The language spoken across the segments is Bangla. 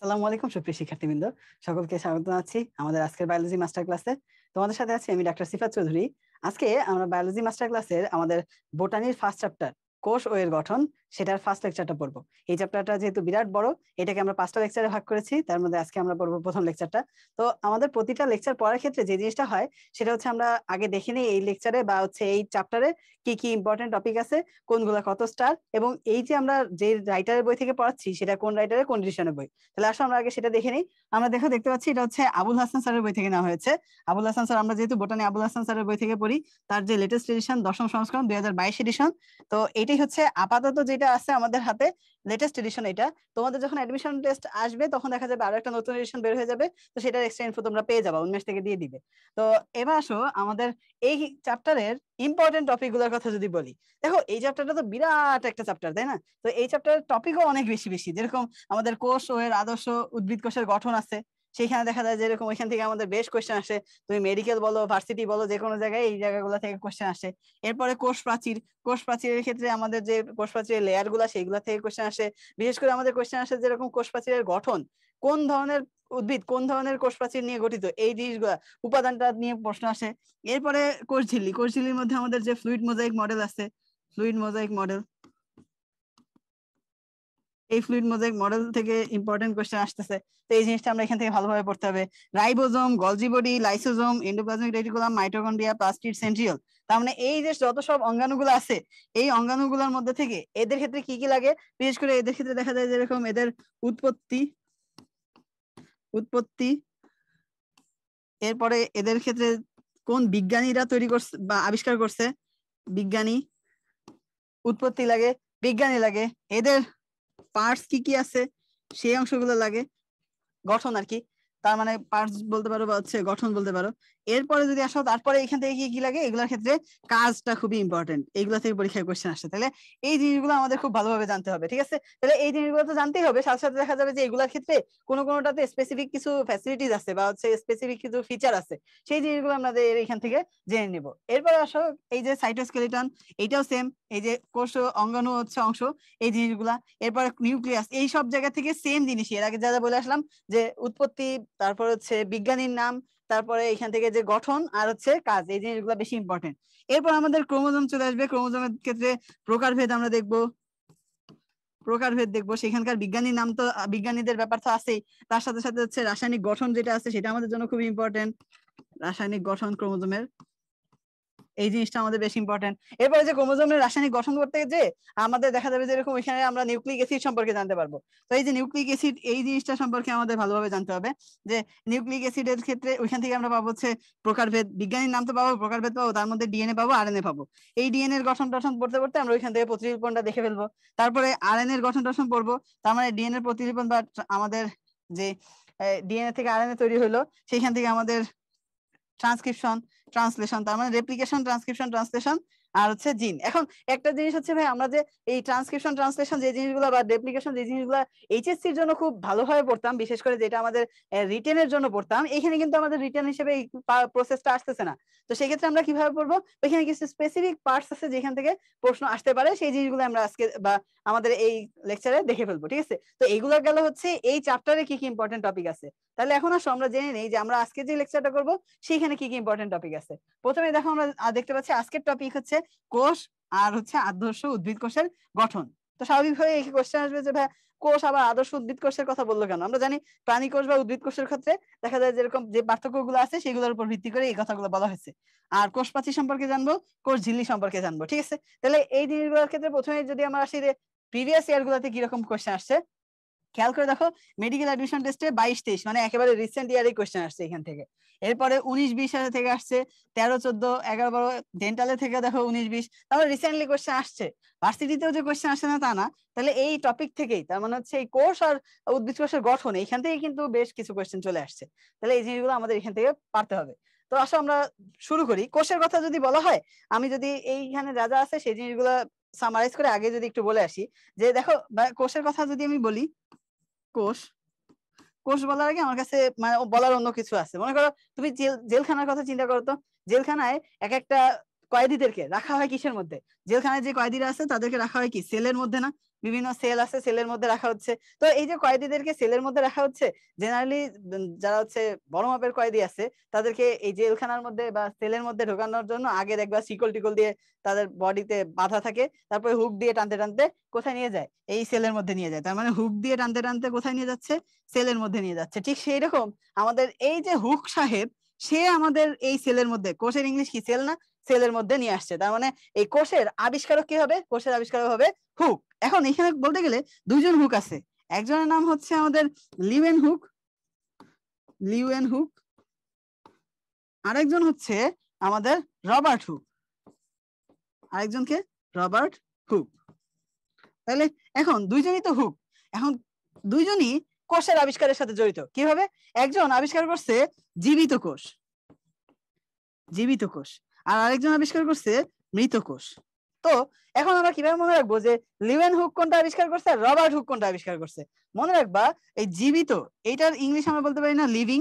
আসসালামু আলাইকুম সুপ্রিয় শিক্ষার্থীবৃন্দ, সকলকে স্বাগত জানাচ্ছি আমাদের আজকের বায়োলজি মাস্টার ক্লাসে। তোমাদের সাথে আছি আমি ডাক্তার সিফাত চৌধুরী। আজকে আমরা বায়োলজি মাস্টার ক্লাসের আমাদের বোটানির ফার্স্ট চ্যাপ্টার কোষ ও এর গঠন, সেটার ফার্স্ট লেকচারটা পড়বো। এই চ্যাপ্টারটা যেহেতু বিরাট বড়, এটাকে আমরা 5টা লেকচারে ভাগ করেছি। তার মধ্যে আজকে আমরা পড়বো প্রথম লেকচারটা। তো আমাদের প্রতিটা লেকচার পড়ার ক্ষেত্রে যে জিনিসটা হয় সেটা হচ্ছে আমরা আগে দেখে নিই এই লেকচারে বা হচ্ছে এই চ্যাপ্টারে কি কি ইম্পর্টেন্ট টপিক আছে, কোনগুলা কত স্টার, এবং এই যে আমরা যে রাইটারের বই থেকে পড়াচ্ছি সেটা কোন রাইটারের কোন ডিভিশনের বই। তাহলে আসলে আমরা আগে সেটা দেখে নিই। আমরা দেখতে পাচ্ছি এটা হচ্ছে আবুল হাসান স্যারের বই থেকে নেওয়া হয়েছে। আবুল হাসান স্যার, আমরা যেহেতু বোটানি আবুল হাসান স্যারের বই থেকে পড়ি, তার যে লেটেস্ট এডিশন 10ম সংস্করণ 2022 এডিশন। তো এটাই হচ্ছে আপাতত যেটা আছে আমাদের হাতে লেটেস্ট এডিশন। এটা তোমাদের যখন অ্যাডমিশন টেস্ট আসবে তখন দেখা যাবে আরো একটা নতুন এডিশন বের হয়ে যাবে, তো সেটার এক্সট্রা ইনফো তোমরা পেয়ে যাবে, উন্মেষ থেকে দিয়ে দিবে। তো এবার আসো আমাদের এই চ্যাপ্টারের ইম্পর্টেন্ট টপিক গুলোর কথা যদি বলি। দেখো এই চ্যাপ্টারটা তো বিরাট একটা চ্যাপ্টার, তাই না? তো এই চ্যাপ্টারের টপিকও অনেক বেশি বেশি, যেরকম আমাদের কোষ ও এর আদর্শ, উদ্ভিদ কোষের গঠন আছে, সেখানে দেখা যায় যেরকম ওইখান থেকে আমাদের বেশ কোয়েশ্চেন আসে। তুমি মেডিকেল বলো, ভার্সিটি বলো, যে কোনো জায়গায় এই জায়গাগুলো থেকে কোয়েশ্চেন আসে। এরপরে কোষ প্রাচীর, কোষ প্রাচীরের ক্ষেত্রে আমাদের যে কোষ প্রাচীরের লেয়ার গুলা সেইগুলা থেকে কোয়েশ্চেন আসে। বিশেষ করে আমাদের কোয়েশ্চেন আসে যেরকম কোষ প্রাচীরের গঠন, কোন ধরনের উদ্ভিদ কোন ধরনের কোষ প্রাচীর নিয়ে গঠিত, এই জিনিসগুলা উপাদানটা নিয়ে প্রশ্ন আসে। এরপরে কোষ ঝিল্লি, কোষ ঝিল্লির মধ্যে আমাদের যে ফ্লুইড মোজাইক মডেল আছে, ফ্লুইড মোজাইক মডেল, এই ফ্লুইড মোজাইক মডেল থেকে ইম্পর্টেন্ট কোশ্চেন আসতেছে। তো এই জিনিসটা আমরা এখান থেকে ভালোভাবে পড়তে হবে। Ribosome, Golgi body, lysosome, endoplasmic reticulum, mitochondria, plastid, centriole, তার মানে এই যে যত সব অঙ্গাণুগুলো আছে, এই অঙ্গাণুগুলোর মধ্যে থেকে এদের ক্ষেত্রে কি কি লাগে, বিশেষ করে এদের ক্ষেত্রে দেখা যায় যেরকম এদের উৎপত্তি উৎপত্তি এরপরে এদের ক্ষেত্রে কোন বিজ্ঞানীরা তৈরি করছে বা আবিষ্কার করছে, বিজ্ঞানী, উৎপত্তি লাগে, বিজ্ঞানী লাগে, এদের পার্টস কি কি আছে সেই অংশগুলো লাগে, গঠন আর কি, তার মানে পার্টস বলতে পারো বা হচ্ছে গঠন বলতে পারো। এরপরে যদি আসো তারপরে এখান থেকে কি কি লাগে, এগুলোর ক্ষেত্রে কাজটা খুবই ইম্পর্টেন্ট, এইগুলো থেকে পরীক্ষায় কোশ্চেন আসে। তাহলে এই জিনিসগুলো আমাদের খুব ভালোভাবে জানতে হবে, ঠিক আছে? তাহলে এই জিনিসগুলো তো জানতেই হবে, সাথে সাথে দেখা যাবে যে এগুলোর ক্ষেত্রে কোনোটাতে স্পেসিফিক কিছু ফ্যাসিলিটিস আছে বা হচ্ছে স্পেসিফিক কিছু ফিচার আছে, সেই জিনিসগুলো আমাদের এখান থেকে জেনে নিব। এরপরে আসো এই যে সাইটোস্কেলিটন, এইটাও সেম, এই যে কোষ অঙ্গাণু হচ্ছে অংশ, এই জিনিসগুলা। এরপরে নিউক্লিয়াস, এই সব জায়গা থেকে সেম জিনিসই এর আগে যা যা বলে আসলাম, যে উৎপত্তি, তারপর হচ্ছে বিজ্ঞানীর নাম, তারপরে এখান থেকে যে গঠন আর হচ্ছে কাজ, এই জিনিসগুলো বেশি ইম্পর্টেন্ট। এরপর আমাদের ক্রোমোজোম চলে আসবে। ক্রোমোজোমের ক্ষেত্রে প্রকারভেদ আমরা দেখবো, প্রকারভেদ দেখবো, সেখানকার বিজ্ঞানীর নাম তো, বিজ্ঞানীদের ব্যাপার তো আছেই, তার সাথে সাথে হচ্ছে রাসায়নিক গঠন যেটা আছে সেটা আমাদের জন্য খুবই ইম্পর্টেন্ট, রাসায়নিক গঠন ক্রোমোজোমের, এই জিনিসটা আমাদের বেশি ইম্পর্টেন্ট। এরপরে যে ক্রোমোজোমের রাসায়নিক গঠন করতে যে আমাদের দেখা যাবে যে এরকম এখানে আমরা নিউক্লিক অ্যাসিড সম্পর্কে জানতে পারবো। তো এই যে নিউক্লিক অ্যাসিড, এই জিনিসটা সম্পর্কে আমাদের ভালোভাবে জানতে হবে, যে নিউক্লিক অ্যাসিডের ক্ষেত্রে ওইখান থেকে আমরা পাবো হচ্ছে প্রকারভেদ, বিজ্ঞানীর নাম তো পাবো, প্রকারভেদ পাবো, তার মধ্যে ডিএনএ পাবো, আরএনএ পাবো। এই ডিএনএ এর গঠন টঠন পড়তে পড়তে আমরা ওইখান থেকে প্রতিলিপনটা দেখে ফেলবো। তারপরে আরএনএ এর গঠন টঠন পড়বো, তার মানে ডিএনএ প্রতিলিপন বা আমাদের যে ডিএনএ থেকে আরএনএ তৈরি হলো, সেইখান থেকে আমাদের ট্রান্সক্রিপশন, ট্রান্সলেশন, তার মানে রেপ্লিকেশন, ট্রান্সক্রিপশন, ট্রান্সলেশন, আর হচ্ছে জিন। এখন একটা জিনিস হচ্ছে ভাই, আমরা যে এই ট্রান্সক্রিপশন, ট্রান্সলেশন যে জিনিসগুলো বা রেপ্লিকেশন যে জিনিসগুলো এইচএসসি এর জন্য খুব ভালোভাবে পড়তাম, বিশেষ করে যেটা আমাদের রিটেনের জন্য পড়তাম, এখানে কিন্তু আমাদের রিটেন হিসেবে এই প্রসেসটা আসতেছে না। তো সেক্ষেত্রে আমরা কিভাবে পড়বো, ওইখানে কিছু স্পেসিফিক পার্টস আছে যেখান থেকে প্রশ্ন আসতে পারে, সেই জিনিসগুলো আমরা আজকে বা আমাদের এই লেকচারে দেখে ফেলবো, ঠিক আছে? তো এইগুলো গেল হচ্ছে এই চ্যাপ্টারে কি কি ইম্পর্টেন্ট টপিক আছে। তাহলে এখন আসো আমরা জেনে নেই যে আমরা আজকে যে লেকচারটা করবো সেখানে কি কি ইম্পর্টেন্ট টপিক আছে। প্রথমে দেখো আমরা দেখতে পাচ্ছি আজকের টপিক হচ্ছে কোষ আর হচ্ছে আদর্শ উদ্ভিদ কোষের গঠন। তো স্বাভাবিকভাবে এই কোশ্চেন আসবে যে ভাই কোষ আবার আদর্শ উদ্ভিদ কোষের কথা বললো কেন? আমরা জানি প্রাণী কোষ বা উদ্ভিদ কোষের ক্ষেত্রে দেখা যায় যেরকম যে পার্থক্যগুলো আছে সেগুলোর উপর ভিত্তি করে এই কথাগুলো বলা হয়েছে। আর কোষ প্রাচীর সম্পর্কে জানবো, কোষ ঝিল্লি সম্পর্কে জানবো, ঠিক আছে? তাহলে এই জিনিসগুলোর ক্ষেত্রে প্রথমে যদি আমরা আসি যে প্রিভিয়াস ইয়ার গুলোতে কিরকম কোশ্চেন আসছে, খেয়াল করে দেখো। মেডিকেল অ্যাডমিশন টেস্টে 22-23 মানে একেবারে রিসেন্ট ইয়ারে কোশ্চেন আসছে এখান থেকে। এরপরে 19-20 সালে থেকে আসছে, 13-14-11-12 ডেন্টালে থেকে দেখো 19-20, তাহলে রিসেন্টলি কোশ্চেন আসছে। ভার্সিটিতেও যে কোশ্চেন আসে না তা না, তাহলে এই টপিক থেকেই, তার মানে হচ্ছে এই কোষ আর উদ্ভিদ কোষের গঠন, এইখান থেকে কিন্তু বেশ কিছু কোশ্চেন চলে আসছে। তাহলে এই জিনিসগুলো আমাদের এখান থেকে পারতে হবে। তো আসো আমরা শুরু করি। কোষের কথা যদি বলা হয়, আমি যদি এইখানে যা যা আছে সেই জিনিসগুলো সামারাইজ করে আগে যদি একটু বলে আসি, যে দেখো কোষের কথা যদি আমি বলি, কোষ, কোষ বলার আগে আমার কাছে মানে বলার অন্য কিছু আছে। মনে করো তুমি জেলখানার কথা চিন্তা করো তো, জেলখানায় এক একটা কয়েদিদেরকে রাখা হয় কিসের মধ্যে? জেলখানায় যে কয়েদিরা আছে তাদেরকে রাখা হয় কি সেলের মধ্যে না? বিভিন্ন সেল আছে, সেলের মধ্যে রাখা হচ্ছে। তো এই যে কয়েদিদেরকে সেলের মধ্যে রাখা হচ্ছে, জেনারেলি যারা হচ্ছে বড় মাপের কয়েদি আছে তাদেরকে এই জেলখানার মধ্যে বা সেলের মধ্যে ঢোকানোর জন্য আগে দেখবা শিকল টিকল দিয়ে তাদের বডিতে বাঁধা থাকে, তারপরে হুক দিয়ে টানতে টানতে কোথায় নিয়ে যায়, এই সেলের মধ্যে নিয়ে যায়। তার মানে হুক দিয়ে টানতে টানতে কোথায় নিয়ে যাচ্ছে, সেলের মধ্যে নিয়ে যাচ্ছে। ঠিক সেই রকম আমাদের এই যে হুক সাহেব, সে আমাদের এই সেলের মধ্যে, কোষের ইংলিশ কি, সেল না, সেলের মধ্যে নিয়ে আসছে। তার মানে এই কোষের আবিষ্কারক কি হবে, কোষের আবিষ্কারক হবে হুক। এখন এখানে বলতে গেলে দুইজন হুক আছে, একজনের নাম হচ্ছে আমাদের লিউয়েন হুক, লিউয়েন হুক, আরেকজন হচ্ছে আমাদের রবার্ট হুক, আরেকজনকে রবার্ট হুক। তাহলে এখন দুইজনই তো হুক, এখন দুইজনই কোষের আবিষ্কারের সাথে জড়িত। কিভাবে? একজন আবিষ্কার করছে জীবিত কোষ, জীবিত কোষ, আর আরেকজন আবিষ্কার করছে মৃত কোষ। তো এখন আমরা কিভাবে মনে রাখবো যে লিউয়েন হুক কোনটা আবিষ্কার করছে আর রবার্ট হুক কোনটা আবিষ্কার করছে? মনে রাখবা এই জীবিত, এইটার ইংলিশ আমরা বলতে পারি না লিভিং,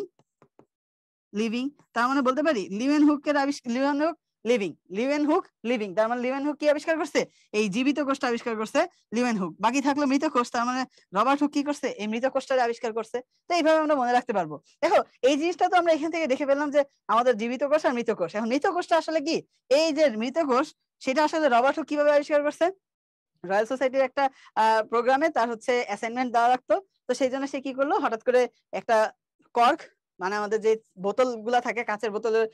লিভিং, তার মানে বলতে পারি লিউয়েন হুকের আবিষ্কার, Leeuwen hook living, Leeuwen hook living, তার মানে লিউয়েন হুক কি আবিষ্কার করছে, এই জীবিত কোষটা আবিষ্কার করছে লিউয়েন হুক। বাকি থাকলো মৃত কোষ, তার মানে রবার্ট হুক কি করছে, এই মৃত কোষটা আবিষ্কার করছে। তো এইভাবে আমরা মনে রাখতে পারবো। দেখো এই জিনিসটা তো আমরা এখান থেকে দেখে পেলাম যে আমাদের জীবিত কোষ আর মৃত কোষ। এখন মৃত কোষটা আসলে কি, এই যে মৃত কোষ, সেটা আসলে রবার্ট হুক কিভাবে আবিষ্কার করছে, রয়্যাল সোসাইটির একটা প্রোগ্রামে তার হচ্ছে অ্যাসাইনমেন্ট দেওয়া রাখতো। তো সেই জন্য সে কি করলো, হঠাৎ করে একটা কর্ক, মানে আমাদের যে বোতল গুলা থাকে, কাঁচের বোতলের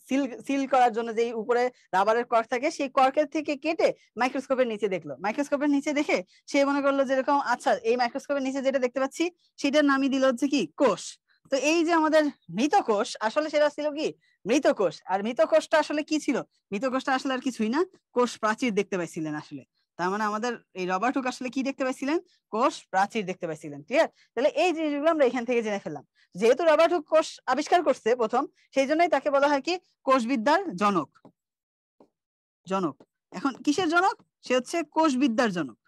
সিল সিল করার জন্য যে উপরে রাবারের কর্ক থাকে, সেই কর্কের থেকে কেটে মাইক্রোস্কোপের নিচে দেখলো। মাইক্রোস্কোপের নিচে দেখে সে মনে করলো যেরকম আচ্ছা এই মাইক্রোস্কোপের নিচে যেটা দেখতে পাচ্ছি সেটার নামই দিল হচ্ছে কি কোষ। তো এই যে আমাদের মৃত কোষ, আসলে সেটা ছিল কি মৃত কোষ। আর মৃত কোষটা আসলে কি ছিল, মৃত কোষটা আসলে আর কিছুই না, কোষ প্রাচীর দেখতে পাইছিলেন আসলে। তার মানে আমাদের এই রবার্ট হুক আসলে কি দেখতে পাইছিলেন, কোষ প্রাচীর দেখতে পাইছিলেন। ক্লিয়ার? তাহলে এই জিনিসগুলো আমরা এখান থেকে জেনে ফেললাম। যেহেতু রবার্ট হুক কোষ আবিষ্কার করছে প্রথম, সেই জন্যই তাকে বলা হয় কি কোষবিদ্যার জনক, জনক। এখন কিসের জনক, সে হচ্ছে কোষবিদ্যার জনক,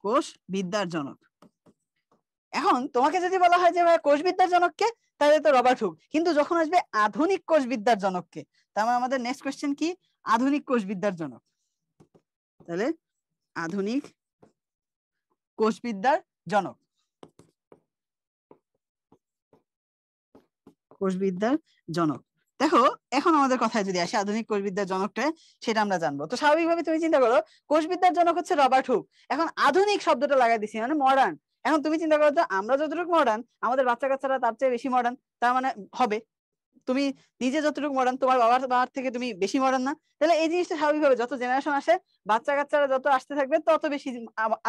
কোষবিদ্যার জনক। এখন তোমাকে যদি বলা হয় যে কোষবিদ্যার জনককে, তাহলে তো রবার্ট হুক। কিন্তু যখন আসবে আধুনিক কোষবিদ্যার জনককে, তার মানে আমাদের নেক্সট কোশ্চেন কি, আধুনিক কোষবিদ্যার জনক। তাহলে আধুনিক কোষবিদ্যার জনক, কোষবিদ্যার জনক। দেখো এখন আমাদের কথায় যদি আসে আধুনিক কোষবিদ্যার জনকটা, সেটা আমরা জানবো। তো স্বাভাবিকভাবে তুমি চিন্তা করো কোষবিদ্যার জনক হচ্ছে রবার্ট হুক, এখন আধুনিক শব্দটা লাগাই দিছি মানে মডার্ন। এখন তুমি চিন্তা করো তো আমরা যতটুকু মডার্ন, আমাদের বাচ্চা কাচ্চারা তার চেয়ে বেশি মডার্ন, তার মানে হবে তুমি নিজে যতটুকু মডার্ন, তোমার বাবার থেকে তুমি বেশি মডার্ন না? তাহলে এই জিনিসটা স্বাভাবিকভাবে যত জেনারেশন আসে, বাচ্চা কাচ্চারা যত আসতে থাকবে তত বেশি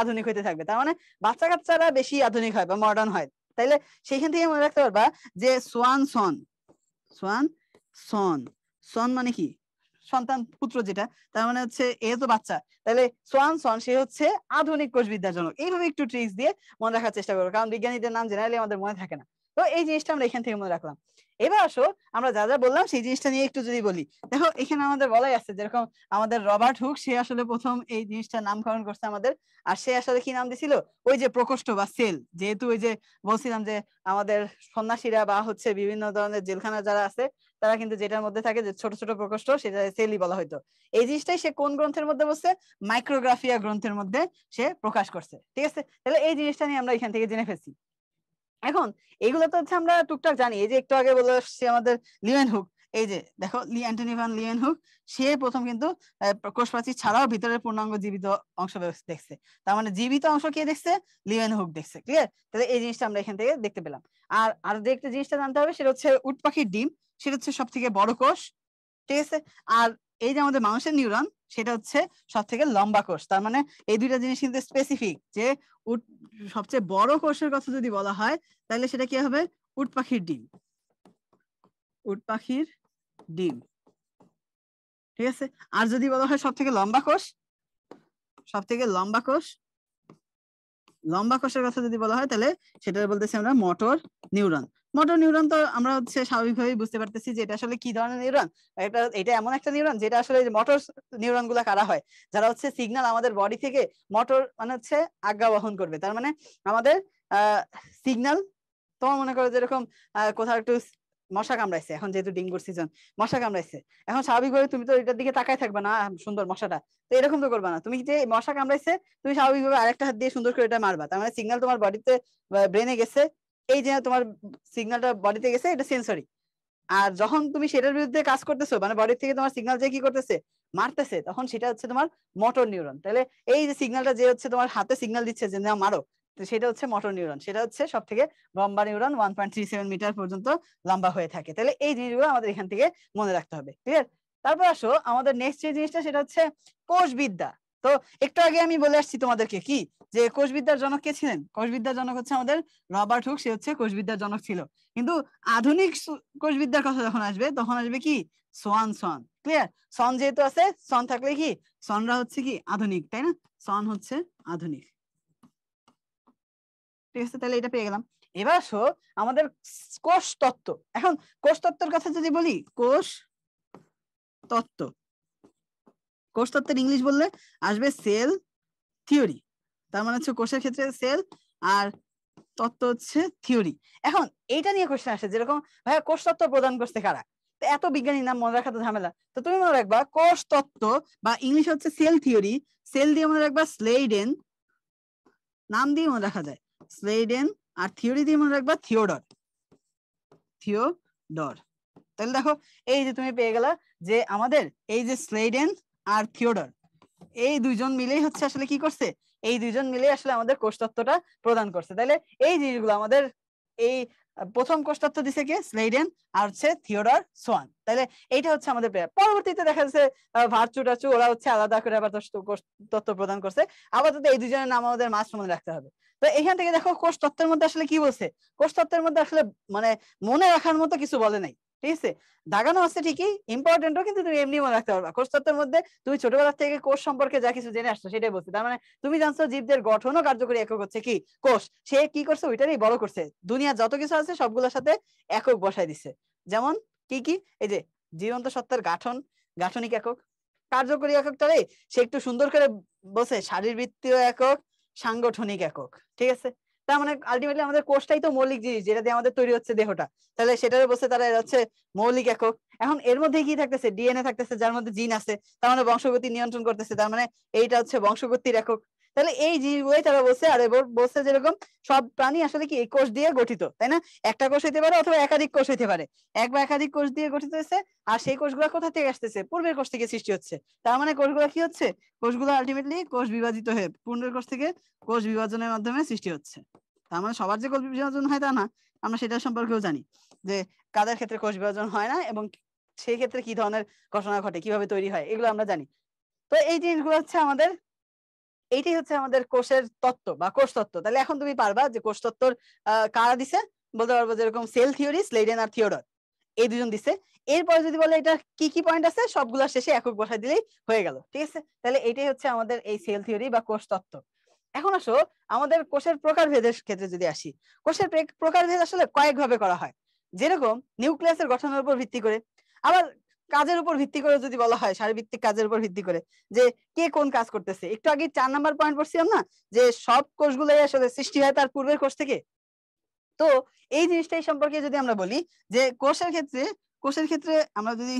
আধুনিক হইতে থাকবে। তার মানে বাচ্চা কাচ্চারা বেশি আধুনিক হয় বা মডার্ন হয়। তাইলে সেইখান থেকে মনে রাখতে পারবা যে সোয়ান সন, সোয়ান সন, সন মানে কি সন্তান, পুত্র যেটা, তার মানে হচ্ছে এ তো বাচ্চা। তাহলে সোয়ান সন সে হচ্ছে আধুনিক কোষবিদ্যার জনক। এইভাবে একটু ট্রিক্স দিয়ে মনে রাখার চেষ্টা করবো, কারণ বিজ্ঞানীদের নাম জেনারেলি আমাদের মনে থাকে না। তো এই জিনিসটা আমরা এখান থেকে মনে রাখলাম। এবার আসো আমরা যা যা বললাম সেই জিনিসটা নিয়ে একটু যদি বলি। দেখো এখানে আমাদের বলাই আছে যেরকম আমাদের রবার্ট হুক, সে আসলে প্রথম এই জিনিসটা নামকরণ করছে আমাদের। আর সে আসলে কি নাম দিছিল, ওই যে প্রকোষ্ঠ বা সেল, যেহেতু ওই যে বলছিলাম যে আমাদের সন্ন্যাসীরা বা হচ্ছে বিভিন্ন ধরনের জেলখানা যারা আছে, তারা কিন্তু যেটার মধ্যে থাকে যে ছোট ছোট প্রকোষ্ঠ, সেটা সেলই বলা হয়তো। এই জিনিসটাই সে কোন গ্রন্থের মধ্যে বলছে, মাইক্রোগ্রাফিয়া গ্রন্থের মধ্যে সে প্রকাশ করছে। ঠিক আছে? তাহলে এই জিনিসটা নিয়ে আমরা এখান থেকে জেনে ফেলছি। এখন এগুলো তো হচ্ছে আমরা টুকটাক জানি। এই যে একটু আগে বলে আসছে আমাদের লিউয়েন হুক, এই যে দেখো অ্যান্টনি ভ্যান লিউয়েন হুক, সে প্রথম কিন্তু কোষ প্রাচীর ছাড়াও ভিতরের পূর্ণাঙ্গ জীবিত অংশ দেখছে। তার মানে জীবিত অংশ কে দেখছে, লিউয়েন হুক দেখছে। ক্লিয়ার? তাহলে এই জিনিসটা আমরা এখান থেকে দেখতে পেলাম। আর যে একটা জিনিসটা জানতে হবে সেটা হচ্ছে উট পাখির ডিম, সেটা হচ্ছে সব থেকে বড় কোষ। ঠিক আছে? আর এই যে আমাদের মানুষের নিউরন, সেটা হচ্ছে সব থেকে লম্বা কোষ। তার মানে এই দুইটা জিনিস কিন্তু স্পেসিফিক, যে সবচেয়ে বড় কোষের কথা যদি বলা হয় তাহলে সেটা কি হবে, উট পাখির ডিম, উট পাখির ডিম। ঠিক আছে? আর যদি বলা হয় সব থেকে লম্বা কোষ, সব থেকে লম্বা কোষ, লম্বা কোষের কথা যদি বলা হয় তাহলে সেটা বলতেছি আমরা মোটর নিউরন। মোটর নিউরন তো আমরা হচ্ছে স্বাভাবিকভাবেই বুঝতে পারতেছি যে এটা আসলে কি ধরনের নিউরন। এটা এমন একটা নিউরন যেটা আসলে মোটর নিউরন গুলা কারা হয়, যারা হচ্ছে সিগন্যাল আমাদের বডি থেকে মোটর মানে হচ্ছে আজ্ঞা বহন করবে। তার মানে আমাদের সিগন্যাল, তোমার মনে করো যেরকম কোথাও একটু মশা কামড়াইছে, এখন যেহেতু ডেঙ্গুর সিজন, মশা কামড়াইছে, এখন স্বাভাবিকভাবে তুমি তো এটার দিকে তাকায় থাকবে না, সুন্দর মশাটা, তো এরকম তো করবা না, তুমি যে মশা কামড়াইছে তুমি স্বাভাবিকভাবে আরেকটা হাত দিয়ে সুন্দর করে এটা মারবা, তার মানে সিগন্যাল তোমার বডিতে ব্রেনে গেছে, এই যে তোমার সিগন্যালটা বডিতে গেছে, এটা সেন্সরি। আর যখন তুমি সেটার বিরুদ্ধে কাজ করতেছো, মানে বডি থেকে তোমার সিগন্যাল যে কি করতেছে, মারতেছে, তখন সেটা হচ্ছে তোমার মোটর নিউরন। তাহলে এই যে সিগন্যালটা যে হচ্ছে তোমার হাতে সিগন্যাল দিচ্ছে যে না মারো, তো সেটা হচ্ছে মোটর নিউরন, সেটা হচ্ছে সব থেকে লম্বা নিউরন, 1.37 মিটার পর্যন্ত লম্বা হয়ে থাকে। তাহলে এই জিনিসগুলো আমাদের এখান থেকে মনে রাখতে হবে, ক্লিয়ার? তারপর আসো আমাদের নেক্সট যে জিনিসটা, সেটা হচ্ছে কোষবিদ্যা। তো একটু আগে আমি বলে আসছি তোমাদেরকে কি, যে কোষবিদ্যার জনক কে ছিলেন? কোষবিদ্যার জনক হচ্ছে আমাদের রবার্ট হুক, সে হচ্ছে কোষবিদ্যার জনক ছিল। কিন্তু আধুনিক কোষবিদ্যার কথা যখন আসবে, তখন আসবে কি সোয়ান সন, ক্লিয়ার? সন যেহেতু আছে, সন থাকলে কি সনরা হচ্ছে কি আধুনিক, তাই না? সন হচ্ছে আধুনিক, ঠিক আছে? তাহলে এটা পেয়ে গেলাম। এবার আসো আমাদের কোষ তত্ত্ব। এখন কোষ তত্ত্বের কথা যদি বলি, কোষ তত্ত্ব, কোষ তত্ত্বের ইংলিশ বললে আসবে সেল থিওরি। তার মানে হচ্ছে কোষের ক্ষেত্রে সেল, আর তত্ত্ব হচ্ছে থিওরি। এখন এইটা নিয়ে কোশ্চেন আসে, যেরকম ভাইয়া কোষ তত্ত্ব প্রদান করছে কারা? তো এত বিজ্ঞানী নাম মনে রাখা তো ঝামেলা, তো তুমি মনে রাখবা কোষ তত্ত্ব বা ইংলিশ হচ্ছে সেল থিওরি, সেল দিয়ে মনে রাখবা স্লেইডেন, নাম দিয়ে মনে রাখা যায় স্লেইডেন, আর থিওরি দিয়ে মনে রাখবা থিওডর, থিওডর। তাহলে দেখো এই যে তুমি পেয়ে গেলা যে আমাদের এই যে স্লেইডেন আর থিওডর, এই দুইজন মিলেই হচ্ছে আসলে কি করছে, এই দুইজন মিলে আসলে আমাদের কোষতত্ত্বটা প্রদান করছে। তাহলে এই জিনিসগুলো আমাদের এই প্রথম কোষতত্ত্ব দিছে কে? স্লেইডেন, আর হচ্ছে থিওডর সোয়ান। তাহলে এইটা হচ্ছে আমাদের পরবর্তীতে দেখা যাচ্ছে ভার্চু টাচু ওরা হচ্ছে আলাদা করে আবার তত্ত্ব প্রদান করছে। আপাতত এই দুজনের নাম আমাদের মাস্ট মনে রাখতে হবে। তো এখান থেকে দেখো কোষতত্ত্বের মধ্যে আসলে কি বলছে, কোষতত্ত্বের মধ্যে আসলে মানে মনে রাখার মতো কিছু বলে নাই, ঠিক আছে? দাগানো আছে ঠিকই, ইম্পর্টেন্টও, কিন্তু তুমি এমনি মনে রাখতে পারবা। কোষতত্ত্বের মধ্যে তুমি ছোটবেলা থেকে কোষ সম্পর্কে যা কিছু জেনে আসছো সেটাই বলছে। তার মানে তুমি জানছো জীবদের গঠন ও কার্যকরী একক হচ্ছে কি কোষ। সে কি করছে, ওইটারই বড় করছে, দুনিয়া যত কিছু আছে সবগুলোর সাথে একক বসাই দিছে। যেমন কি কি, এই যে জীবন্ত সত্তার গাঠন, গাঠনিক একক, কার্যকরী এককটারে সে একটু সুন্দর করে বলছে শারীরবৃত্তীয় একক, সাংগঠনিক একক, ঠিক আছে? তার মানে আলটিমেটলি আমাদের কোষটাই তো মৌলিক জিনিস, যেটা দিয়ে আমাদের তৈরি হচ্ছে দেহটা, তাহলে সেটারও বলছে তারা হচ্ছে মৌলিক একক। এখন এর মধ্যে কি থাকতেছে, ডিএনএ থাকতেছে, যার মধ্যে জিন আছে, তার মানে বংশগতি নিয়ন্ত্রণ করতেছে, তার মানে এইটা হচ্ছে বংশগতির একক। তাহলে এই জিনিসগুলোই তারা বলছে। আর বলছে যেরকম সব প্রাণী আসলে কি এই কোষ দিয়ে গঠিত, তাই না? একটা কোষ হইতে পারে অথবা একাধিক কোষ হইতে পারে, এক বা একাধিক কোষ দিয়ে গঠিত হয়েছে। আর সেই কোষগুলো কোথা থেকে আসতেছে, পূর্বের কোষ থেকে সৃষ্টি হচ্ছে। তার মানে কোষগুলো কি হচ্ছে, কোষগুলো আলটিমেটলি কোষ বিভাজিত হয়ে পূর্বের কোষ থেকে কোষ বিভাজনের মাধ্যমে সৃষ্টি হচ্ছে। তার মানে সবার যে কোষ বিভাজন হয় তা না, আমরা সেটা সম্পর্কেও জানি যে কাদের ক্ষেত্রে কোষ বিভাজন হয় না, এবং সেই ক্ষেত্রে কি ধরনের ঘটনা ঘটে, কিভাবে তৈরি হয়, এগুলো আমরা জানি। তো এই জিনিসগুলো হচ্ছে আমাদের, এইটাই হচ্ছে আমাদের কোষের তত্ত্ব বা কোষ তত্ত্ব। তাহলে এখন তুমি পারবা যে কোষ তত্ত্বর কারা দিছে, বলতে পারবো যেরকম সেল থিওরি, স্লেইডেন আর থিওডর, এই দুজন দিছে। এরপরে যদি বলে এটা কি কি পয়েন্ট আছে, সবগুলা শেষে একক বসাই দিলেই হয়ে গেল, ঠিক আছে? তাহলে এটাই হচ্ছে আমাদের এই সেল থিওরি বা কোষ তত্ত্ব। এখন আসো আমাদের কোষের প্রকারভেদের ক্ষেত্রে যদি আসি, কোষের প্রকারভেদ আসলে কয়েক ভাবে করা হয়, যেরকম নিউক্লিয়াসের গঠনের উপর ভিত্তি করে, আবার কাজের উপর ভিত্তি করে যদি বলা হয়, শারীরবৃত্তিক কাজের উপর ভিত্তি করে, যে কে কোন কাজ করতেছে। একটু আগে 4 নাম্বার পয়েন্ট পড়ছিলাম না, যে সব কোষগুলাই আসলে সৃষ্টি হয় তার পূর্বের কোষ থেকে। তো এই জিনিসটাই সম্পর্কে যদি আমরা বলি, যে কোষের ক্ষেত্রে আমরা যদি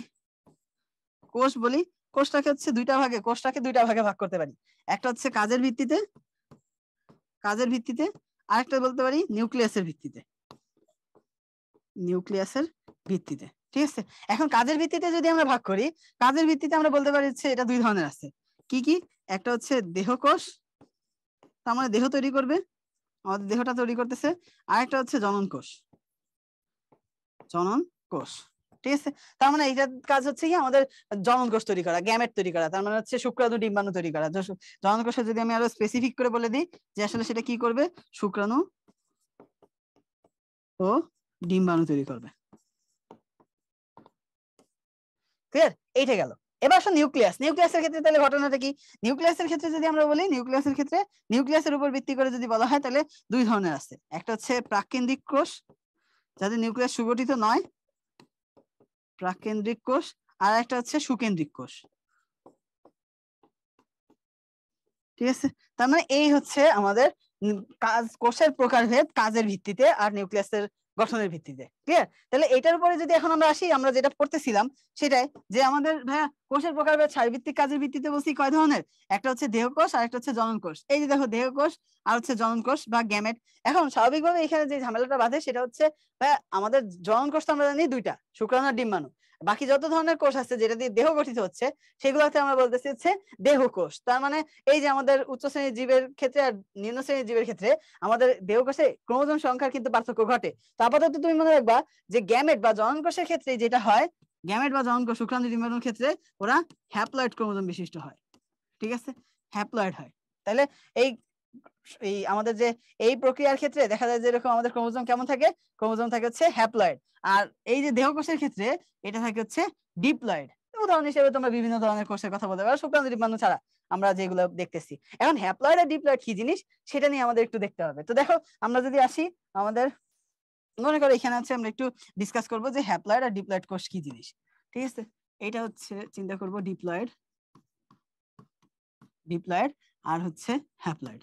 কোষ বলি, কোষটাকে হচ্ছে দুইটা ভাগে ভাগ করতে পারি। একটা হচ্ছে কাজের ভিত্তিতে, আরেকটা বলতে পারি নিউক্লিয়াসের ভিত্তিতে, ঠিক আছে? এখন কাজের ভিত্তিতে যদি আমরা ভাগ করি, কাজের ভিত্তিতে আমরা বলতে পারি হচ্ছে এটা দুই ধরনের আছে। কি কি? একটা হচ্ছে দেহকোষ, তার মানে দেহ তৈরি করবে, আমাদের দেহটা তৈরি করতেছে। আরেকটা হচ্ছে জনন কোষ, ঠিক আছে? তার মানে এইটার কাজ হচ্ছে কি আমাদের জনন কোষ তৈরি করা, গ্যামেট তৈরি করা, তার মানে হচ্ছে শুক্রাণু ডিম্বাণু তৈরি করা। জনন কোষে যদি আমি আরো স্পেসিফিক করে বলে দিই যে আসলে সেটা কি করবে, শুক্রাণু ও ডিম্বাণু তৈরি করবে, ক্লিয়ার? এইটা গেল। এবার আসো নিউক্লিয়াসের ক্ষেত্রে তাহলে ঘটনাটা কি? নিউক্লিয়াসের ক্ষেত্রে যদি আমরা বলি, নিউক্লিয়াসের উপর ভিত্তি করে যদি বলা হয়, তাহলে দুই ধরনের আছে। একটা হচ্ছে প্রাকেন্দ্রিক কোষ, যাদের নিউক্লিয়াস সুগঠিত নয়, প্রাকেন্দ্রিক কোষ। আর একটা হচ্ছে সুকেন্দ্রিক কোষ, ঠিক আছে? তার মানে এই হচ্ছে আমাদের কোষের প্রকারভেদ কাজের ভিত্তিতে আর নিউক্লিয়াসের গঠনের ভিত্তিতে। ক্লিয়ার? তাহলে এটার উপরে যদি এখন আমরা আসি, আমরা যেটা পড়তেছিলাম সেটাই যে আমাদের ভাইয়া কোষের প্রকারভেদ শারীরবৃত্তিক কাজের ভিত্তিতে বলছি কয় ধরনের, একটা হচ্ছে দেহকোষ আর একটা হচ্ছে জনন কোষ। এই যে দেখো দেহকোষ আর হচ্ছে জনন কোষ বা গ্যামেট। এখন স্বাভাবিকভাবে এখানে যে ঝামেলাটা বাঁধে সেটা হচ্ছে ভাইয়া আমাদের জনন কোষ তো আমরা জানি দুইটা, শুক্রাণু আর ডিম্বাণু। বাকি যত ধরনের কোষ আছে যেটা দিয়ে দেহ গঠিত হচ্ছে সেগুলোকে আমরা বলতেছি হচ্ছে দেহকোষ। তার মানে এই যে আমাদের উচ্চ শ্রেণীর জীবের ক্ষেত্রে আর নিম্ন শ্রেণীর জীবের ক্ষেত্রে আমাদের দেহকোষে ক্রোমোজোম সংখ্যার কিন্তু পার্থক্য ঘটে। তো আপাতত তুমি মনে রাখবা যে গ্যামেট বা জনন কোষের ক্ষেত্রে যেটা হয়, গ্যামেট বা জনন কোষ শুক্রাণু ডিম্বাণুর ক্ষেত্রে ওরা হ্যাপ্লয়েড ক্রোমোজোম বিশিষ্ট হয়। ঠিক আছে, হ্যাপ্লয়েড হয়। তাহলে এই এই আমাদের যে এই প্রক্রিয়ার ক্ষেত্রে দেখা যায় যে এরকম আমাদের ক্রোমোজোম কেমন থাকে, ক্রোমোজোম থাকে হচ্ছে হ্যাপ্লয়েড। আর এই যে দেহকোষের ক্ষেত্রে এটা থাকে হচ্ছে ডিপ্লয়েড। উদাহরণ হিসেবে তোমরা বিভিন্ন ধরনের কোষের কথা বলতে পারো শুক্রাণু ডিম্বাণু ছাড়া আমরা যেগুলো দেখতেছি। এখন হ্যাপ্লয়েড আর ডিপ্লয়েড কি জিনিস সেটা নিয়ে আমাদের একটু দেখতে হবে। তো দেখো আমরা যদি আসি আমাদের মনে করো এখানে হচ্ছে আমরা একটু ডিসকাস করব যে হ্যাপ্লয়েড আর ডিপ্লয়েড কোষ কি জিনিস। ঠিক আছে, এটা হচ্ছে চিন্তা করব ডিপ্লয়েড, ডিপ্লয়েড আর হচ্ছে হ্যাপ্লয়েড।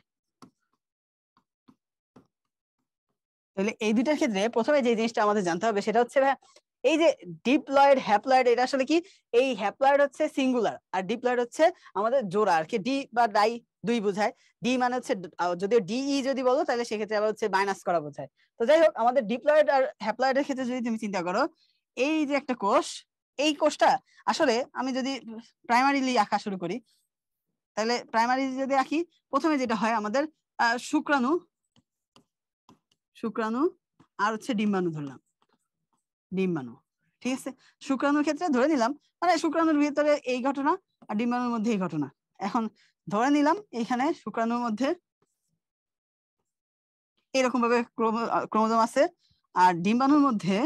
তাহলে এই দুইটার ক্ষেত্রে প্রথমে যে জিনিসটা আমাদের জানতে হবে সেটা হচ্ছে এই যে ডিপ্লয়েড হ্যাপ্লয়েড, এটা আসলে কি, এই হ্যাপ্লয়েড হচ্ছে সিঙ্গুলার আর ডিপ্লয়েড হচ্ছে আমাদের জোড়া আর কি, ডি বা ডাই দুই বোঝায়। ডি মানে হচ্ছে যদিও ডিই যদি বলো তাহলে সেক্ষেত্রে আবার হচ্ছে মাইনাস করা বোঝায়। তো যাই হোক আমাদের ডিপ্লয়েড আর হ্যাপ্লয়েডের ক্ষেত্রে যদি তুমি চিন্তা করো, এই যে একটা কোষ, এই কোষটা আসলে আমি যদি প্রাইমারিলি আঁকা শুরু করি তাহলে প্রাইমারি যদি আঁকি প্রথমে যেটা হয় আমাদের শুক্রাণু, শুক্রাণু আর হচ্ছে ডিম্বাণু ধরলাম, ডিম্বাণু। ঠিক আছে, শুক্রাণুর ক্ষেত্রে ধরে নিলাম মানে শুক্রাণুর ভিতরে এই ঘটনা আর ডিম্বাণুর মধ্যে এই ঘটনা। এখন ধরে নিলাম এইখানে শুক্রাণুর মধ্যে এরকম ভাবে ক্রোমোজোম আছে আর ডিম্বাণুর মধ্যে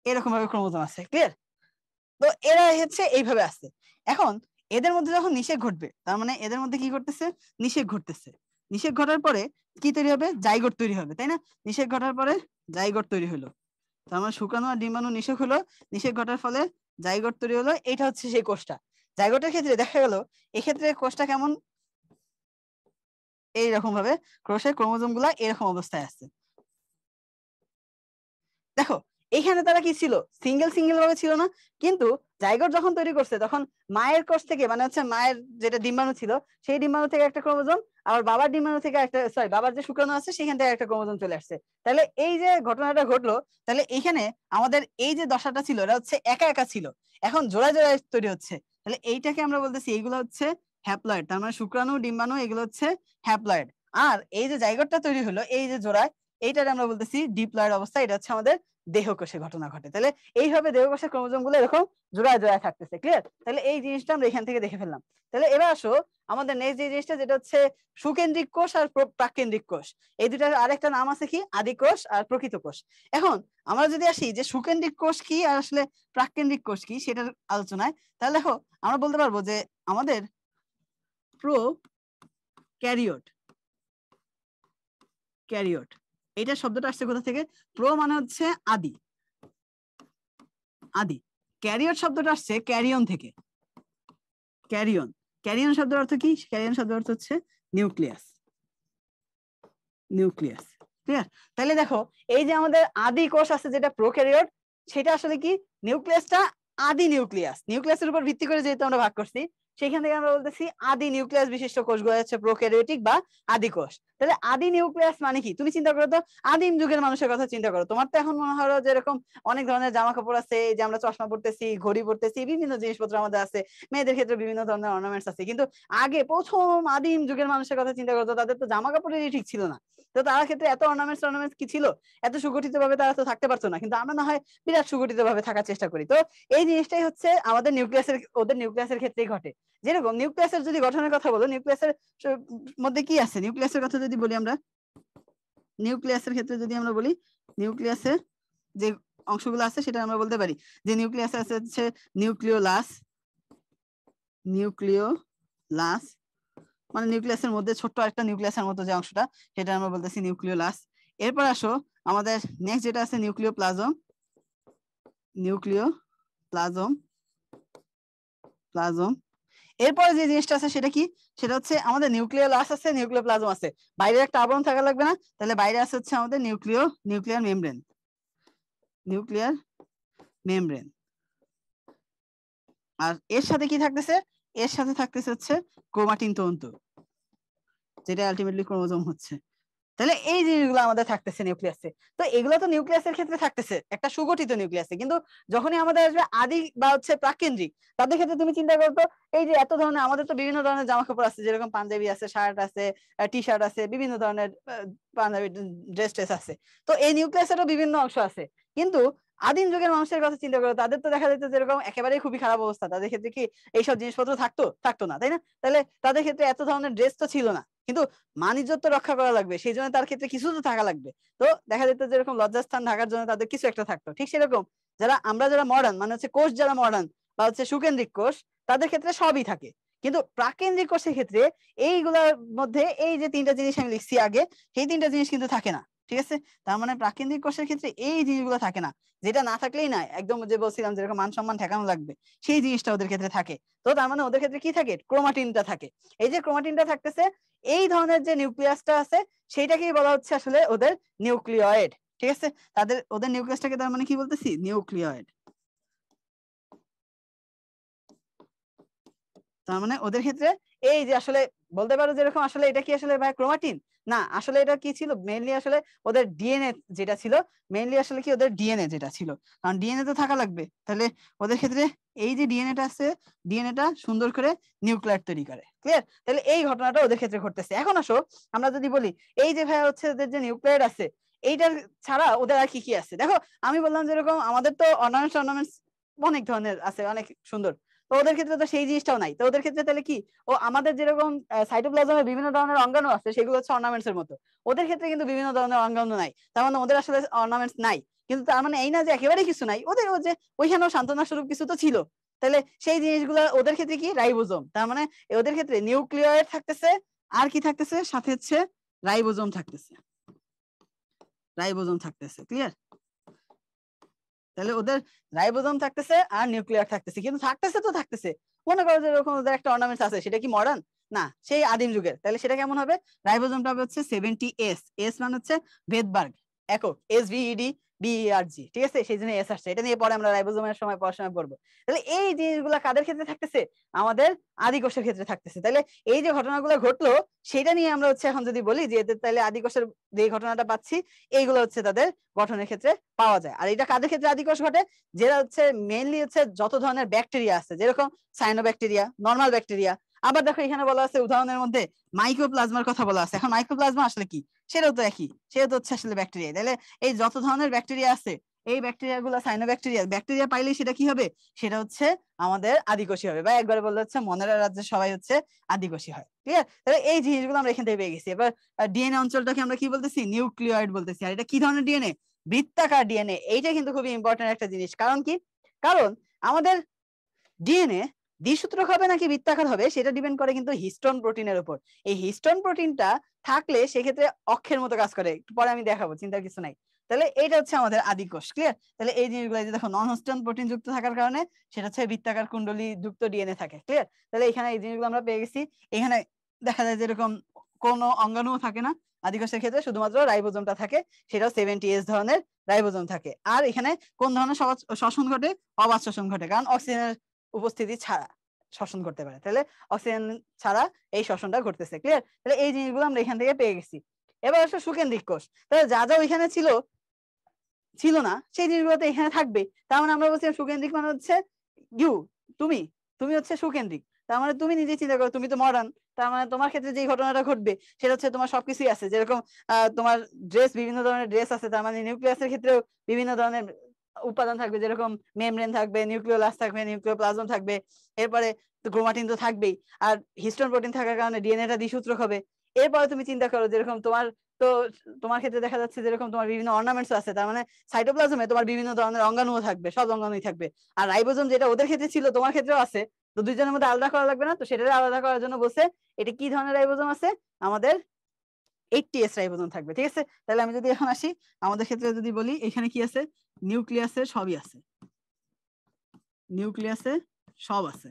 এরকম ভাবে ক্রোমোজোম আছে। ক্লিয়ার? তো এরা হচ্ছে এইভাবে আছে। এখন এদের মধ্যে যখন নিষেক ঘটবে তার মানে এদের মধ্যে কি ঘটতেছে, নিষেক ঘটতেছে। নিষেক ঘটার পরে কি তৈরি হবে, জাইগোট তৈরি হবে, তাই না? নিষেক ঘটার পরে জাইগোট তৈরি হলো, তার মানে শুক্রাণু আর ডিম্বাণু নিষেক হলো, নিষেক ঘটার ফলে জাইগোট তৈরি হলো। এটা হচ্ছে সেই কোষটা। জাইগোটের ক্ষেত্রে দেখা গেল এক্ষেত্রে কোষটা কেমন, এইরকম ভাবে কোষের ক্রোমোজোম গুলা এরকম অবস্থায় আছে। দেখো এইখানে তারা কি ছিল, সিঙ্গেল সিঙ্গেল ভাবে ছিল না, কিন্তু জাইগোট যখন তৈরি করছে তখন মায়ের কোষ থেকে মানে হচ্ছে মায়ের যেটা ডিম্বাণু ছিল সেই ডিম্বাণু থেকে একটা ক্রোমোজোম, আর বাবার ডিম্বাণু থেকে একটা, সরি বাবার যে শুক্রাণু আছে সেখান থেকে একটা ক্রোমোজোম চলে আসছে। তাহলে এই যে ঘটনাটা ঘটলো, তাহলে এইখানে আমাদের এই যে দশাটা ছিল এটা হচ্ছে একা একা ছিল, এখন জোড়ায় জোড়ায় তৈরি হচ্ছে। তাহলে এইটাকে আমরা বলতেছি এইগুলো হচ্ছে হ্যাপ্লয়েড, তার মানে শুক্রাণু ডিম্বাণু এগুলো হচ্ছে হ্যাপ্লয়েড। আর এই যে জাইগোটটা তৈরি হলো এই যে জোড়ায়, এইটারে আমরা বলতেছি ডিপ্লয়েড অবস্থা, এটা হচ্ছে আমাদের দেহকোষে ঘটনা ঘটে। তাহলে এইভাবে দেহকোষের ক্রোমোজোম গুলো এরকম জোড়ায় জোড়ায় থাকতেছে। ক্লিয়ার? তাহলে এই জিনিসটা আমরা এখান থেকে দেখে ফেললাম। তাহলে এবার আসো আমাদের নেক্সট যে জিনিসটা যেটা হচ্ছে সুকেন্দ্রিক কোষ আর প্রাকেন্দ্রিক কোষ। এই দুটার আরেকটা নাম আছে কি, আদি কোষ আর প্রকৃত কোষ। এখন আমরা যদি আসি যে সুকেন্দ্রিক কোষ কি আর আসলে প্রাকেন্দ্রিক কোষ কি সেটার আলোচনায়, তাহলে দেখো আমরা বলতে পারবো যে আমাদের প্রো ক্যারিওট, ক্যারিওট এইটা শব্দটা আসছে কোথা থেকে, প্রো মানে হচ্ছে আদি, আদি। ক্যারিওট শব্দটা আসছে ক্যারিয়ন থেকে, ক্যারিয়ন। ক্যারিয়ন শব্দের অর্থ কি, ক্যারিয়ন শব্দের অর্থ হচ্ছে নিউক্লিয়াস, নিউক্লিয়াস। ক্লিয়ার? তাহলে দেখো এই যে আমাদের আদি কোষ আছে যেটা প্রোক্যারিওট, সেটা আসলে কি, নিউক্লিয়াসটা আদি নিউক্লিয়াস, নিউক্লিয়াসের উপর ভিত্তি করে যেহেতু আমরা ভাগ করছি সেখান থেকে আমরা বলতেছি আদি নিউক্লিয়াস বিশিষ্ট কোষগুলো হচ্ছে প্রোক্যারিওটিক বা আদি কোষ। তাহলে আদি নিউক্লিয়াস মানে কি, তুমি চিন্তা করো তো, আদিম যুগের মানুষের কথা চিন্তা করো। তোমার তো এখন মনে হলো যে এরকম অনেক ধরনের জামা কাপড় আছে, এই যে আমরা চশমা পড়তেছি, ঘড়ি পড়তেছি, বিভিন্ন জিনিসপত্র আমাদের আছে, মেয়েদের ক্ষেত্রে বিভিন্ন ধরনের অর্নামেন্টস আছে, কিন্তু আগে প্রথম আদিম যুগের মানুষের কথা চিন্তা করতো, তাদের তো জামা কাপড়েরই ঠিক ছিল না। তো তার ক্ষেত্রে এত অর্নামেন্টস কি ছিল, এত সুগঠিত ভাবে তারা তো থাকতে পারতো না, কিন্তু আমরা না হয় বিরাট সুগঠিত ভাবে থাকার চেষ্টা করি। তো এই জিনিসটাই হচ্ছে আমাদের নিউক্লিয়াসের, ওদের নিউক্লিয়াসের ক্ষেত্রেই ঘটে। যেরকম নিউক্লিয়াসের যদি গঠনের কথা বলো, নিউক্লিয়াসের মধ্যে কি আছে, নিউক্লিয়াসের কথা যদি বলি আমরা, নিউক্লিয়াসের ক্ষেত্রে যদি আমরা বলি, নিউক্লিয়াসের যে অংশগুলো আছে সেটা আমরা বলতে পারি যে নিউক্লিয়াস আছে হচ্ছে নিউক্লিওলাস, নিউক্লিওলাস মানে নিউক্লিয়াসের মধ্যে ছোট্ট একটা নিউক্লিয়াসের মতো যে অংশটা সেটা আমরা বলতেছি নিউক্লিওলাস। এরপর আসো আমাদের নেক্সট যেটা আছে নিউক্লিওপ্লাজম, নিউক্লিওপ্লাজম, প্লাজম। এরপরে যে জিনিসটা আছে সেটা কি, সেটা হচ্ছে আমাদের নিউক্লিয়াস আছে, নিউক্লিওপ্লাজম আছে, বাইরে একটা আবরণ থাকা লাগবে না, তাহলে বাইরে আছে হচ্ছে আমাদের নিউক্লিয়ার মেমব্রেন, নিউক্লিয়ার মেমব্রেন। আর এর সাথে কি থাকতেছে, এর সাথে থাকতেছে হচ্ছে ক্রোমাটিন তন্তু, যেটা আলটিমেটলি ক্রোমোজোম হচ্ছে। তাহলে এই জিনিসগুলো আমাদের থাকতেছে নিউক্লিয়াসে। তো এগুলো তো নিউক্লিয়াসের ক্ষেত্রে থাকতেছে একটা সুগঠিত নিউক্লিয়াসে, কিন্তু যখনই আমাদের আসবে আদি বা হচ্ছে প্রাকেন্দ্রিক, তাদের ক্ষেত্রে তুমি চিন্তা করো তো, এই যে এত ধরনের আমাদের তো বিভিন্ন ধরনের জামা কাপড় আছে, যেরকম পাঞ্জাবি আছে, শার্ট আছে, টি শার্ট আছে, বিভিন্ন ধরনের পাঞ্জাবি ড্রেস ট্রেস আছে। তো এই নিউক্লিয়াসেরও বিভিন্ন অংশ আছে, কিন্তু আদিম যুগের মানুষের কথা চিন্তা করো, তাদের তো দেখা যেত যেরকম একেবারেই খুবই খারাপ অবস্থা, তাদের ক্ষেত্রে কি এইসব জিনিসপত্র থাকতো না, তাই না? তাহলে তাদের ক্ষেত্রে এত ধরনের ড্রেস তো ছিল না, কিন্তু মান-ইজ্জত তো রক্ষা করা লাগবে, সেই জন্য তার ক্ষেত্রে কিছু তো থাকা লাগবে। তো দেখা যেত যেরকম লজ্জাস্থান ঢাকার জন্য তাদের কিছু একটা থাকতো, ঠিক সেরকম যারা মডার্ন, মানে হচ্ছে কোষ যারা মডার্ন বা হচ্ছে সুকেন্দ্রিক কোষ, তাদের ক্ষেত্রে সবই থাকে। কিন্তু প্রাকেন্দ্রিক কোষের ক্ষেত্রে এইগুলোর মধ্যে এই যে তিনটা জিনিস আমি লিখছি আগে, সেই তিনটা জিনিস কিন্তু থাকে না, ঠিক আছে? তার মানে প্রাকেন্দ্রিক কোষের ক্ষেত্রে এই জিনিসগুলো থাকে না, যেটা না থাকলেই না, একদম যে বলছিলাম যেরকম মান সম্মান ঠেকানো লাগবে, সেই জিনিসটা ওদের ক্ষেত্রে থাকে। তো তার মানে ওদের ক্ষেত্রে কি থাকে, ক্রোমাটিনটা থাকে। এই যে ক্রোমাটিনটা থাকতেছে, এই ধরনের যে নিউক্লিয়াসটা আছে সেইটাকেই বলা হচ্ছে আসলে ওদের নিউক্লিয়েড, ঠিক আছে? ওদের নিউক্লিয়াসটাকে তার মানে কি বলতেছি, নিউক্লিয়েড। তার মানে ওদের ক্ষেত্রে এই যে আসলে বলতে পারো যেরকম আসলে এটা কি আসলে ভাই ক্রোমাটিন না, আসলে এটা কি ছিল মেইনলি, আসলে ওদের ডিএনএ যেটা ছিল, মেইনলি আসলে কি ওদের ডিএনএ যেটা ছিল, কারণ ডিএনএ তো থাকা লাগবে। তাহলে ওদের ক্ষেত্রে এই যে ডিএনএটা আছে, ডিএনএটা সুন্দর করে নিউক্লিয়ার তৈরি করে, ক্লিয়ার? তাহলে এই ঘটনাটা ওদের ক্ষেত্রে ঘটতেছে। এখন আসো আমরা যদি বলি এই যে ভাই হচ্ছে ওদের যে নিউক্লিয়ার আছে, এইটার ছাড়া ওদের আর কি কি আছে। দেখো আমি বললাম যেরকম আমাদের তো অর্নামেন্টস অনেক ধরনের আছে, অনেক সুন্দর, তো ওদের ক্ষেত্রে তো সেই জিনিসটাও নাই। তো ওদের ক্ষেত্রে তাহলে কি, ও আমাদের যেরকম সাইটোপ্লাজমে বিভিন্ন ধরনের অঙ্গাণু আছে, সেগুলো হচ্ছে অর্নামেন্টস এর মতো, ওদের ক্ষেত্রে কিন্তু বিভিন্ন ধরনের অঙ্গাণু নাই, তার মানে ওদের আসলে অর্নামেন্টস নাই। কিন্তু তার মানে এই না যে একেবারে কিছু নাই, ওদের ও যে ওইখানেও সান্ত্বনা স্বরূপ কিছু তো ছিল। তাহলে সেই জিনিসগুলো ওদের ক্ষেত্রে কি, রাইবোজোম। তার মানে ওদের ক্ষেত্রে নিউক্লিয়ার থাকতেছে, আর কি থাকতেছে সাথে হচ্ছে রাইবোজোম থাকতেছে, রাইবোজোম থাকতেছে, ক্লিয়ার? তাহলে ওদের রাইবোজোম থাকতেছে আর নিউক্লিয়ার থাকতেছে, কিন্তু থাকতেছে তো থাকতেছে। মনে করো যে এরকম ওদের একটা অর্নামেন্টস আছে, সেটা কি মডার্ন না, সেই আদিম যুগের, তাহলে সেটা কেমন হবে, রাইবোজোমটা হবে হচ্ছে 70S, এস মানে হচ্ছে ভেদবার্গ একক, SVEDBERG, ঠিক আছে? সেই জন্য এস আসছে, এটা নিয়ে পরে আমরা রাইবোজোমের সময় পড়াশোনা করবো। তাহলে এই জিনিসগুলো কাদের ক্ষেত্রে থাকতেছে, আমাদের আদিকোষের ক্ষেত্রে থাকতেছে। তাহলে এই যে ঘটনাগুলো ঘটলো, সেটা নিয়ে আমরা হচ্ছে এখন যদি বলি যে এদের তাহলে আদিকোষের যে ঘটনাটা পাচ্ছি, এইগুলো হচ্ছে তাদের গঠনের ক্ষেত্রে পাওয়া যায়। আর এটা কাদের ক্ষেত্রে আদিকোষ ঘটে, যেটা হচ্ছে মেইনলি হচ্ছে যত ধরনের ব্যাকটেরিয়া আছে, যেরকম সাইনোব্যাকটেরিয়া, নর্মাল ব্যাকটেরিয়া। আবার দেখো এখানে বলা আছে উদাহরণের মধ্যে মাইক্রোপ্লাজমার কথা বলা আছে। এখন মাইক্রোপ্লাজমা আসলে কি, সেটাও তো একই, সেটা তো হচ্ছে আসলে ব্যাকটেরিয়া। তাহলে এই যত ধরনের ব্যাকটেরিয়া আছে, এই ব্যাকটেরিয়া গুলো সাইনোব্যাকটেরিয়া, ব্যাকটেরিয়া পাইলেই সেটা কি হবে, সেটা হচ্ছে আমাদের আদিকোষী হবে, বা একবারে বললে হচ্ছে মনের রাজ্যে সবাই হচ্ছে আদিকোষী হয়, ঠিক আছে? তাহলে এই জিনিসগুলো আমরা এখান থেকে পেয়ে গেছি। এবার ডিএনএ অঞ্চলটাকে আমরা কি বলতেছি, নিউক্লিয়েড বলতেছি। আর এটা কি ধরনের ডিএনএ, বৃত্তাকার ডিএনএ। এইটা কিন্তু খুবই ইম্পর্টেন্ট একটা জিনিস। কারণ কি, কারণ আমাদের ডিএনএ দ্বিসূত্রক হবে নাকি বৃত্তাকার হবে, সেটা ডিপেন্ড করে কিন্তু হিস্টোন প্রোটিনের উপর। এই হিস্টোন প্রোটিনটা থাকলে সেক্ষেত্রে অক্ষের মতো কাজ করে, একটু পরে আমি দেখাবো, চিন্তার কিছু নাই। তাহলে এইটা হচ্ছে আমাদের আদিকোষ, ক্লিয়ার? তাহলে এই জিনিসগুলো যে দেখো নন হিস্টোন প্রোটিন যুক্ত থাকার কারণে সেটা হচ্ছে বৃত্তাকার কুণ্ডলী যুক্ত ডিএনএ থাকে, ক্লিয়ার? তাহলে এখানে এই জিনিসগুলো আমরা পেয়ে গেছি। এখানে দেখা যায় যেরকম কোনো অঙ্গাণুও থাকে না আদিকোষের ক্ষেত্রে, শুধুমাত্র রাইবোজোমটা থাকে, সেটাও 70S ধরনের রাইবোজোম থাকে। আর এখানে কোন ধরনের শ্বসন ঘটে, অবাধ শ্বসন ঘটে, কারণ অক্সিজেনের উপস্থিতি ছাড়া শ্বসন করতে পারে। তাহলে অক্সিজেন ছাড়া এই শ্বসনটা ঘটতেছে, ক্লিয়ার? তাহলে এই জিনিসগুলো আমরা এখান থেকে পেয়ে গেছি। এবার আসলে সুকেন্দ্রিক কোষ, তাহলে যা যা ওইখানে ছিল না সেই জিনিসগুলো তো এখানে থাকবে। তার মানে আমরা বলছি সুকেন্দ্রিক মানে হচ্ছে ইউ, তুমি তুমি হচ্ছে সুকেন্দ্রিক। তার মানে তুমি নিজে চিন্তা করো, তুমি তো মডার্ন, তার মানে তোমার ক্ষেত্রে যে ঘটনাটা ঘটবে সেটা হচ্ছে তোমার সবকিছুই আছে। যেরকম তোমার ড্রেস, বিভিন্ন ধরনের ড্রেস আছে, তার মানে নিউক্লিয়াসের ক্ষেত্রেও বিভিন্ন ধরনের উপাদান থাকবে, যেরকম মেমব্রেন থাকবে, নিউক্লিওলাস থাকবে, নিউক্লিওপ্লাজম থাকবে, এরপরে ক্রোমাটিন তো থাকবেই। আর হিস্টোন প্রোটিন থাকার কারণে ডিএনএটা দ্বিসূত্রক হবে। এরপরে তুমি চিন্তা করো যেরকম তো তোমার ক্ষেত্রে দেখা যাচ্ছে যেরকম তোমার বিভিন্ন অর্নামেন্টস আছে, তার মানে সাইটোপ্লাজমে তোমার বিভিন্ন ধরনের অঙ্গাণুও থাকবে, সব অঙ্গাণুই থাকবে। আর রাইবোজোম যেটা ওদের ক্ষেত্রে ছিল তোমার ক্ষেত্রেও আছে, তো দুইজনের মধ্যে আলাদা করা লাগবে না, তো সেটা আলাদা করার জন্য বলছে এটা কি ধরনের রাইবোজোম আছে, আমাদের 80S রাইবোজোম থাকবে, ঠিক আছে? তাহলে আমি যদি এখন আসি আমাদের ক্ষেত্রে যদি বলি, এখানে কি আছে, নিউক্লিয়াসে সবই আছে, নিউক্লিয়াসে সব আছে,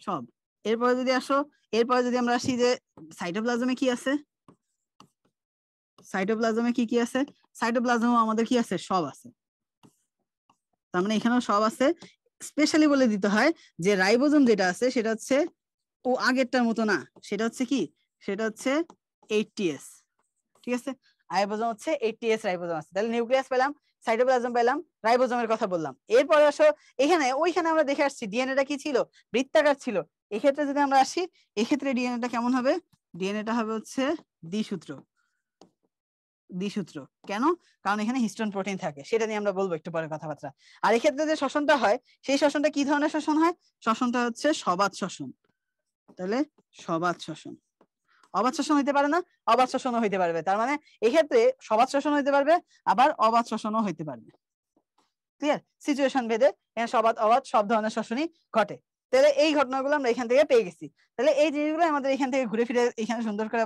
সব। এরপরে যদি আসো, এরপরে যদি আমরা আসি যে সাইটোপ্লাজমে কি আছে, সাইটোপ্লাজমে কি কি আছে, সাইটোপ্লাজমে আমাদের কি আছে, সব আছে। তার মানে এখানেও সব আছে। স্পেশালি বলে দিতে হয় যে রাইবোজোম যেটা আছে সেটা হচ্ছে ও আগেরটার মতো না, সেটা হচ্ছে কি, সেটা হচ্ছে 80s, ঠিক আছে। রাইবোজোম হচ্ছে 80s রাইবোজোম আছে। তাহলে নিউক্লিয়াস পেলাম, সাইটোপ্লাজম পেলাম, রাইবোজোমের কথা বললাম। এরপরে আসো এখানে, ওইখানে আমরা দেখে আসছি ডিএনএটা কি ছিল, বৃত্তাকার ছিল। এক্ষেত্রে যদি আমরা আসি, এক্ষেত্রে ডিএনএটা কেমন হবে, ডিএনএটা হবে হচ্ছে দ্বিসূত্র। দ্বিসূত্র কেন, কারণ এখানে হিস্টোন প্রোটিন থাকে, সেটা নিয়ে আমরা বলবো একটু পরে কথাবার্তা। আর এক্ষেত্রে যে শ্বসনটা হয়, সেই শ্বসনটা কি ধরনের শ্বসন হয়, শ্বসনটা হচ্ছে সবাত শ্বসন। তাহলে সবাত শ্বসন, অবাত শ্বসন হইতে পারে না, অবাত শ্বসনও হইতে পারবে। তার মানে এক্ষেত্রে সবাত শ্বসন হইতে পারবে, আবার অবাত শ্বসনও হইতে পারবে। ক্লিয়ার, সিচুয়েশন ভেদে এখানে সবাত অবাত সব ধরনের শ্বসনই ঘটে। তাহলে এই ঘটনাগুলো আমরা এখান থেকে পেয়ে গেছি। তাহলে এই জিনিসগুলো আমাদের এখান থেকে ঘুরে ফিরে এখানে সুন্দর করে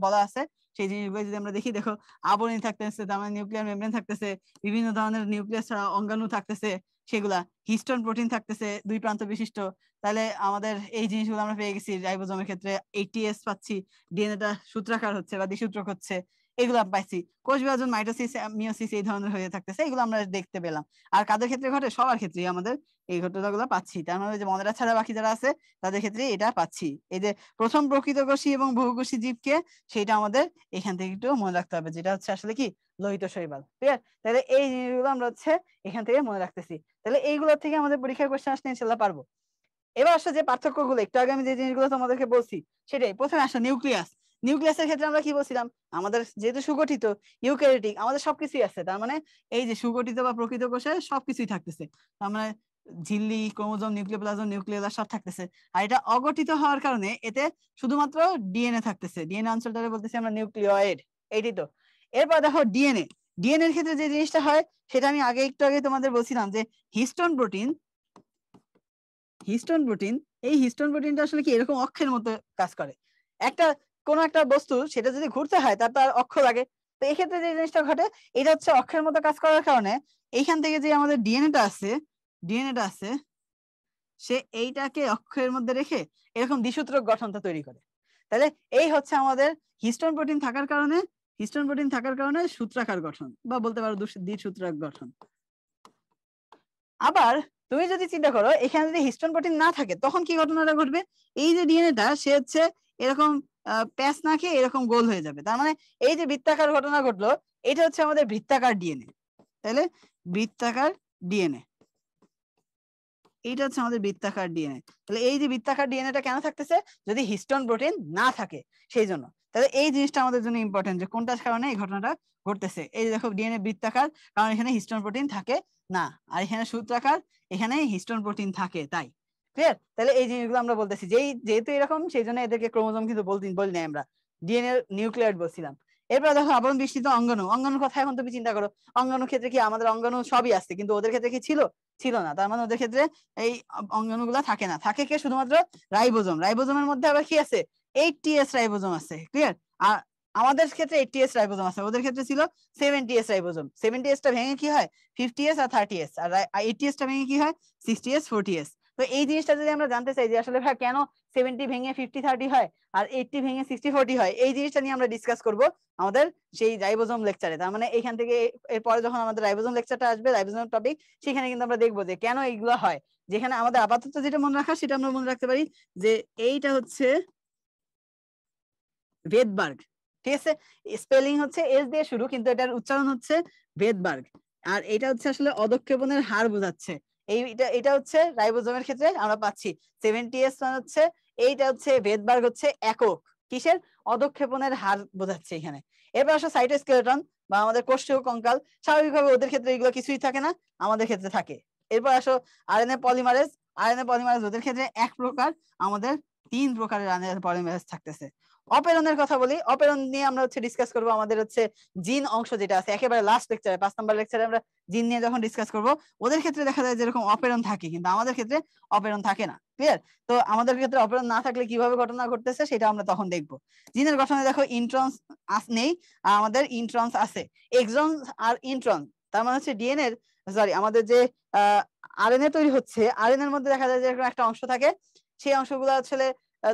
বলা আছে। সেই জিনিসগুলো যদি আমরা দেখি, দেখো আবরণী থাকতেছে, তার মানে নিউক্লিয়ার মেমব্রেন থাকতেছে, বিভিন্ন ধরনের নিউক্লিয়াস অঙ্গাণু থাকতেছে, সেগুলা হিস্টোন প্রোটিন থাকতেছে 2 প্রান্ত বিশিষ্ট। তাহলে আমাদের এই জিনিসগুলো আমরা পেয়ে গেছি। রাইবোজোমের ক্ষেত্রে 80s পাচ্ছি, ডিএনএটা সূত্রাকার হচ্ছে বা দ্বিসূত্রক হচ্ছে, এগুলো পাইছি। কোষ বিভাজন, মাইটোসিস, মিওসিস এই ধরনের হয়ে থাকতেছে, এগুলো আমরা দেখতে পেলাম। আর কাদের ক্ষেত্রে ঘটে, সবার ক্ষেত্রেই আমাদের এই ঘটনাগুলো পাচ্ছি। তার মানে যে মনেরা ছাড়া বাকি যারা আছে তাদের ক্ষেত্রে এটা পাচ্ছি। এই যে প্রথম প্রকৃতকোষী এবং বহুকোষী জীবকে, সেটা আমাদের এখান থেকে একটু মনে রাখতে হবে, যেটা হচ্ছে আসলে কি, লোহিত শৈবাল। ক্লিয়ার, তাহলে এই জিনিসগুলো আমরা হচ্ছে এখান থেকে মনে রাখতেছি। তাহলে এইগুলো থেকে আমাদের পরীক্ষার কোশ্চেন আসলে ইনশাআল্লাহ পারবো। এবার আসলে যে পার্থক্যগুলো, একটু আগে আমি যে জিনিসগুলো তোমাদেরকে বলছি সেটাই। প্রথমে আসলে নিউক্লিয়াস। নিউক্লিয়াসের ক্ষেত্রে আমরা কি বলছিলাম, আমাদের যেহেতু সুগঠিত ইউক্যারিওটিক, আমাদের সবকিছুই আছে। তার মানে এই যে সুগঠিত বা প্রকৃত কোষে সবকিছুই থাকতেছে। তার মানে ঝিল্লি, ক্রোমোজোম, নিউক্লিওপ্লাজম, নিউক্লিয়াস সব থাকতেছে। আর এটা অগঠিত হওয়ার কারণে এতে শুধুমাত্র ডিএনএ থাকতেছে। ডিএনএ অঞ্চলটাকে বলতেছি আমরা নিউক্লিয়েড, এইটাই তো। এরপর দেখো ডিএনএ। ডিএনএ এর ক্ষেত্রে যে জিনিসটা হয় সেটা আমি একটু আগে তোমাদের বলছিলাম যে হিস্টোন প্রোটিন। হিস্টোন প্রোটিন, এই হিস্টোন প্রোটিনটা আসলে কি এরকম অক্ষের মতো কাজ করে। একটা কোনো একটা বস্তু সেটা যদি ঘুরতে হয় তার অক্ষ লাগে। তো এই ক্ষেত্রে যে জিনিসটা ঘটে, এটা হচ্ছে অক্ষের মতো কাজ করার কারণে এইখান থেকে যে আমাদের ডিএনএটা আছে, সে এইটাকে অক্ষের মধ্যে রেখে এরকম দ্বিসূত্রক গঠনটা তৈরি করে। তাহলে এই হচ্ছে আমাদের হিস্টোন প্রোটিন থাকার কারণে, হিস্টোন প্রোটিন থাকার কারণে সূত্রাকার গঠন বা বলতে পারো দ্বিসূত্রক গঠন। আবার তুমি যদি চিন্তা করো এখানে যদি হিস্টোন প্রোটিন না থাকে, তখন কি ঘটনাটা ঘটবে, এই যে ডিএনএটা সে হচ্ছে এরকম প্যাচ না খেয়ে এরকম গোল হয়ে যাবে। তার মানে এই যে বৃত্তাকার ঘটনা ঘটলো, এটা হচ্ছে আমাদের বৃত্তাকার ডিএনএ। তাহলে বৃত্তাকার ডিএনএ, এইটা হচ্ছে আমাদের বৃত্তাকার ডিএনএ। তাহলে এই যে বৃত্তাকার ডিএনএটা কেন থাকতেছে, যদি হিস্টোন প্রোটিন না থাকে সেই জন্য। তাহলে এই জিনিসটা আমাদের জন্য ইম্পর্টেন্ট যে কোনটার কারণে এই ঘটনাটা ঘটতেছে। এই যে দেখো ডিএনএ বৃত্তাকার, কারণ এখানে হিস্টোন প্রোটিন থাকে না, আর এখানে সূত্রাকার, এখানে হিস্টোন প্রোটিন থাকে, তাই। ক্লিয়ার, তাহলে এই জিনিসগুলো আমরা বলতেছি যেহেতু এরকম, সেই জন্য এদেরকে ক্রোমোজোম কিন্তু বলি নাই আমরা, ডিএনএ নিউক্লিয়েড বলছিলাম। এরপর দেখো আবরণ বেষ্টিত অঙ্গাণু। অঙ্গাণুর কথা এখন তুমি চিন্তা করো, অঙ্গাণুর ক্ষেত্রে কি আমাদের অঙ্গাণু সবই আছে, কিন্তু ওদের ক্ষেত্রে কি ছিল না। তার মানে ওদের ক্ষেত্রে এই অঙ্গাণুগুলা থাকে না, থাকে কে শুধুমাত্র রাইবোজোম। রাইবোজোমের মধ্যে আবার কি আছে, 80s রাইবোজোম আছে। ক্লিয়ার, আর আমাদের ক্ষেত্রে 80s রাইবোজোম আছে, ওদের ক্ষেত্রে ছিল 70s রাইবোজোম। 70s টা ভেঙে কি হয় 50s আর 30s, আর 80s টা ভেঙে কি হয় 60s 40s। তো এই জিনিসটা যদি আমরা জানতে চাই যে আসলে ভাই কেন 70 ভেঙে 50-30 হয় আর 80 ভেঙে 60-40 হয়, এই জিনিসটা নিয়ে আমরা ডিসকাস করব আমাদের সেই রাইবোজোম লেকচারে। তার মানে এখান থেকে এরপরে যখন আমাদের রাইবোজোম লেকচারটা আসবে, রাইবোজোম টপিক, সেখানে কিন্তু আমরা দেখবো যে কেন এইগুলো হয়। যেখানে আমাদের আপাতত যেটা মনে রাখা, সেটা আমরা মনে রাখতে পারি যে এইটা হচ্ছে ভেদবার্গ। ঠিক আছে, স্পেলিং হচ্ছে এস দিয়ে শুরু, কিন্তু এটার উচ্চারণ হচ্ছে ভেদবার্গ। আর এটা হচ্ছে আসলে অদক্ষেপণের হার বোঝাচ্ছে। এটা হচ্ছে রাইবোজোমের ক্ষেত্রে আমরা পাচ্ছি 70s, মানে হচ্ছে এইটা হচ্ছে ভেদবার্গ, হচ্ছে একক কিসের, অদক্ষেপণের হার বোঝাচ্ছে এখানে। এরপর আসলে সাইটোস্কেলেটন বা আমাদের কোষ্ঠীয় কঙ্কাল, স্বাভাবিকভাবে ওদের ক্ষেত্রে এগুলো কিছুই থাকে না, আমাদের ক্ষেত্রে থাকে। এরপর আসো আরএনএ পলিমারেজ। আরএনএ পলিমারেজ ওদের ক্ষেত্রে এক প্রকার, আমাদের 3 প্রকারের আরএনএ পলিমারেজ থাকতেছে। অপেরণের কথা বলি, অপেরণ নিয়ে আমরা হচ্ছে ডিসকাস করবো আমাদের হচ্ছে জিন অংশ যেটা আছে একেবারে লাস্ট লেকচারে, 5 নাম্বার লেকচারে আমরা জিন নিয়ে যখন ডিসকাস করব, ওদের ক্ষেত্রে দেখা যায় যেরকম অপেরণ থাকে, কিন্তু আমাদের ক্ষেত্রে অপেরণ থাকে না। ক্লিয়ার, তো আমাদের ক্ষেত্রে অপেরণ না থাকলে কিভাবে ঘটনা ঘটতেছে সেটা আমরা তখন দেখবো। জিনের গঠনে দেখো ইন্ট্রন্স নেই, আর আমাদের ইন্ট্রন্স আছে, এক্সন আর ইন্ট্রন। তার মানে হচ্ছে ডিএনএ আমাদের যে আরএনএ তৈরি হচ্ছে, আরএনএ এর মধ্যে দেখা যায় যে এরকম একটা অংশ থাকে, সেই অংশগুলো আসলে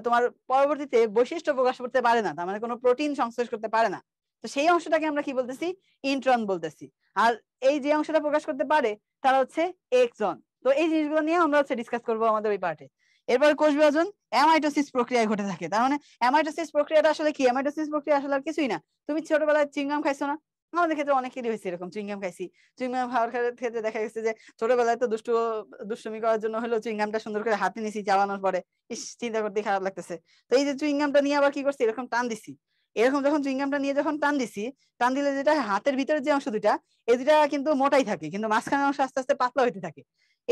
তোমার পরবর্তীতে বৈশিষ্ট্য প্রকাশ করতে পারে না, তার মানে কোনো প্রোটিন সংশ্লেষ করতে পারে না। তো সেই অংশটাকে আমরা কি বলতেছি, ইন্ট্রন বলতেছি। আর এই যে অংশটা প্রকাশ করতে পারে তারা হচ্ছে এক্সন। তো এই জিনিসগুলো নিয়ে আমরা হচ্ছে ডিসকাস করবো আমাদের ওই পার্টে। এরপর কোষ বিভাজন অ্যামাইটোসিস প্রক্রিয়ায় ঘটে থাকে। তার মানে অ্যামাইটোসিস প্রক্রিয়াটা আসলে কি? অ্যামাইটোসিস প্রক্রিয়া আসলে আর কিছুই না। তুমি ছোটবেলায় চুইংগাম খাইছো না? আমাদের ক্ষেত্রে অনেকেরই হয়েছে এরকম, চুইংগাম খাইছি। চুইংগাম খাওয়ার ক্ষেত্রে দেখা গেছে যে ছোটবেলায় তো দুষ্টুমি করার জন্য হলো চুইংগামটা সুন্দর করে হাতে নিছি, চালানোর পরে ইস চিন্তা করতে খারাপ লাগতেছে। তো এই যে চুইংগামটা নিয়ে আবার কি করছি, এরকম টান দিছি। এরকম যখন চুইংগামটা নিয়ে যখন টান দিছি, টান দিলে যেটা হাতের ভিতরে যে অংশ দুইটা, এই দুইটা কিন্তু মোটাই থাকে, কিন্তু মাঝখানের অংশ আস্তে আস্তে পাতলা হইতে থাকে।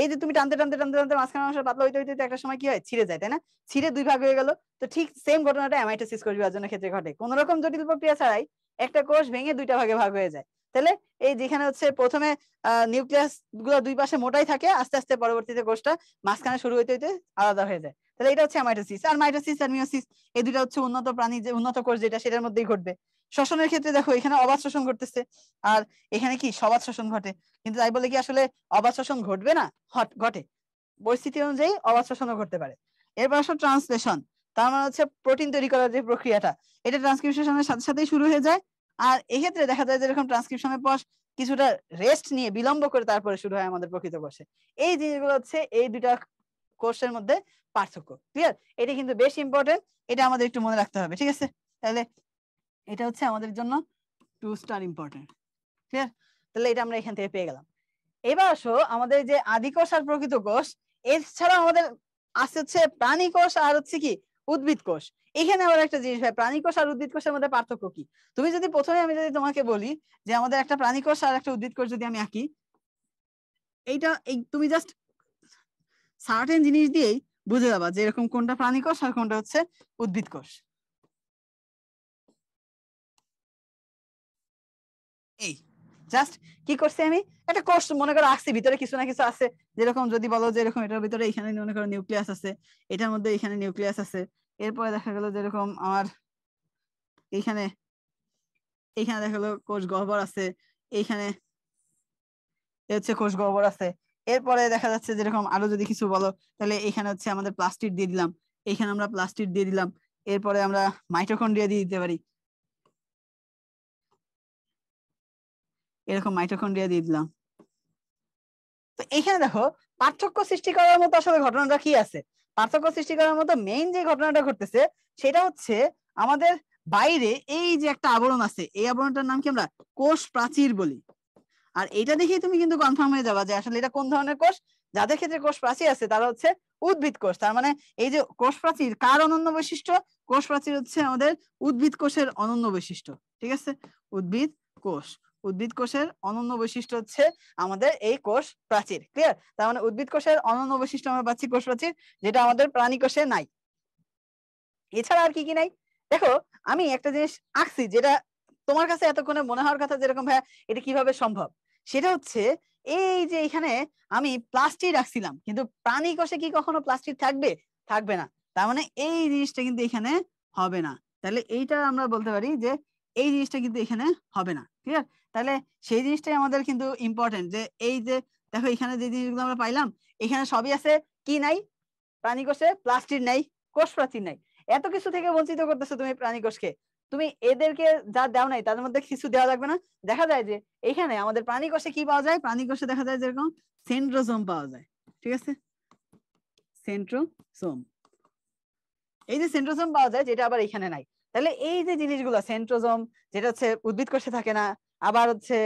এই যে তুমি টানতে টানতে টানতে টানতে মাঝখানের অংশ পাতলা হইতে হইতে একটা সময় কি হয়, ছিঁড়ে যায়, তাই না? ছিঁড়ে দুই ভাগ হয়ে গেল। তো ঠিক সেম ঘটনাটা অ্যামাইটোসিস কোষ বিভাজনের ক্ষেত্রে ঘটে। কোন রকম জটিল প্রক্রিয়া ছাড়াই একটা কোষ ভেঙে দুইটা ভাগে ভাগ হয়ে যায়। তাহলে এই যেখানে হচ্ছে প্রথমে নিউক্লিয়াস গুলো দুই পাশে মোটাই থাকে, আস্তে আস্তে পরবর্তীতে কোষটা মাঝখানে শুরু হইতে হইতে আলাদা হয়ে যায়। তাহলে এটা হচ্ছে মাইটোসিস। আর মাইটোসিস আর মিওসিস এই দুইটা হচ্ছে উন্নত প্রাণী, যে উন্নত কোষ যেটা সেটার মধ্যেই ঘটবে। শ্বসনের ক্ষেত্রে দেখো এখানে অবাধ শ্বসন ঘটতেছে, আর এখানে কি সবাধ শ্বসন ঘটে। কিন্তু তাই বলে কি আসলে অবাধ শ্বসন ঘটবে না? ঘটে, পরিস্থিতি অনুযায়ী অবাধ শ্বসনও ঘটতে পারে। এরপর আসলে ট্রান্সলেশন, তার মানে হচ্ছে প্রোটিন তৈরি করার যে প্রক্রিয়াটা, এটা ট্রান্সক্রিপশনের সাথে সাথেই শুরু হয়ে যায়। আর এক্ষেত্রে দেখা যায় যেরকম ট্রান্সক্রিপশনের পর কিছুটা রেস্ট নিয়ে বিলম্ব করে তারপরে শুরু হয় আমাদের প্রকৃত কোষে। এই জিনিসগুলো হচ্ছে এই দুইটা কোষের মধ্যে পার্থক্য। ক্লিয়ার? এটা কিন্তু বেশ ইম্পর্টেন্ট, এটা আমাদের একটু মনে রাখতে হবে। ঠিক আছে, তাহলে এটা হচ্ছে আমাদের জন্য 2 স্টার ইম্পর্টেন্ট। ক্লিয়ার? তাহলে এটা আমরা এখান থেকে পেয়ে গেলাম। এবার আসো আমাদের যে আদি কোষ আর প্রকৃত কোষ, এছাড়া আমাদের আছে হচ্ছে প্রাণী কোষ আর হচ্ছে কি উদ্ভিদ কোষ। এখানে আবার একটা জিনিস হয়, প্রাণী কোষ আর উদ্ভিদ কোষের মধ্যে পার্থক্য কি? তুমি যদি প্রথমে আমি যদি তোমাকে বলি যে আমাদের একটা প্রাণী কোষ আর একটা উদ্ভিদ কোষ যদি আমি আঁকি, এইটা এই তুমি জাস্ট সার্টেন জিনিস দিয়েই বুঝে যাবা যে এরকম কোনটা প্রাণী কোষ আর কোনটা হচ্ছে উদ্ভিদ কোষ। এই জাস্ট কি করছি, আমি একটা কোষ মনে করো আঁকছি, ভিতরে কিছু না কিছু আছে। যেরকম যদি বলো যে এরকম এটার ভিতরে এখানে মনে করো নিউক্লিয়াস আছে, এটার মধ্যে এখানে নিউক্লিয়াস আছে। এরপরে দেখা গেল যেরকম আমার এইখানে এইখানে দেখা গেলো কোষ গহ্বর আছে, এইখানে হচ্ছে কোষ গহ্বর আছে। এরপরে দেখা যাচ্ছে যেরকম আরো যদি কিছু বলো, তাহলে এখানে হচ্ছে আমাদের প্লাস্টিড দিয়ে দিলাম, এখানে আমরা প্লাস্টিড দিয়ে দিলাম। এরপরে আমরা মাইটোকন্ড্রিয়া দিয়ে দিতে পারি, এরকম মাইটোকন্ড্রিয়া দিয়ে দিলাম। তো এখানে দেখো পার্থক্য সৃষ্টি করার মতো আসলে ঘটনাটা কি আছে? পার্থক্য সৃষ্টি করার মতো মেইন যে ঘটনাটা ঘটতেছে সেটা হচ্ছে আমাদের বাইরে এই যে একটা আবরণ আছে, এই আবরণটার নাম কি আমরা কোষ প্রাচীর বলি। আর এটা দেখেই তুমি কিন্তু কনফার্ম হয়ে যাবা যে আসলে এটা কোন ধরনের কোষ। যাদের ক্ষেত্রে কোষ প্রাচীর আছে তারা হচ্ছে উদ্ভিদ কোষ। তার মানে এই যে কোষ প্রাচীর কার অনন্য বৈশিষ্ট্য? কোষ প্রাচীর হচ্ছে আমাদের উদ্ভিদ কোষের অনন্য বৈশিষ্ট্য। ঠিক আছে, উদ্ভিদ কোষ, উদ্ভিদ কোষের অনন্য বৈশিষ্ট্য হচ্ছে আমাদের এই কোষ প্রাচীর। ক্লিয়ার? তার মানে উদ্ভিদ কোষের অনন্য বৈশিষ্ট্য আমরা পাচ্ছি কোষ প্রাচীর, যেটা আমাদের প্রাণী কোষে নাই। এছাড়া আর কি কি নাই দেখো, আমি একটা জিনিস আঁকছি যেটা তোমার কাছে এতক্ষণে মনে হওয়ার কথা যেরকম ভাইয়া এটা কিভাবে সম্ভব, সেটা হচ্ছে এই যে এখানে আমি প্লাস্টিক রাখছিলাম, কিন্তু প্রাণী কোষে কি কখনো প্লাস্টিক থাকবে? থাকবে না। তার মানে এই জিনিসটা কিন্তু এখানে হবে না। তাহলে এইটা আমরা বলতে পারি যে এই জিনিসটা কিন্তু এখানে হবে না। ঠিক আছে, তাহলে সেই জিনিসটাই আমাদের কিন্তু ইম্পর্টেন্ট, যে এই যে দেখো এখানে যে জিনিসগুলো আমরা পাইলাম, এখানে সবই আছে, কি নাই? প্রাণী কোষে প্লাস্টিক নাই, কোষ প্রাচীর নাই। এত কিছু থেকে বঞ্চিত করতেছো তুমি প্রাণী কোষকে। তুমি এদেরকে যা দেও নাই তাদের মধ্যে কিছু দেওয়া লাগবে না? দেখা যায় যে এখানে আমাদের প্রাণী কোষে কি পাওয়া যায়, প্রাণী কোষে দেখা যায় যেরকম সেন্ট্রোজোম পাওয়া যায়। ঠিক আছে, সেন্ট্রোজোম, এই যে সেন্ট্রোজোম পাওয়া যায় যেটা আবার এখানে নাই। তাহলে এই যে জিনিসগুলো সেন্ট্রোজোম যেটা হচ্ছে উদ্ভিদ কোষে থাকে না, আবার হচ্ছে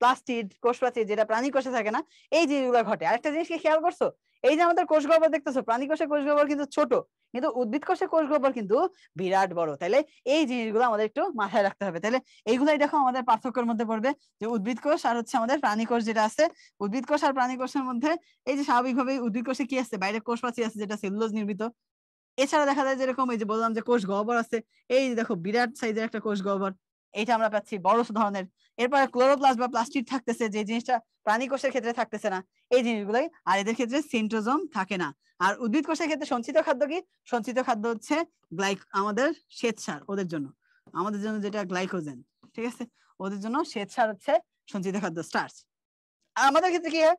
প্লাস্টিড কোষ প্রাচীর যেটা প্রাণী কোষে থাকে না, এই জিনিসগুলো ঘটে। আরেকটা জিনিস কি খেয়াল করছো, এই যে আমাদের কোষ গহ্বর দেখতেছো, প্রাণী কোষে কোষ গহ্বর কিন্তু ছোট, কিন্তু উদ্ভিদ কোষে কোষ গহ্বর কিন্তু বিরাট বড়। তাহলে এই জিনিসগুলো আমাদের একটু মাথায় রাখতে হবে। তাহলে এইগুলাই দেখো আমাদের পার্থক্যের মধ্যে পড়বে, যে উদ্ভিদ কোষ আর হচ্ছে আমাদের প্রাণী কোষ যেটা আছে, উদ্ভিদ কোষ আর প্রাণী কোষের মধ্যে এই যে স্বাভাবিকভাবে উদ্ভিদ কোষে কি আছে, বাইরে কোষ প্রাচীর আছে যেটা সেলুলোজ নির্মিত। এছাড়া দেখা যায় যেরকম এই যে বললাম যে কোষ গহ্বর আছে, এই দেখো বিরাট সাইজের একটা কোষ গহ্বর, এইটা আমরা পাচ্ছি বড় ধরনের। এরপরে ক্লোরোপ্লাস্ট বা প্লাস্টিড থাকতেছে, যে জিনিসটা প্রাণী কোষের ক্ষেত্রে থাকতেছে না, এই জিনিসগুলোই। আর এদের ক্ষেত্রে সেন্ট্রোজোম থাকে না। আর উদ্ভিদ কোষের ক্ষেত্রে সঞ্চিত খাদ্য কি? সঞ্চিত খাদ্য হচ্ছে আমাদের শ্বেতসার ওদের জন্য, আমাদের জন্য যেটা গ্লাইকোজেন। ঠিক আছে, ওদের জন্য শ্বেতসার হচ্ছে সঞ্চিত খাদ্য, স্টার্চ। আর আমাদের ক্ষেত্রে কি হয়,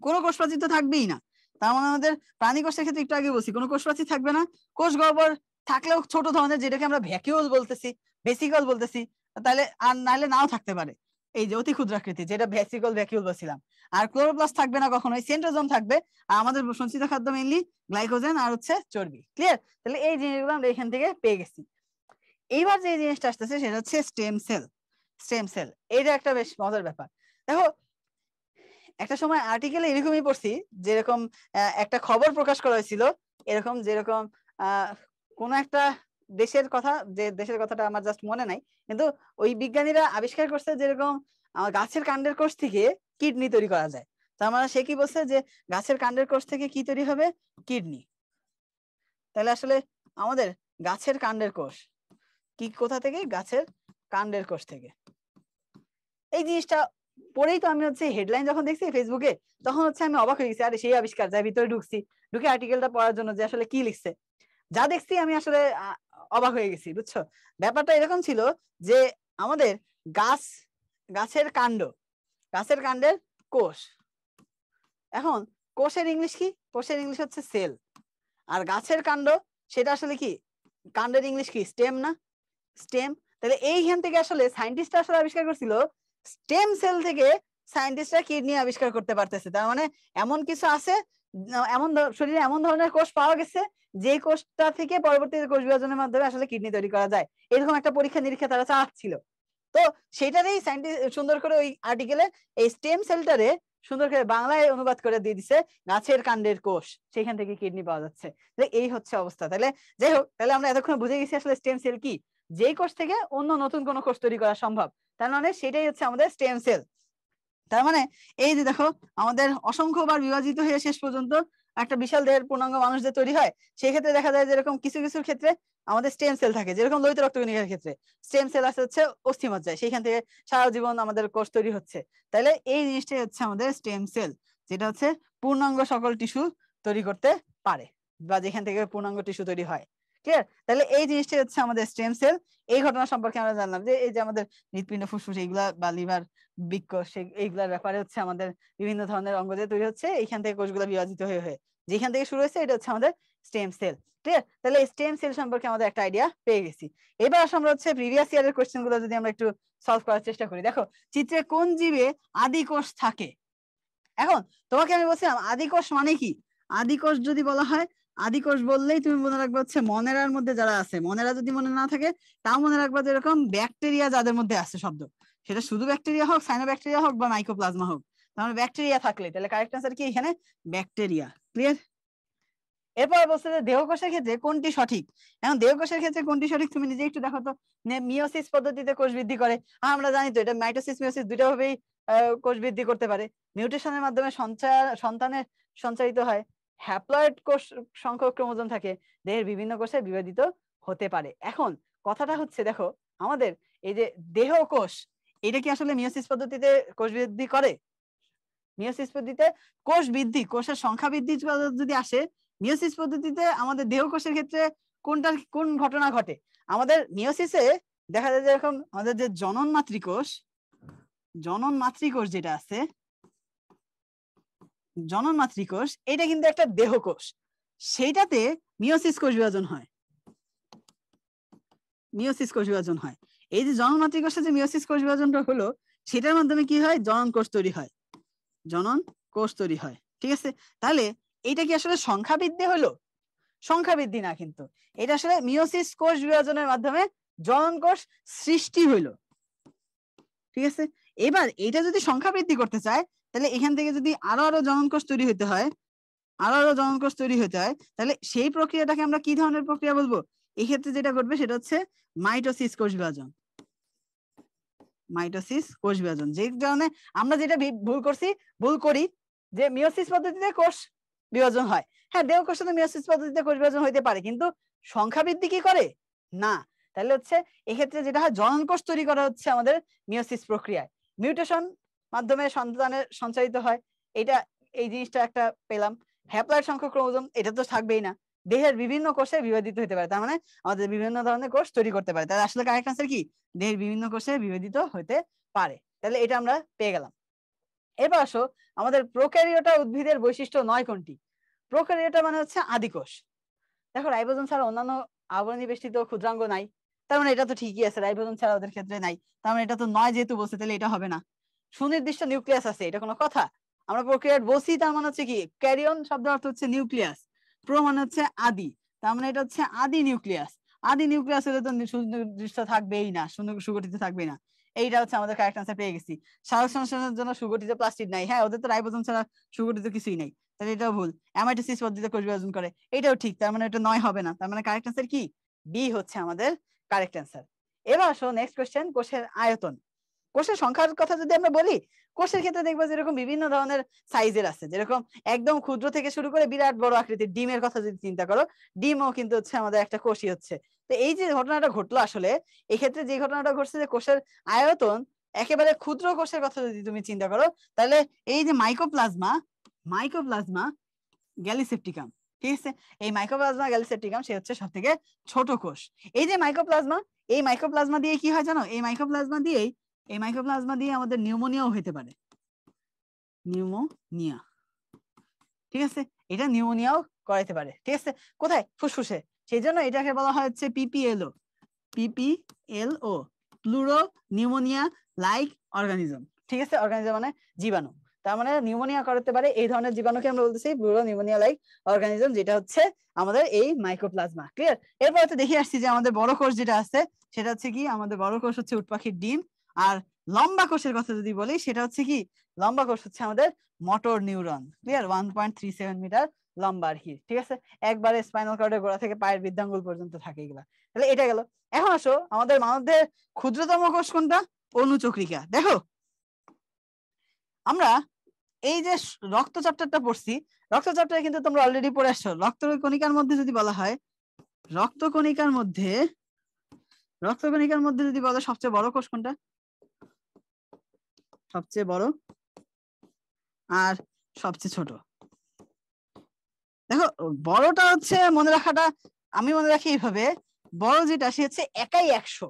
কোনো কোষ প্রাচীর তো থাকবেই না। তার মানে আমাদের প্রাণী কোষের ক্ষেত্রে একটু আগে বলছি কোনো কোষপ্রাচীর থাকবে না, কোষ গহ্বর থাকলেও ছোট ধরনের, যেটাকে আমরা ভ্যাকিউল বলতেছি, ভেসিকল বলতেছি, তাহলে আর নাহলে নাও থাকতে পারে, এই যে অতি ক্ষুদ্রাকৃতি যেটা ভেসিকল ভ্যাকিউল বলছিলাম। আর ক্লোরোপ্লাস্ট থাকবে না কখনোই, সেন্ট্রোজোম থাকবে, আর আমাদের সঞ্চিত খাদ্য মেইনলি গ্লাইকোজেন আর হচ্ছে চর্বি। ক্লিয়ার? তাহলে এই জিনিসগুলো আমরা এখান থেকে পেয়ে গেছি। এইবার যে জিনিসটা আসতেছে সেটা হচ্ছে স্টেম সেল। স্টেম সেল এটা একটা বেশ মজার ব্যাপার। দেখো একটা সময় আর্টিকেলে এরকমই পড়ছি, যেরকম একটা খবর প্রকাশ করা হয়েছিল এরকম, যেরকম কোন একটা দেশের কথা, যে দেশের কথাটা আমার জাস্ট মনে নাই, কিন্তু ওই বিজ্ঞানীরা আবিষ্কার করছে যেরকম গাছের কাণ্ডের কোষ থেকে কিডনি তৈরি করা যায়। তার মানে সে কি বলছে যে গাছের কাণ্ডের কোষ থেকে কি তৈরি হবে? কিডনি। তাহলে আসলে আমাদের গাছের কাণ্ডের কোষ কি কোথা থেকে? গাছের কাণ্ডের কোষ থেকে। এই জিনিসটা পরেই তো আমি হচ্ছে হেডলাইন যখন দেখছি ফেসবুকে, তখন হচ্ছে আমি অবাক হয়ে গেছি, আরে সেই আবিষ্কার, যাই ভিতরে ঢুকছি, ঢুকে আর্টিকেলটা পড়ার জন্য যে আসলে কি লিখছে, যা দেখছি আমি আসলে অবাক হয়ে গেছি। বুঝছো, ব্যাপারটা এরকম ছিল যে আমাদের গাছের কাণ্ড, গাছের কাণ্ডের কোষ। এখন কোষের ইংলিশ কি? কোষের ইংলিশ হচ্ছে সেল। আর গাছের কাণ্ড সেটা আসলে কি? কাণ্ডের ইংলিশ কি? স্টেম না? স্টেম। তাহলে এইখান থেকে আসলে সায়েন্টিস্টরা আসলে আবিষ্কার করছিল স্টেম সেল থেকে সায়েন্টিস্টরা কিডনি আবিষ্কার করতে পারতেছে। তার মানে এমন কিছু আছে, এমন শরীরে এমন ধরনের কোষ পাওয়া গেছে যে কোষটা থেকে পরবর্তীতে কোষ বিভাজনের মাধ্যমে আসলে কিডনি তৈরি করা যায়। এরকম একটা পরীক্ষা নিরীক্ষা তারা চালাচ্ছিল। তো সেটারই সায়েন্টিস্ট সুন্দর করে ওই আর্টিকেলে এই স্টেম সেলটারে সুন্দর করে বাংলায় অনুবাদ করে দিয়ে দিছে গাছের কাণ্ডের কোষ, সেখান থেকে কিডনি পাওয়া যাচ্ছে। এই হচ্ছে অবস্থা। তাহলে যাই হোক, তাহলে আমরা এতক্ষণ বুঝে গেছি আসলে স্টেম সেল কি, যেই কোষ থেকে অন্য নতুন কোনো কোষ তৈরি করা সম্ভব। তার মানে সেটাই হচ্ছে আমাদের স্টেম সেল। তার মানে এই যে দেখো আমাদের অসংখ্যবার বিভাজিত হয়ে শেষ পর্যন্ত একটা বিশাল দেহের পূর্ণাঙ্গ মানুষ যে তৈরি হয়, সেই ক্ষেত্রে দেখা যায় যেরকম কিছু কিছু ক্ষেত্রে আমাদের স্টেম সেল থাকে, যেরকম লোহিত রক্তকণিকার ক্ষেত্রে স্টেম সেল আছে হচ্ছে অস্থিমজ্জায়, সেইখান থেকে সারা জীবন আমাদের কোষ তৈরি হচ্ছে। তাহলে এই জিনিসটাই হচ্ছে আমাদের স্টেম সেল, যেটা হচ্ছে পূর্ণাঙ্গ সকল টিস্যু তৈরি করতে পারে, বা যেখান থেকে পূর্ণাঙ্গ টিস্যু তৈরি হয়। ক্লিয়ার? তাহলে এই জিনিসটাই হচ্ছে আমাদের স্টেম সেল। এই ঘটনা সম্পর্কে আমরা জানলাম যে এই যে আমাদের হৃৎপিণ্ড, ফুসফুস এইগুলা বা লিভার, বৃক্ক, এইগুলার ব্যাপারে হচ্ছে আমাদের বিভিন্ন ধরনের অঙ্গ যে তৈরি হচ্ছে, এইখান থেকে কোষগুলো বিভাজিত হয়ে হয়ে যেখান থেকে শুরু হয়েছে, এটা হচ্ছে আমাদের স্টেম সেল। ক্লিয়ার? তাহলে স্টেম সেল সম্পর্কে আমাদের একটা আইডিয়া পেয়ে গেছি। এবার আসলে আমরা হচ্ছে প্রিভিয়াস ইয়ারের কোশ্চেন গুলো যদি আমরা একটু সলভ করার চেষ্টা করি। দেখো চিত্রে কোন জীবে আদি কোষ থাকে? এখন তোমাকে আমি বলছিলাম আদি কোষ মানে কি? আদি কোষ যদি বলা হয়, আদি কোষ বললেই তুমি মনে রাখবে হচ্ছে মনেরার মধ্যে যারা আছে, মনেরা যদি মনে না থাকে তাও মনে রাখবা যেরকম ব্যাকটেরিয়া যাদের মধ্যে আছে শব্দ, সেটা শুধু ব্যাকটেরিয়া হোক, সাইনোব্যাকটেরিয়া হোক বা মাইকোপ্লাজমা হোক, তাহলে ব্যাকটেরিয়া থাকলে তাহলে কারেক্ট আনসার কি এখানে? ব্যাকটেরিয়া। ক্লিয়ার? এরপর বলছে যে দেহকোষের ক্ষেত্রে কোনটি সঠিক। এখন দেহকোষের ক্ষেত্রে কোনটি সঠিক তুমি নিজে একটু দেখো তো। মিওসিস পদ্ধতিতে কোষ বৃদ্ধি করে, আমরা জানি তো এটা মাইটোসিস মিওসিস দুটো ভাবেই কোষ বৃদ্ধি করতে পারে। মিউটেশনের মাধ্যমে সন্তানের সঞ্চারিত হয়। হ্যাপ্লয়েড কোষ সংখ্যক ক্রোমোজোম থাকে, দেহের বিভিন্ন কোষে বিভাজিত হতে পারে। এখন কথাটা হচ্ছে দেখো আমাদের এই যে দেহকোষ, এটা কি আসলে মিওসিস পদ্ধতিতে কোষ বৃদ্ধি করে? মিওসিস পদ্ধতিতে কোষ বৃদ্ধি, কোষের সংখ্যা বৃদ্ধি যদি আসে, মিওসিস পদ্ধতিতে আমাদের দেহকোষের ক্ষেত্রে কোন ঘটনা ঘটে? আমাদের মিওসিসে দেখা যায় যেরকম আমাদের যে জনন মাতৃকোষ যেটা আছে, জনন মাতৃকোষ এটা কিন্তু একটা দেহকোষ, সেইটাতে মিওসিস কোষ বিভাজন হয়। মিওসিস কোষ বিভাজন হয়। এই যে জনন মাতৃকোষে যে মিওসিস কোষ বিভাজনটা হলো, সেটার মাধ্যমে কি হয়? জনন কোষ তৈরি হয়, জনন কোষ তৈরি হয়। ঠিক আছে? তাহলে এটা কি আসলে সংখ্যা বৃদ্ধি হলো? সংখ্যা বৃদ্ধি না, কিন্তু এটা আসলে মিওসিস কোষ বিভাজনের মাধ্যমে জনন কোষ সৃষ্টি হইলো। ঠিক আছে? এবার এটা যদি সংখ্যা বৃদ্ধি করতে চায়, তাহলে এখান থেকে যদি আরো জনন কোষ তৈরি হতে হয়, জনন কোষ তৈরি হতে হয়, তাহলে সেই প্রক্রিয়াটাকে আমরা কি ধরনের প্রক্রিয়া বলবো? এই ক্ষেত্রে যেটা ঘটবে সেটা হচ্ছে মাইটোসিস কোষ বিভাজন। মাইটোসিস কোষ বিভাজন, যে কারণে আমরা যেটা ভুল করি যে মিওসিস পদ্ধতিতে কোষ বিভাজন হয়। হ্যাঁ, দেহকোষে তো মিওসিস পদ্ধতিতে কোষ বিভাজন হইতে পারে, কিন্তু সংখ্যা বৃদ্ধি কি করে? না। তাহলে হচ্ছে এক্ষেত্রে যেটা হয়, জনন কোষ তৈরি করা হচ্ছে আমাদের মিওসিস প্রক্রিয়ায়, মিউটেশন মাধ্যমে সন্তানের সঞ্চারিত হয়। এটা এই জিনিসটা একটা পেলাম। হ্যাপ্লয়েড সংখ্যক ক্রোমোজোম এটা তো থাকবেই না, দেহের বিভিন্ন কোষে বিভাজিত হতে পারে, তার মানে আমাদের বিভিন্ন ধরনের কোষ তৈরি করতে পারে। তাহলে আসলে কারেক্ট আনসার কি? দেহের বিভিন্ন কোষে বিভাজিত হতে পারে। তাহলে এটা আমরা পেয়ে গেলাম। এবার আসো আমাদের প্রোক্যারিওটা উদ্ভিদের বৈশিষ্ট্য 9 কোনটি? প্রোক্যারিওটা মানে হচ্ছে আদিকোষ। দেখো রাইবোজোম ছাড়া অন্যান্য আবরণী বেষ্টিত ক্ষুদ্রাঙ্গ নাই, তার মানে এটা তো ঠিকই আছে, রাইবোজোম ছাড়া ওদের ক্ষেত্রে নাই, তার মানে এটা তো নয় যেহেতু বলছে তাহলে এটা হবে না। সুনির্দিষ্ট নিউক্লিয়াস আছে, এটা কোনো কথা? আমরা প্রোক্যারিওট বলছি, তার মানে হচ্ছে কি ক্যারিয়ন শব্দ অর্থ হচ্ছে নিউক্লিয়াস, প্রো মানে হচ্ছে আদি, তার মানে এটা হচ্ছে আদি নিউক্লিয়াস। আদি নিউক্লিয়াস হলে তো সুনির্দিষ্ট থাকবেই না, সুগঠিত থাকবেই না। এইটা হচ্ছে আমাদের কারেক্ট আনসার পেয়ে গেছি। সালোক সংশ্লেষণের জন্য সুগঠিত প্লাস্টিড নাই, হ্যাঁ ওদের তো রাইবোজোম ছাড়া সুগঠিত কিছুই নাই, তাহলে এটাও ভুল। অ্যামাইটোসিস পদ্ধতিতে কোষ বিভাজন করে, এটাও ঠিক, তার মানে এটা 9 হবে না, তার মানে কারেক্ট আনসার কি বি হচ্ছে আমাদের কারেক্ট আনসার। এবার আসো নেক্সট কোশ্চেন, কোষের আয়তন। কোষের সংখ্যার কথা যদি আমরা বলি, কোষের ক্ষেত্রে দেখবো যেরকম বিভিন্ন ধরনের সাইজের আছে, যেরকম একদম ক্ষুদ্র থেকে শুরু করে বিরাট বড় আকৃতির ডিমের কথা যদি চিন্তা করো, ডিমও কিন্তু হচ্ছে আমাদের একটা কোষই হচ্ছে। তো এই যে ঘটনাটা ঘটলো আসলে, এই ক্ষেত্রে যে ঘটনাটা ঘটছে যে কোষের আয়তন, একেবারে ক্ষুদ্র কোষের কথা যদি তুমি চিন্তা করো, তাহলে এই যে মাইকোপ্লাজমা গ্যালিসেপ্টিকাম, ঠিক আছে, এই মাইকোপ্লাজমা গ্যালিসেপ্টিকাম সে হচ্ছে সব থেকে ছোট কোষ। এই যে মাইকোপ্লাজমা দিয়ে কি হয় জানো, এই মাইকোপ্লাজমা দিয়ে আমাদের নিউমোনিয়াও হতে পারে, নিউমোনিয়া, ঠিক আছে, এটা নিউমোনিয়াও করাইতে পারে, ঠিক আছে, কোথায়, ফুসফুসে, সেই জন্য এটাকে বলা হয় হচ্ছে পিপিএলও, প্লুরো নিউমোনিয়া লাইক অর্গানিজম, ঠিক আছে, অর্গানিজম মানে জীবাণু, তার মানে নিউমোনিয়া করাতে পারে এই ধরনের জীবাণুকে আমরা বলতেছি প্লুরো নিউমোনিয়া লাইক অর্গানিজম, যেটা হচ্ছে আমাদের এই মাইকোপ্লাজমা। ক্লিয়ার? এরপর তো দেখে আসছি যে আমাদের বড় কোষ যেটা আছে সেটা হচ্ছে কি, আমাদের বড় কোষ হচ্ছে উটপাখির ডিম। আর লম্বা কোষের কথা যদি বলি, সেটা হচ্ছে কি, লম্বা কোষ হচ্ছে আমাদের মোটর নিউরন। ক্লিয়ার? 1.37 মিটার লম্বা আর কি, ঠিক আছে, একবারে স্পাইনাল কর্ডের গোড়া থেকে পায়ের বৃদ্ধাঙ্গুল পর্যন্ত থাকে এগুলা। তাহলে এটা গেল। এখন আসো আমাদের মানবদের ক্ষুদ্রতম কোষ কোনটা, অনুচক্রিকা। দেখো আমরা এই যে রক্ত চ্যাপ্টারটা পড়ছি, রক্ত চ্যাপ্টারে কিন্তু তোমরা অলরেডি পড়ে আসছো, রক্তকণিকার মধ্যে যদি বলা হয়, রক্তকণিকার মধ্যে যদি বলো সবচেয়ে বড় কোষ কোনটা, সবচেয়ে বড় আর সবচেয়ে ছোট। দেখো বড়টা হচ্ছে মনে রাখাটা, আমি মনে রাখি এইভাবে, বড় যেটা সে হচ্ছে একাই 100,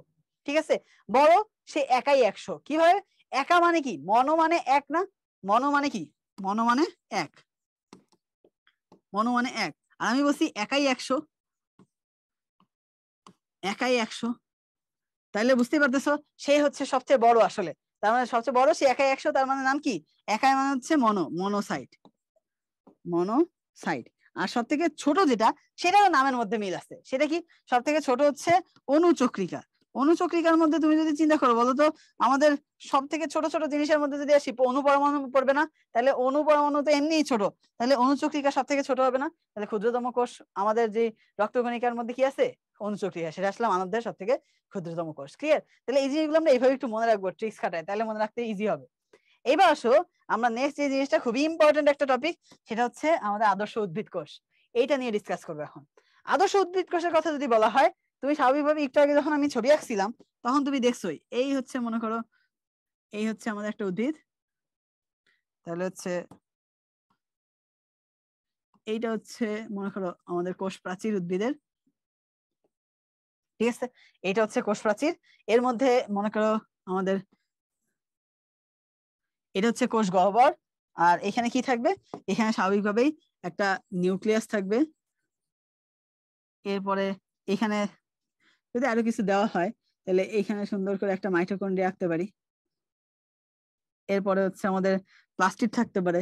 ঠিক আছে, বড় সে একাই 100। কিভাবে? একা মানে কি, মনো মানে এক না, মনো মানে কি, মনো মানে এক, মনো মানে এক, আর আমি বলছি একাই 100, একাই 100, তাইলে বুঝতে পারতেছো সেই হচ্ছে সবচেয়ে বড় আসলে, তার মানে সবচেয়ে বড় সে একাই 100, তার মানে নাম কি, একাই মানে হচ্ছে মনোসাইট। আর সব থেকে ছোট যেটা, সেটাও নামের মধ্যে মিল আছে, সেটা কি, সব থেকে ছোট হচ্ছে অনুচক্রিকা। অনুচক্রিকার মধ্যে তুমি যদি চিন্তা করো, বলো তো আমাদের সব থেকে ছোট ছোট জিনিসের মধ্যে যদি আসি, অনুপরমাণু পড়বে না, তাহলে অনুপরমাণু তো এমনিই ছোট, তাহলে অনুচক্রিকা সব থেকে ছোট হবে না, তাহলে ক্ষুদ্রতম কোষ আমাদের যে রক্তকণিকার মধ্যে কি আছে, অনুচক্রিকা, সেটা আসলে মানবদের সব থেকে ক্ষুদ্রতম কোষ। ক্লিয়ার? তাহলে এই জিনিসগুলো আমরা এইভাবে একটু মনে রাখবো, ট্রিক্স খাটায়, তাহলে মনে রাখতে ইজি হবে। এবার আসো আমরা নেক্সট যে জিনিসটা খুবই ইম্পর্টেন্ট একটা টপিক, সেটা হচ্ছে আমাদের আদর্শ উদ্ভিদ কোষ, এইটা নিয়ে ডিসকাস করবো এখন। আদর্শ উদ্ভিদ কোষের কথা যদি বলা হয়, তুমি স্বাভাবিকভাবে একটু আগে যখন আমি ছবি আঁকছিলাম তখন তুমি দেখছোই, এই হচ্ছে মনে করো এই হচ্ছে আমাদের একটা উদ্ভিদ, তাহলে হচ্ছে এইটা হচ্ছে মনে করো আমাদের কোষ প্রাচীর উদ্ভিদের, ঠিক আছে, এইটা হচ্ছে কোষ প্রাচীর, এর মধ্যে মনে করো আমাদের এটা হচ্ছে কোষ গহ্বর, আর এখানে কি থাকবে, এখানে স্বাভাবিকভাবেই একটা নিউক্লিয়াস থাকবে, এরপরে এখানে যদি আরো কিছু দেওয়া হয় তাহলে এখানে সুন্দর করে একটা মাইটোকন্ড্রিয়া আঁকতে পারি, এরপরে হচ্ছে আমাদের প্লাস্টিড থাকতে পারে,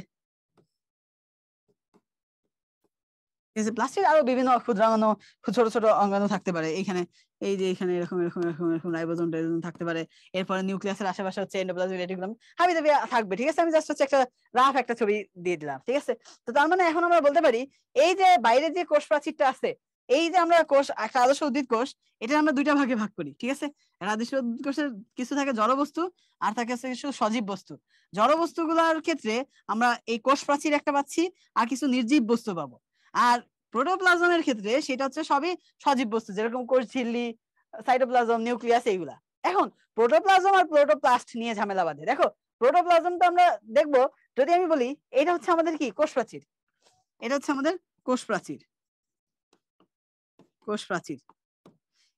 প্লাস্টিক আরো বিভিন্ন ক্ষুদ্রাণু, ছোট ছোট অঙ্গাণু থাকতে পারে এখানে, এই যে এখানে এরকম এরকম এরকম এরকম রাইবোজোম টাইবোজোম থাকতে পারে, এরপরে নিউক্লিয়াসের আশেপাশে হচ্ছে এন্ডোপ্লাজমিক রেটিকুলাম হাবি জাবি থাকবে, ঠিক আছে, আমি জাস্ট হচ্ছে একটা রাফ একটা ছবি দিয়ে দিলাম, ঠিক আছে। তো তার মানে এখন আমরা বলতে পারি এই যে বাইরে যে কোষ প্রাচীরটা আছে, এই যে আমরা কোষ, একটা আদর্শ উদ্ভিদ কোষ, এটা আমরা দুইটা ভাগে ভাগ করি, ঠিক আছে, একটা আদর্শ উদ্ভিদ কোষের কিছু থাকে জড় বস্তু আর থাকে কিছু সজীব বস্তু। জড় বস্তুগুলোর ক্ষেত্রে আমরা এই কোষ প্রাচীর একটা পাচ্ছি আর কিছু নির্জীব বস্তু পাবো, আর প্রোটোপ্লাজমের ক্ষেত্রে সেটা হচ্ছে সবই সজীব বস্তু, যেরকম কোষ ঝিল্লি, সাইটোপ্লাজম, নিউক্লিয়াস, এইগুলা। এখন প্রোটোপ্লাজম আর প্রোটোপ্লাস্ট নিয়ে ঝামেলা বাঁধে। দেখো প্রোটোপ্লাজম তো আমরা দেখবো, যদি আমি বলি এটা হচ্ছে আমাদের কি কোষ প্রাচীর, এটা হচ্ছে আমাদের কোষ প্রাচীর, কোষ প্রাচীর।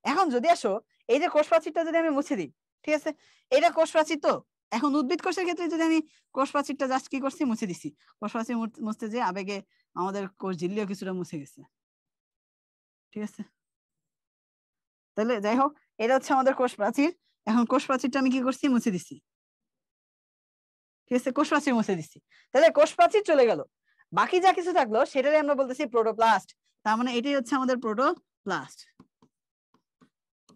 এখন যদি আসো এই যে কোষ প্রাচীরটা যদি আমি মুছে দিই, ঠিক আছে, এটা কোষ প্রাচীর, তো এখন উদ্ভিদ কোষের ক্ষেত্রে যদি আমি কোষ প্রাচীরটা জাস্ট কি করছি, মুছে দিছি। কোষ প্রাচীর মুছতে যে আবেগে আমাদের কোষ ঝিল্লিও কিছুটা মুছে গেছে, ঠিক আছে। তাহলে যাই হোক, এটা হচ্ছে আমাদের কোষ প্রাচীর। এখন কোষ প্রাচীরটা আমি কি করছি, মুছে দিছি, ঠিক আছে, কোষ প্রাচীর মুছে দিচ্ছি। তাহলে কোষ প্রাচীর চলে গেল, বাকি যা কিছু থাকলো সেটাই আমরা বলতেছি প্রোটোপ্লাস্ট। তার মানে এটাই হচ্ছে আমাদের প্রোটোপ্লাস্ট।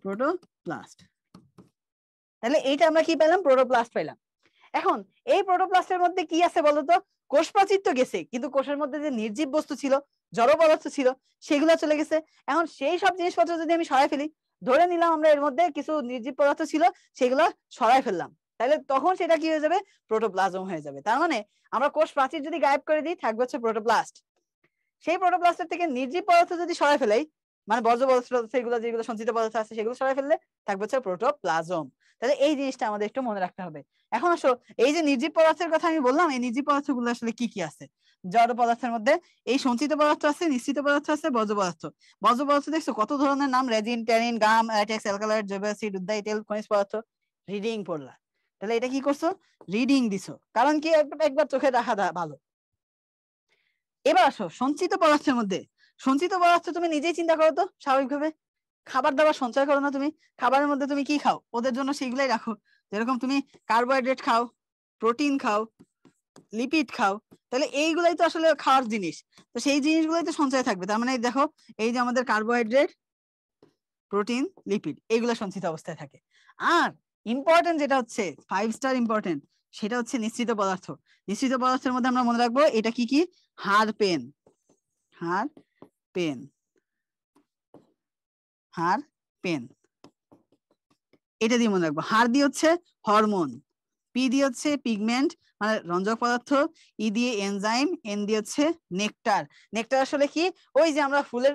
প্রোটোপ্লাস্ট, তাহলে এইটা আমরা কি পেলাম, প্রোটোপ্লাস্ট পেলাম। এখন এই প্রোটোপ্লাস্টের মধ্যে কি আছে বলতো, কোষ প্রাচীর তো গেছে, কিন্তু কোষের মধ্যে যে নির্জীব বস্তু ছিল, জড় পদার্থ ছিল, সেগুলো চলে গেছে। এখন সেই সব জিনিসপত্র যদি আমি সরাই ফেলি, ধরে নিলাম আমরা এর মধ্যে কিছু নির্জীব পদার্থ ছিল, সেগুলো সরাই ফেললাম, তাহলে তখন সেটা কি হয়ে যাবে, প্রোটোপ্লাজম হয়ে যাবে। তার মানে আমরা কোষ প্রাচীর যদি গায়েব করে দিই, থাকবে হচ্ছে প্রোটোপ্লাস্ট। সেই প্রোটোপ্লাস্টের থেকে নির্জীব পদার্থ যদি সরাই ফেলাই, মানে বর্জ্য পদার্থ সেগুলো যেগুলো সঞ্চিত পদার্থ আছে সেগুলো সরাই ফেললে থাকবে হচ্ছে প্রোটোপ্লাজম। তাহলে এই জিনিসটা আমাদের একটু মনে রাখতে হবে। এখন আসো, এই যে নির্জীব পদার্থের কথা আমি বললাম, এই নির্জীব পদার্থগুলো আসলে কি কি আছে। জড় পদার্থের মধ্যে এই সঞ্চিত পদার্থ আছে, নিশ্চিত পদার্থ আছে, বর্জ্য পদার্থ। বর্জ্য পদার্থ দেখছো কত ধরনের নাম, রেজিন, ট্যানিন, গাম, ল্যাটেক্স, অ্যালকালয়েড, জৈব অ্যাসিড, উদ্বায়ী তেল, খনিজ পদার্থ। রিডিং পড়লা, তাহলে এটা কি করছো, রিডিং দিছো, কারণ কি একবার চোখে রাখা ভালো। এবার আসো সঞ্চিত পদার্থের মধ্যে। সঞ্চিত পদার্থ তুমি নিজেই চিন্তা করো তো, স্বাভাবিকভাবে খাবার দাবার সঞ্চয় করো না তুমি, খাবারের মধ্যে তুমি কি খাও, ওদের জন্য সেগুলাই রাখো। যেরকম তুমি কার্বোহাইড্রেট খাও, প্রোটিন খাও, লিপিড খাও, তাহলে এইগুলাই তো আসলে খাওয়ার জিনিস, তো সেই জিনিসগুলোই তো সঞ্চয় থাকবে। তার মানে দেখো, এই যে আমাদের কার্বোহাইড্রেট, প্রোটিন, লিপিড, এইগুলো সঞ্চিত অবস্থায় থাকে। আর ইম্পর্টেন্ট যেটা হচ্ছে 5 স্টার ইম্পর্টেন্ট, সেটা হচ্ছে নিশ্চিত পদার্থ। নিশ্চিত পদার্থের মধ্যে আমরা মনে রাখবো এটা কি কি, হাড় পেন, হাড় পেন, হাড় পেন, এটা দিয়ে মনে রাখবো। হাড় দিয়ে হচ্ছে হরমোন, পি দিয়ে হচ্ছে পিগমেন্ট মানে রঞ্জক পদার্থ, ই দিয়ে এনজাইম, এন দিয়ে হচ্ছে নেকটার। নেকটার আসলে কি, ওই যে আমরা ফুলের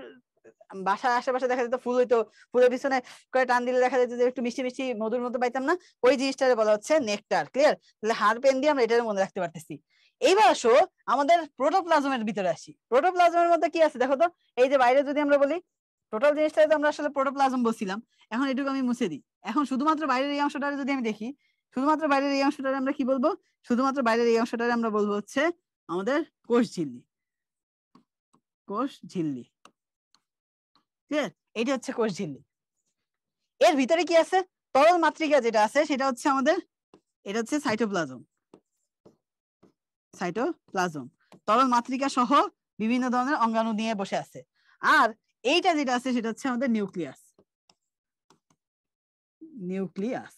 বাসার আশেপাশে দেখা যেত ফুল হইতো, ফুলের পিছনে করে টান দিলে দেখা যেত যে একটু মিষ্টি মিষ্টি মধুর মতো পাইতাম না, ওই জিনিসটারে বলা হচ্ছে নেকটার। ক্লিয়ার? তাহলে হাড় পেন দিয়ে আমরা এটার মনে রাখতে পারতেছি। এইবার আসো আমাদের প্রোটোপ্লাজমের ভিতরে আসি। প্রোটোপ্লাজমের মধ্যে কি আছে দেখো তো, এই যে বাইরে যদি আমরা বলি টোটাল জিনিসটা তো আমরা আসলে প্রোটোপ্লাজম বলছিলাম, এখন এটুকু আমি মুছে দিই। এখন শুধুমাত্র বাইরের এই অংশটারে যদি আমি দেখি, শুধুমাত্র বাইরের এই অংশটারে আমরা কি বলবো, শুধুমাত্র বাইরের এই অংশটারে আমরা বলবো হচ্ছে আমাদের কোষ ঝিল্লি, কোষ ঝিল্লি। ক্লিয়ার? এটা হচ্ছে কোষ ঝিল্লি। এর ভিতরে কি আছে, তরল মাতৃকা যেটা আছে সেটা হচ্ছে আমাদের, এটা হচ্ছে সাইটোপ্লাজম, সাইটোপ্লাজম তরল মাতৃকা সহ বিভিন্ন ধরনের অঙ্গাণু নিয়ে বসে আছে। আর এইটা যেটা আছে সেটা হচ্ছে আমাদের নিউক্লিয়াস, নিউক্লিয়াস।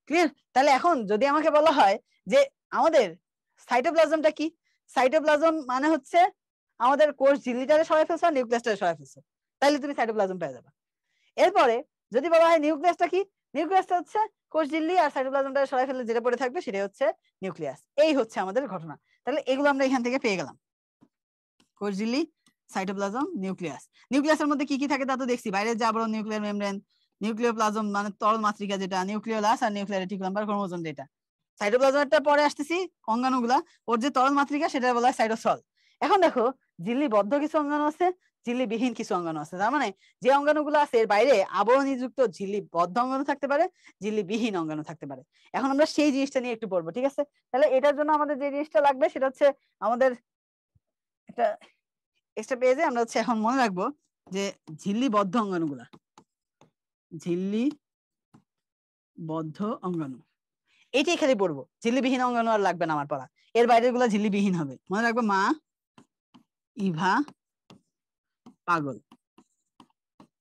ক্লিয়ার? তাহলে এখন যদি আমাকে বলা হয় যে আমাদের সাইটোপ্লাজমটা কি, সাইটোপ্লাজম মানে হচ্ছে আমাদের কোষ ঝিল্লিটারে সরাই ফেলছো আর নিউক্লিয়াসটারে সরাই ফেলছো, তাহলে তুমি সাইটোপ্লাজম পেয়ে যাবে। এরপরে যদি বলা হয় নিউক্লিয়াসটা কি, নিউক্লিয়াসটা হচ্ছে কোষ ঝিল্লি আর সাইটোপ্লাজমটা সরাই ফেললে যেটা পড়ে থাকবে সেটাই হচ্ছে নিউক্লিয়াস। এই হচ্ছে আমাদের ঘটনা। তাহলে এগুলো আমরা এখান থেকে পেয়ে গেলাম, কোষ ঝিল্লি, সাইটোপ্লাজম, নিউক্লিয়াস। নিউক্লিয়াসের মধ্যে কি কি থাকে তা তো দেখছি, বাইরের যে আবরণ, নিউক্লিয়ার মেমব্রেন, নিউক্লিওপ্লাজম মানে তরল মাতৃকা যেটা, নিউক্লিওলাস আর নিউক্লিয়ার রেটিকুলাম বা ক্রোমোজোম যেটা। সাইটোপ্লাজমেরটা পরে আসতেছি, অঙ্গাণুগুলা, ওর যে তরল মাতৃকা সেটা বলা হয় সাইটোসল। এখন দেখো ঝিল্লিবদ্ধ কিছু অঙ্গাণু আছে, ঝিল্লিবিহীন কিছু অঙ্গাণু আছে। তার মানে যে অঙ্গাণুগুলো আছে এর বাইরে আবরণীযুক্ত ঝিল্লিবদ্ধ অঙ্গাণু থাকতে পারে, ঝিল্লিবিহীন অঙ্গাণু থাকতে পারে। এখন আমরা সেই জিনিসটা নিয়ে একটু পড়বো, ঠিক আছে? তাহলে এটার জন্য আমাদের যে জিনিসটা লাগবে সেটা হচ্ছে আমাদের একটা এক্সট্রা পেজে আমরা হচ্ছে এখন মনে রাখবো যে ঝিল্লিবদ্ধ অঙ্গাণুগুলা, ঝিল্লিবদ্ধ অঙ্গাণু, এইটাই খালি পড়বো। ঝিল্লিবিহীন অঙ্গাণু আর লাগবে না আমার পড়া, এর বাইরের গুলা ঝিল্লিবিহীন হবে। মনে রাখবো মা, ইভা, পাগল।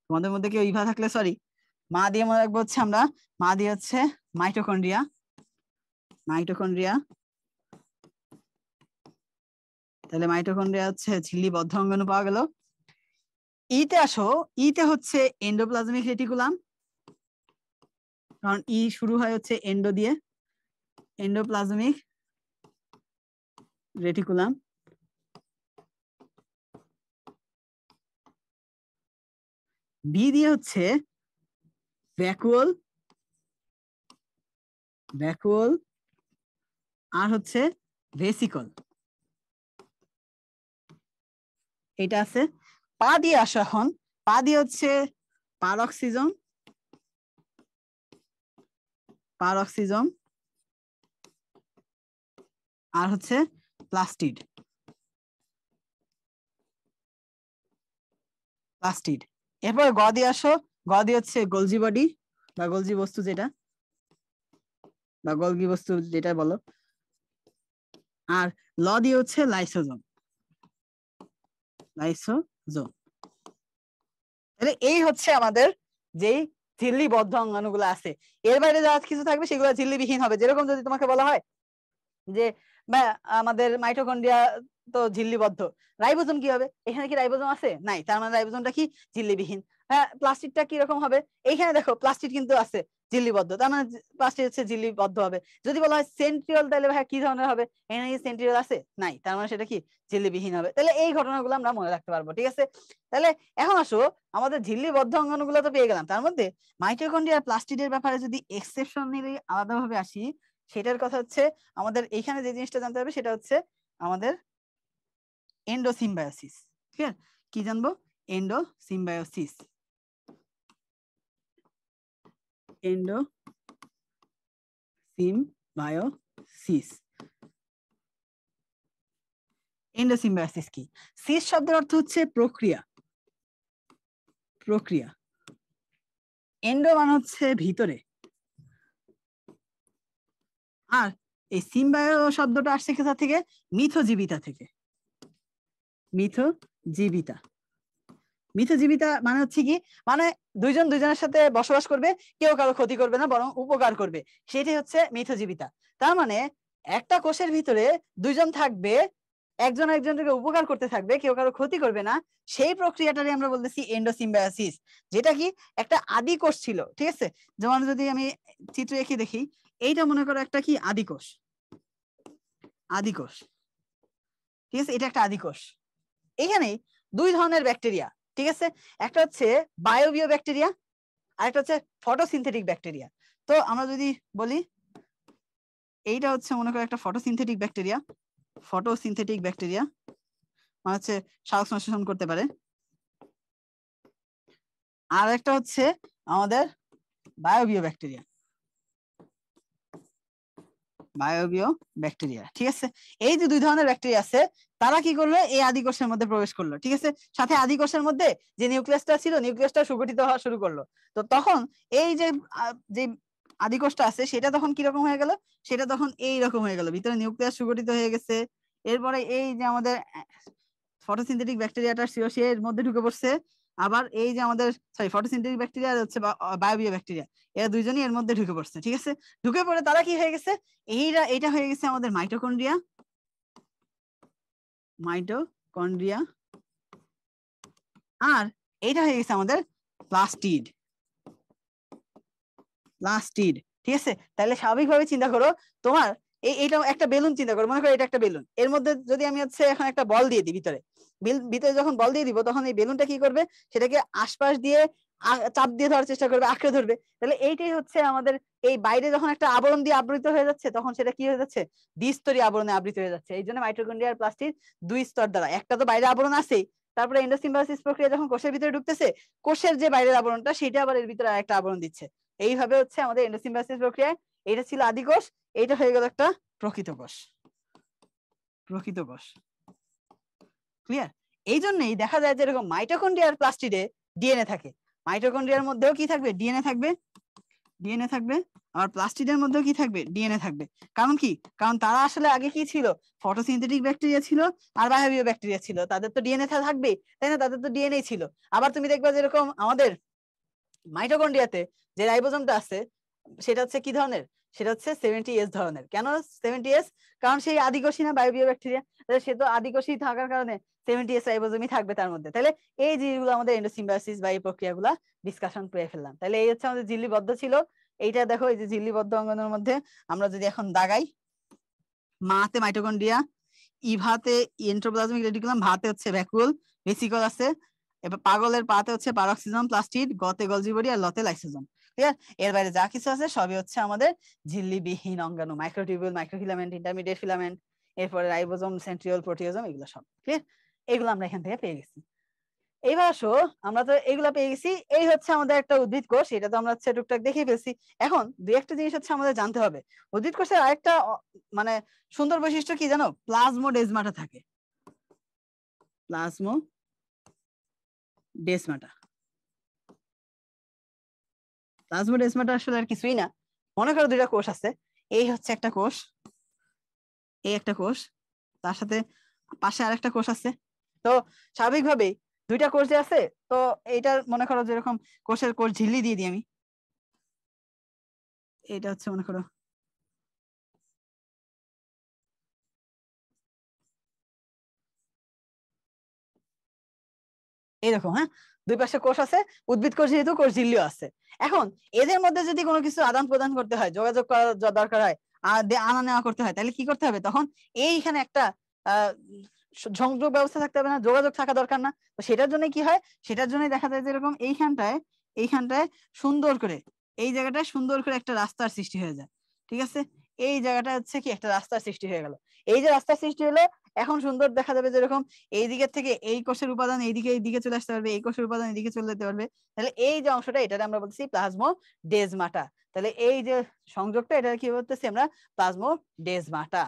তোমাদের মধ্যে কেউ ইভা থাকলে সরি, মা দিয়ে মনে রাখবো হচ্ছে আমরা, মা দিয়ে হচ্ছে মাইটোকন্ড্রিয়া, মাইটোকন্ড্রিয়া। তাহলে মাইটোকন্ড্রিয়া হচ্ছে ঝিল্লিবদ্ধ অঙ্গাণু পাওয়া গেল। ইতে আসো, ইতে হচ্ছে এন্ডোপ্লাজমিক রেটিকুলাম, কারণ ই শুরু হয় হচ্ছে এন্ডো দিয়ে, এন্ডোপ্লাজমিক রেটিকুলাম। বি দিয়ে হচ্ছে ভ্যাকুয়াল, ভ্যাকুয়াল, আর হচ্ছে ভেসিকল, এটা আছে। পা দিয়ে আসো এখন, পা দিয়ে হচ্ছে পারক্সিজম, পারক্সিজম, আর হচ্ছে প্লাস্টিড। প্লাস্টিড। এরপরে গ দিয়ে আসো, গ দিয়ে হচ্ছে গোলজি বডি বা গোলজি বস্তু যেটা, বা গোলজি বস্তু যেটা বলো। আর ল দিয়ে হচ্ছে লাইসোজোম। লাইসোজোম। তাহলে এই হচ্ছে আমাদের যেই ঝিল্লিবদ্ধ অঙ্গাণুগুলো আছে। এর বাইরে যা কিছু থাকবে সেগুলো ঝিল্লিবিহীন হবে। যেরকম যদি তোমাকে বলা হয় যে আমাদের মাইটোকন্ড্রিয়া তো ঝিল্লিবদ্ধ, রাইবোজোম কি হবে? এখানে কি রাইবোজোম আছে? নাই, তার মানে রাইবোজোমটা কি? ঝিল্লিবিহীন। হ্যাঁ, প্লাস্টিডটা কি রকম হবে? এইখানে দেখো প্লাস্টিড কিন্তু আছে ঝিল্লিবদ্ধ, তার মানে প্লাস্টিড হচ্ছে ঝিল্লিবদ্ধ হবে। যদি বলা হয় সেন্ট্রিওল, তাহলে ভাই কি ধরনের হবে? এখানে কি সেন্ট্রিওল আছে? নাই, তার মানে সেটা কি? ঝিল্লিবিহীন হবে। তাহলে এই ঘটনাগুলো আমরা মনে রাখতে পারবো, ঠিক আছে? তাহলে এখন আসো, আমাদের ঝিল্লিবদ্ধ অঙ্গাণুগুলো তো পেয়ে গেলাম, তার মধ্যে মাইটোকন্ড্রিয়া প্লাস্টিডের ব্যাপারে যদি এক্সেপশনালি আলাদাভাবে আসি, সেটার কথা হচ্ছে আমাদের এইখানে যে জিনিসটা জানতে হবে সেটা হচ্ছে আমাদের এন্ডোসিম্বায়োসিস। ঠিক আছে, কি জানবো? এন্ডোসিম্বায়োসিস। এন্ডোসিম্বায়োসিস। এন্ডোসিম্বায়োসিস কি? সিস শব্দের অর্থ হচ্ছে প্রক্রিয়া। প্রক্রিয়া। এন্ডো মানে হচ্ছে ভিতরে, আর এই সিম্বায়ো শব্দটা আসছে কোথা থেকে? মিথজীবিতা থেকে। মিথজীবিতা। মিথজীবিতা মানে হচ্ছে কি? মানে দুইজন দুইজনের সাথে বসবাস করবে, কেউ কারো ক্ষতি করবে না, বরং উপকার করবে, সেটাই হচ্ছে মিথজীবিতা। তার মানে একটা কোষের ভিতরে দুইজন থাকবে, একজন একজনকে উপকার করতে থাকবে, কেউ কারো ক্ষতি করবে না, সেই প্রক্রিয়াটারই আমরা বলতেছি এন্ডোসিম্বায়োসিস। যেটা কি একটা আদি কোষ ছিল, ঠিক আছে? যেমন যদি আমি চিত্র এঁকে দেখি, এইটা মনে করো একটা কি আদি কোষ। আদি কোষ, ঠিক আছে, এটা একটা আদি কোষ। এখানে দুই ধরনের ব্যাকটেরিয়া, ঠিক আছে? একটা হচ্ছে বায়োবিও ব্যাকটেরিয়া, আর একটা হচ্ছে ফটোসিনথেটিক ব্যাকটেরিয়া। তো আমরা যদি বলি এইটা হচ্ছে মনে করো একটা ফটোসিনথেটিক ব্যাকটেরিয়া। ফটোসিনথেটিক ব্যাকটেরিয়া মানে হচ্ছে সালোক সংশ্লেষণ করতে পারে। আর একটা হচ্ছে আমাদের বায়োবিও ব্যাকটেরিয়া। বায়োবিও ব্যাকটেরিয়া, ঠিক আছে? এই যে দুই ধরনের ব্যাকটেরিয়া আছে, তারা কি করলো? এই আদি কোষের মধ্যে প্রবেশ করলো, ঠিক আছে? সাথে আদি কোষের মধ্যে যে নিউক্লিয়াসটা ছিল, নিউক্লিয়াসটা সুগঠিত হওয়া শুরু করলো। তো তখন এই যে যে আদি কোষটা আছে, সেটা তখন কিরকম হয়ে গেল? সেটা তখন এই রকম হয়ে গেল, ভিতরে নিউক্লিয়াস সুগঠিত হয়ে গেছে। এরপরে এই যে আমাদের ফটোসিনথেটিক ব্যাকটেরিয়াটা ছিল, সে এর মধ্যে ঢুকে পড়ছে। আবার এই যে আমাদের ফটোসিনথেটিক ব্যাকটেরিয়া হচ্ছে বায়োবিও ব্যাকটেরিয়া, এরা দুইজনই এর মধ্যে ঢুকে পড়ছে, ঠিক আছে? ঢুকে পড়ে তারা কি হয়ে গেছে? এটা হয়ে গেছে আমাদের মাইটোকন্ড্রিয়া। মাইটোকন্ড্রিয়া। আর এইটা হয়ে গেছে আমাদের প্লাস্টিড। প্লাস্টিড, ঠিক আছে? তাহলে স্বাভাবিকভাবে চিন্তা করো, তোমার এইটা একটা বেলুন চিন্তা করো, মনে করো এটা একটা বেলুন। এর মধ্যে যদি আমি হচ্ছে এখন একটা বল দিয়ে দিই ভিতরে, ভিতরে যখন বল দিয়ে দিব, তখন এই বেলুনটা কি করবে? সেটাকে আশপাশ দিয়ে চাপ দিয়ে ধরার চেষ্টা করবে, আঁকড়ে ধরবে। তাহলে এইটাই হচ্ছে আমাদের এই বাইরে যখন একটা আবরণ দিয়ে আবৃত হয়ে যাচ্ছে, তখন সেটা কি হয়ে যাচ্ছে? দ্বিস্তরী আবরণে আবৃত হয়ে যাচ্ছে। এই জন্য মাইটোকন্ড্রিয়ার প্লাস্টিড দুই স্তর দ্বারা, একটা তো বাইরে আবরণ আছেই, তারপরে এন্ডোসিম্বায়োসিস প্রক্রিয়া যখন কোষের ভিতরে ঢুকতেছে, কোষের যে বাইরের আবরণটা, সেটা আবার এর ভিতরে আরেকটা আবরণ দিচ্ছে। এইভাবে হচ্ছে আমাদের এন্ডোসিম্বায়োসিস প্রক্রিয়ায় এটা ছিল আদি কোষ, এইটা হয়ে গেল একটা প্রকৃত কোষ। প্রকৃত কোষ, ক্লিয়ার? এই জন্যই দেখা যায় যে এরকম মাইটোকন্ড্রিয়ার প্লাস্টিডে ডিএনএ থাকে, মাইটোকন্ড্রিয়ার মধ্যেও কি থাকবে? ডিএনএ থাকবে। ডিএনএ থাকবে, আর প্লাস্টিডের মধ্যেও কি থাকবে? ডিএনএ থাকবে। কারণ কি? কারণ তারা আসলে আগে কি ছিল? ফটোসিনথেটিক ব্যাকটেরিয়া ছিল আর বায়োবিও ব্যাকটেরিয়া ছিল, তাদের তো ডিএনএ থাকবে, তাই না? তাদের তো ডিএনএ ছিল। আবার তুমি দেখবা যেরকম আমাদের মাইটোকন্ড্রিয়াতে যে রাইবোজোমটা আছে, সেটা হচ্ছে কি ধরনের? সেটা হচ্ছে 70S ধরনের। কেন 70S? কারণ সেই আদিকোষী না বায়োবিও ব্যাকটেরিয়া, সে তো আদিকোষী থাকার কারণে 70S রাইবোজোমই থাকবে তার মধ্যে। তাহলে এই জিনিসগুলো আমাদের এন্ডোসিম্বায়োসিস বা এই প্রক্রিয়াগুলো ডিসকাশন করে ফেললাম। তাহলে এই হচ্ছে আমাদের ঝিল্লিবদ্ধ ছিল। এইটা দেখো, এই যে ঝিল্লিবদ্ধ অঙ্গনের মধ্যে আমরা যদি এখন দাগাই, মাতে মাইটোকন্ড্রিয়া, ইভাতে এন্ডোপ্লাজমিক রেটিকুলাম, ভাতে হচ্ছে ভ্যাকুল ভেসিকল আছে, এবার পাগলের পাতে হচ্ছে পারক্সিজম প্লাস্টিড, গতে গলজি বডি, আর লতে লাইসোজোম। ঠিক আছে? এর বাইরে যা কিছু আছে সবই হচ্ছে আমাদের ঝিল্লিবিহীন অঙ্গাণু, মাইক্রোটিউবিউল, মাইক্রোফিলামেন্ট, ইন্টারমিডিয়েট ফিলামেন্ট, এরপরে রাইবোজোম, সেন্ট্রিওল, প্রোটিওজোম, এগুলো সব ক্লিয়ার। এগুলো আমরা এখান থেকে পেয়ে গেছি। এইবার আসো, আমরা তো এগুলা পেয়ে গেছি। এই হচ্ছে আমাদের একটা উদ্ভিদ কোষ, এটা তো আমরা হচ্ছে টুকটাক দেখে ফেলছি। এখন দুই একটা জিনিস হচ্ছে আমাদের জানতে হবে। উদ্ভিদ কোষের আরেকটা মানে সুন্দর বৈশিষ্ট্য কি জানো? প্লাজমোডেজমাটা থাকে। প্লাজমোডেজমাটা প্লাজমোডেজমাটা আসলে আর কিছুই না। মনে করো দুইটা কোষ আছে, এই হচ্ছে একটা কোষ, এই একটা কোষ, তার সাথে পাশে আরেকটা কোষ আছে। তো স্বাভাবিকভাবেই দুইটা কোষ যে আছে, তো এইটার মনে করো যেরকম কোষের কোষ ঝিল্লি দিয়ে দিই আমি। এটা হচ্ছে মনে করো এরকম, হ্যাঁ, দুই পাশে কোষ আছে, উদ্ভিদ কোষ যেহেতু কোষ ঝিল্লিও আছে। এখন এদের মধ্যে যদি কোনো কিছু আদান প্রদান করতে হয়, যোগাযোগ করা দরকার হয়, আর আনা নেওয়া করতে হয়, তাহলে কি করতে হবে? তখন এইখানে একটা আহ সংযোগ ব্যবস্থা থাকতে হবে না? যোগাযোগ থাকা দরকার না? তো সেটার জন্য কি হয়, সেটার জন্য দেখা যায় যেরকম এইখানটায় সুন্দর করে, এই জায়গাটায় সুন্দর করে একটা রাস্তার সৃষ্টি হয়ে যায়। ঠিক আছে, এই জায়গাটা হচ্ছে কি একটা রাস্তার সৃষ্টি হয়ে গেল। এই যে রাস্তার সৃষ্টি হলো, এখন সুন্দর দেখা যাবে যেরকম এই দিকের থেকে এই কোষের উপাদান এইদিকে চলে আসতে পারবে, এই কোষের উপাদান এদিকে চলে যেতে পারবে। তাহলে এই যে অংশটা, এটাতে আমরা বলতেছি প্লাজমোডেজমাটা। তাহলে এই যে সংযোগটা, এটা কি বলতেছি আমরা? প্লাজমোডেজমাটা।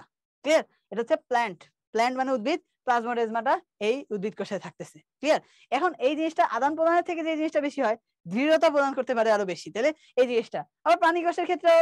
ক্লিয়ার? এটা হচ্ছে প্ল্যান্ট। প্ল্যান্ট মানে উদ্ভিদ, প্লাজমোডেজমাটা এই উদ্ভিদ কোষে থাকতেছে। ক্লিয়ার? এখন এই জিনিসটা আদান প্রদানের থেকে যে জিনিসটা বেশি হয়, দৃঢ়তা প্রদান করতে পারে আরো বেশি। তাহলে এই জিনিসটা আবার প্রাণী কোষের ক্ষেত্রে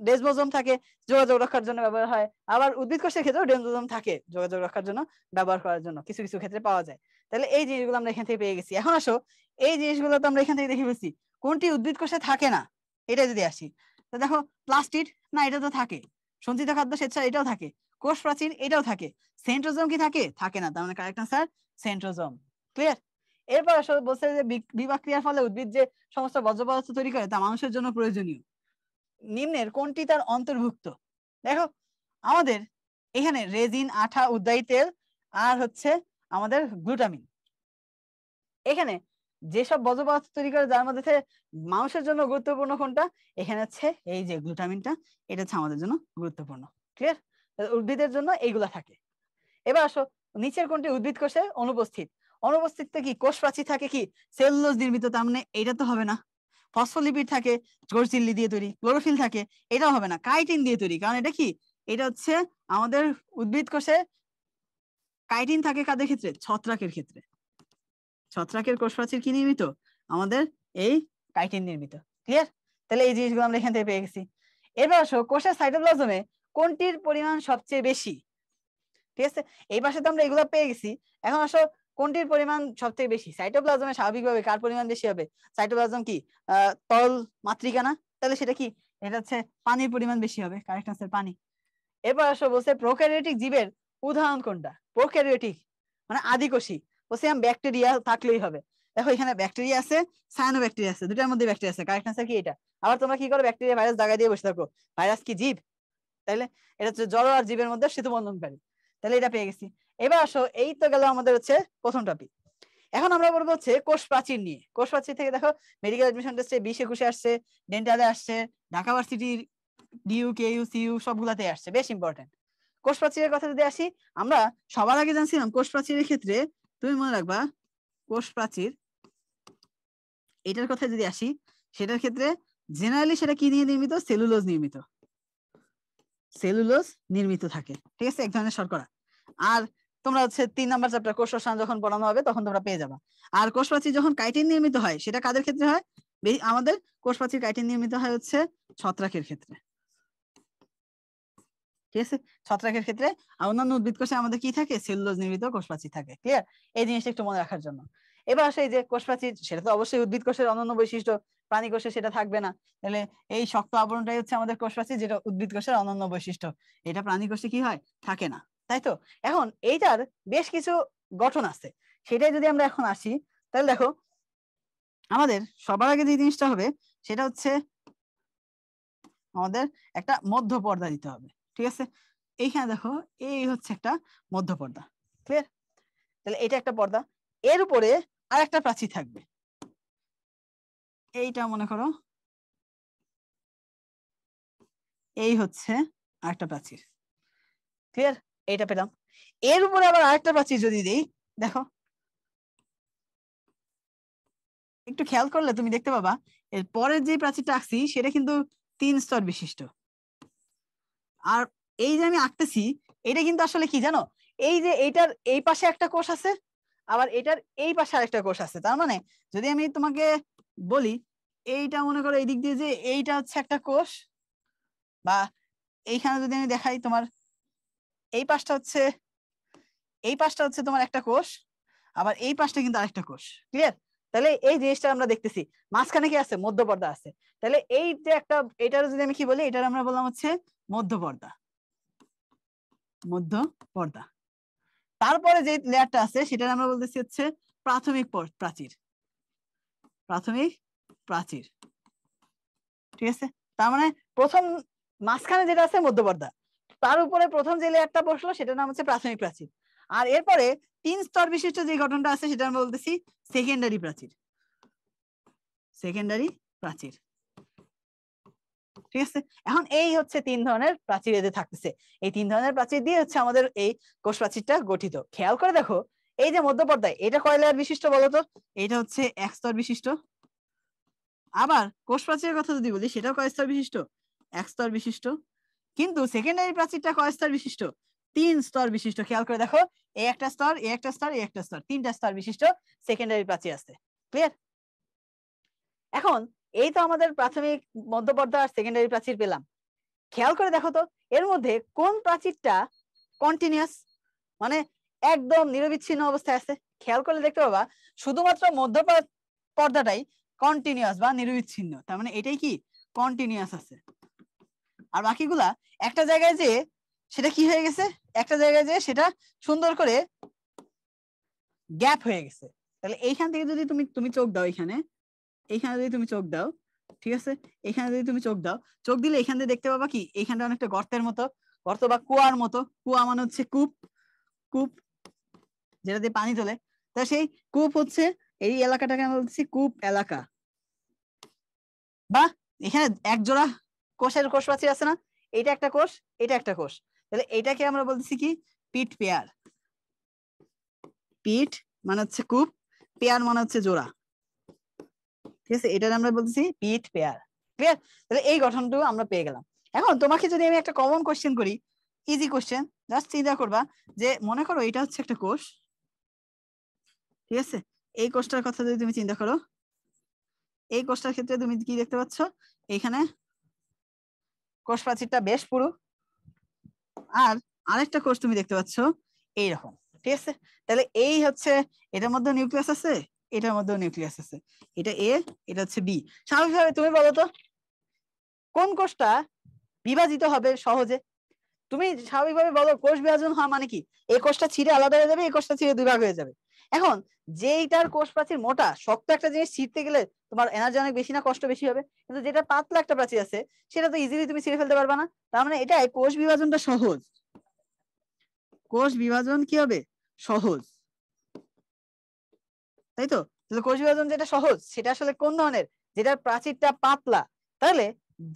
ডেসমোজোম থাকে, যোগাযোগ রক্ষার জন্য ব্যবহার হয়। আবার উদ্ভিদ কোষের ক্ষেত্রেও ডেসমোজোম থাকে, যোগাযোগ রক্ষার জন্য ব্যবহার করার জন্য কিছু কিছু ক্ষেত্রে পাওয়া যায়। তাহলে এই জিনিসগুলো আমরা এখান থেকে পেয়ে গেছি। এখন আসো, এই জিনিসগুলো তো আমরা এখান থেকে দেখে ফেলছি, কোনটি উদ্ভিদ কোষে থাকে না, এটা যদি আসি, তো দেখো প্লাস্টিড, না এটা তো থাকে। সঞ্চিত খাদ্য স্বেচ্ছা, এটাও থাকে। কোষ প্রাচীর, এটাও থাকে। সেন্ট্রোজোম কি থাকে? থাকে না। তার মানে কারেক্ট আনসার সেন্ট্রোজোম। ক্লিয়ার? এরপর আসলে বলছে যে বিপাক ক্রিয়ার ফলে উদ্ভিদ যে সমস্ত বর্জ্য পদার্থ তৈরি করে, তা মানুষের জন্য প্রয়োজনীয়। নিম্নের কোনটি তার অন্তর্ভুক্ত? দেখো, আমাদের এখানে রেজিন, আঠা, উদ্বায়ী তেল, আর হচ্ছে আমাদের গ্লুটামিন। এখানে যেসব বর্জ্য পদার্থ তৈরি করে, যার মধ্যে মানুষের জন্য গুরুত্বপূর্ণ কোনটা? এখানে হচ্ছে এই যে গ্লুটামিনটা, এটা হচ্ছে আমাদের জন্য গুরুত্বপূর্ণ। ক্লিয়ার? উদ্ভিদের জন্য এইগুলা থাকে। এবার আসো, নিচের কোনটি উদ্ভিদ কোষে অনুপস্থিত? অনুপস্থিত কি? কোষ প্রাচীর থাকে কি সেলুলোজ নির্মিত, তার মানে এটা তো হবে না। ফসফোলিপিড থাকে, কোষ ঝিল্লি দিয়ে তৈরি। ক্লোরোফিল থাকে, এটাও হবে না। কাইটিন দিয়ে তৈরি, কারণ এটা কি, এটা হচ্ছে আমাদের উদ্ভিদ কোষে। কাইটিন থাকে কাদের ক্ষেত্রে? ছত্রাকের ক্ষেত্রে। ছত্রাকের কোষ প্রাচীর কি নির্মিত? আমাদের এই কাইটিন নির্মিত। ক্লিয়ার? তাহলে এই জিনিসগুলো আমরা এখান থেকে পেয়ে গেছি। এবার আসো, কোষের সাইটোপ্লাজমে কোনটির পরিমাণ সবচেয়ে বেশি? ঠিক আছে, এই পাশে তো আমরা এগুলো পেয়ে গেছি। এখন আসো, কোনটির পরিমাণ সবথেকে বেশি? সাইটোপ্লাজমে স্বাভাবিকভাবে কার পরিমাণ বেশি হবে? সাইটোপ্লাজম কি তরল মাতৃকা না? তাহলে সেটা কি? এটা হচ্ছে পানির পরিমাণ বেশি হবে। কারেক্ট আনসার পানি। এবার আসো, বলছে প্রোক্যারিওটিক জীবের উদাহরণ কোনটা? প্রোক্যারিওটিক মানে আদিকোষী। বলছে ব্যাকটেরিয়া থাকলেই হবে। দেখো এখানে ব্যাকটেরিয়া আছে, সায়ানোব্যাকটেরিয়া আছে, দুটার মধ্যে ব্যাকটেরিয়া আছে। কারেক্ট আনসার কি এটা? আবার তোমরা কি করো, ব্যাকটেরিয়া ভাইরাস জায়গা দিয়ে বসে থাকো। ভাইরাস কি জীব? তাইলে এটা হচ্ছে জড় আর জীবের মধ্যে সেতু বন্ধনকারী। তাহলে এটা পেয়ে গেছি। এবার আসো, এই তো গেল আমাদের হচ্ছে প্রথম টপিক। এখন আমরা বলবো হচ্ছে কোষ প্রাচীর নিয়ে। কোষ প্রাচীর থেকে দেখো, মেডিকেল এডমিশন টেস্টে 20-21 আসছে, ডেন্টালে আসছে, ঢাকা ভার্সিটির ডিইউ, কেইউ, সিইউ সবগুলাতে আসছে, বেশ ইম্পর্টেন্ট। কোষ প্রাচীরের কথা যদি আসি, আমরা সবার আগে জানছিলাম কোষ প্রাচীরের ক্ষেত্রে, তুমি মনে রাখবা, কোষ প্রাচীর এটার কথা যদি আসি, সেটার ক্ষেত্রে জেনারেলি সেটা কি নিয়ে নির্মিত? সেলুলোজ নির্মিত। সেলুলোজ নির্মিত থাকে। ঠিক আছে, এক ধরনের শর্করা। আর তোমরা হচ্ছে 3 নাম্বার চ্যাপ্টার কোষ রসায়ন যখন পড়ানো হবে, তখন তোমরা পেয়ে যাবা। আর কোষ প্রাচীর যখন কাইটিন নির্মিত হয়, সেটা কাদের ক্ষেত্রে হয়? আমাদের কোষ প্রাচীর কাইটিন নির্মিত হয় হচ্ছে ছত্রাকের ক্ষেত্রে। ঠিক আছে, ছত্রাকের ক্ষেত্রে। আর অন্যান্য উদ্ভিদ কোষে আমাদের কি থাকে? সেলুলোজ নির্মিত কোষ প্রাচীর থাকে। ক্লিয়ার? এই জিনিসটা একটু মনে রাখার জন্য। এবার আসে, এই যে কোষ প্রাচীর, সেটা তো অবশ্যই উদ্ভিদ কোষের অনন্য বৈশিষ্ট্য, প্রাণী কোষে সেটা থাকবে না। তাহলে এই শক্ত আবরণটাই হচ্ছে আমাদের কোষ প্রাচীর, যেটা উদ্ভিদ কোষের অনন্য বৈশিষ্ট্য। এটা প্রাণী কোষে কি হয়? থাকে না, তাই তো? এখন এইটার বেশ কিছু গঠন আছে, সেটাই যদি আমরা এখন আসি, তাহলে দেখো, আমাদের সবার আগে যে জিনিসটা হবে, সেটা হচ্ছে আমাদের একটা মধ্য পর্দা দিতে হবে। ঠিক আছে, এইখানে দেখো, এই হচ্ছে একটা মধ্য পর্দা। ক্লিয়ার? তাহলে এটা একটা পর্দা, এর উপরে আর একটা প্রাচীর থাকবে। এইটা মনে করো এই হচ্ছে আরেকটা প্রাচীর। ক্লিয়ার? এইটা পেলাম। এর উপরে আবার আরেকটা প্রাচীর যদি দেই, দেখো একটু খেয়াল করলে তুমি দেখতে পাবা এর পরের যে প্রাচীরটা আঁকছি সেটা কিন্তু 3 স্তর বিশিষ্ট। আর এই যে আমি আঁকতেছি এটা কিন্তু আসলে কি জানো, এই যে এইটার এই পাশে একটা কোষ আছে, আবার এটার এই পাশে আরেকটা কোষ আছে। তার মানে যদি আমি তোমাকে বলি এইটা মনে করো এই দিক দিয়ে যে এইটা হচ্ছে একটা কোষ, বা এইখানে যদি আমি দেখাই তোমার এই পাশটা হচ্ছে তোমার একটা কোষ, আবার এই পাশটা কিন্তু আরেকটা কোষ। ক্লিয়ার? তাহলে এই জিনিসটা আমরা দেখতেছি মাঝখানে কি আছে, মধ্যপর্দা আছে। তাহলে এই যে একটা, এটার যদি আমি কি বলি, এটার আমরা বললাম হচ্ছে মধ্যপর্দা। মধ্যপর্দা। তারপরে যে লেয়ারটা আছে সেটার আমরা বলতেছি হচ্ছে প্রাথমিক প্রাচীর। প্রাথমিক প্রাচীর, ঠিক আছে? তার মানে প্রথম মাঝখানে যেটা আছে মধ্যপর্দা, তার উপরে প্রথম যে লেয়ারটা বসলো সেটার নাম হচ্ছে প্রাথমিক প্রাচীর। আর এরপরে 3 স্তর বিশিষ্ট যে গঠনটা আছে সেটা আমরা বলতেছি সেকেন্ডারি প্রাচীর। সেকেন্ডারি প্রাচীর, ঠিক আছে? এখন এই হচ্ছে 3 ধরনের প্রাচীর এদের থাকতেছে। এই 3 ধরনের প্রাচীর দিয়ে হচ্ছে আমাদের এই কোষ প্রাচীরটা গঠিত। খেয়াল করে দেখো এই যে মধ্যপর্দায় এটা কয় লেয়ার বিশিষ্ট বলতো? এটা হচ্ছে 1 স্তর বিশিষ্ট। আবার কোষ প্রাচীরের কথা যদি বলি সেটাও কয় স্তর বিশিষ্ট? 1 স্তর বিশিষ্ট। কিন্তু সেকেন্ডারি প্রাচীরটা কয় স্তর বিশিষ্ট? 3 স্তর বিশিষ্ট। খেয়াল করে দেখো এই একটা স্তর, এই একটা স্তর, এই একটা স্তর, 3টা স্তর বিশিষ্ট সেকেন্ডারি প্রাচীর আছে। ক্লিয়ার? এখন এই তো আমাদের প্রাথমিক, মধ্যপর্দা আর সেকেন্ডারি প্রাচীর পেলাম। খেয়াল করে দেখো তো এর মধ্যে কোন প্রাচীরটা কন্টিনিউয়াস, মানে একদম নিরবিচ্ছিন্ন অবস্থায় আছে? খেয়াল করলে দেখতে পাবা শুধুমাত্র মধ্য পর্দাটাই কন্টিনিউয়াস বা নিরবিচ্ছিন্ন। তার মানে এটাই কি কন্টিনিউয়াস আছে। আর বাকিগুলা একটা জায়গায় যে সেটা কি হয়ে গেছে, একটা জায়গায় যে সেটা সুন্দর করে গ্যাপ হয়ে গেছে। তাহলে এইখান থেকে যদি তুমি চোখ দাও, এইখানে যদি তুমি চোখ দাও, ঠিক আছে, এখানে যদি তুমি চোখ দাও, চোখ দিলে এখান থেকে দেখতে পাবা কি এইখানটা অনেকটা গর্তের মতো, গর্ত বা কুয়ার মতো। কুয়া মানে হচ্ছে কূপ, কূপ যেটা দিয়ে পানি তোলে। তা সেই কূপ হচ্ছে এই এলাকাটাকে আমরা বলছি কূপ এলাকা। বা এখানে এক জোড়া কোষের কোষ প্রাচীর আছে না, এটা একটা কোষ, এটা একটা কোষ, তাহলে এটাকে আমরা বলতেছি কি পিট পেয়ার। পিট মানে হচ্ছে কূপ, পেয়ার মানে হচ্ছে জোড়া, ঠিক আছে? এটা আমরা বলতেছি পিট পেয়ার। ক্লিয়ার? তাহলে এই গঠনটা আমরা পেয়ে গেলাম। এখন তোমাকে যদি আমি একটা কমন কোশ্চেন করি, ইজি কোশ্চেন, জাস্ট চিন্তা করবা যে মনে করো এটা হচ্ছে একটা কোষ, ঠিক আছে? এই কোষটার কথা যদি তুমি চিন্তা করো, এই কোষটার ক্ষেত্রে তুমি কি দেখতে পাচ্ছ, এখানে কোষ প্রাচীরটা বেশ পুরু, আর আরেকটা কোষ তুমি দেখতে পাচ্ছ এইরকম, ঠিক আছে? তাহলে এই হচ্ছে, এটার মধ্যে নিউক্লিয়াস আছে, এটার মধ্যেও নিউক্লিয়াস আছে, এটা এ, এটা হচ্ছে বি। স্বাভাবিকভাবে তুমি বলো তো কোন কোষটা বিভাজিত হবে সহজে? তুমি স্বাভাবিকভাবে বলো কোষ বিভাজন হওয়া মানে কি, এই কোষটা ছিঁড়ে আলাদা হয়ে যাবে, এই কোষটা ছিঁড়ে 2 ভাগ হয়ে যাবে। এখন যেইটার কোষ প্রাচীর মোটা, শক্ত একটা জিনিস ছিঁড়তে গেলে তোমার এনার্জি অনেক বেশি না কষ্ট বেশি হবে, কিন্তু যেটা পাতলা একটা প্রাচীর আছে সেটা তো ইজিলি তুমি ছিঁড়ে ফেলতে পারবে না। তার মানে এটা কোষ বিভাজনটা সহজ, কোষ বিভাজন কি হবে সহজ, তাই তো? তাহলে কোষ বিভাজন যেটা সহজ সেটা আসলে কোন ধরনের, যেটার প্রাচীরটা পাতলা। তাহলে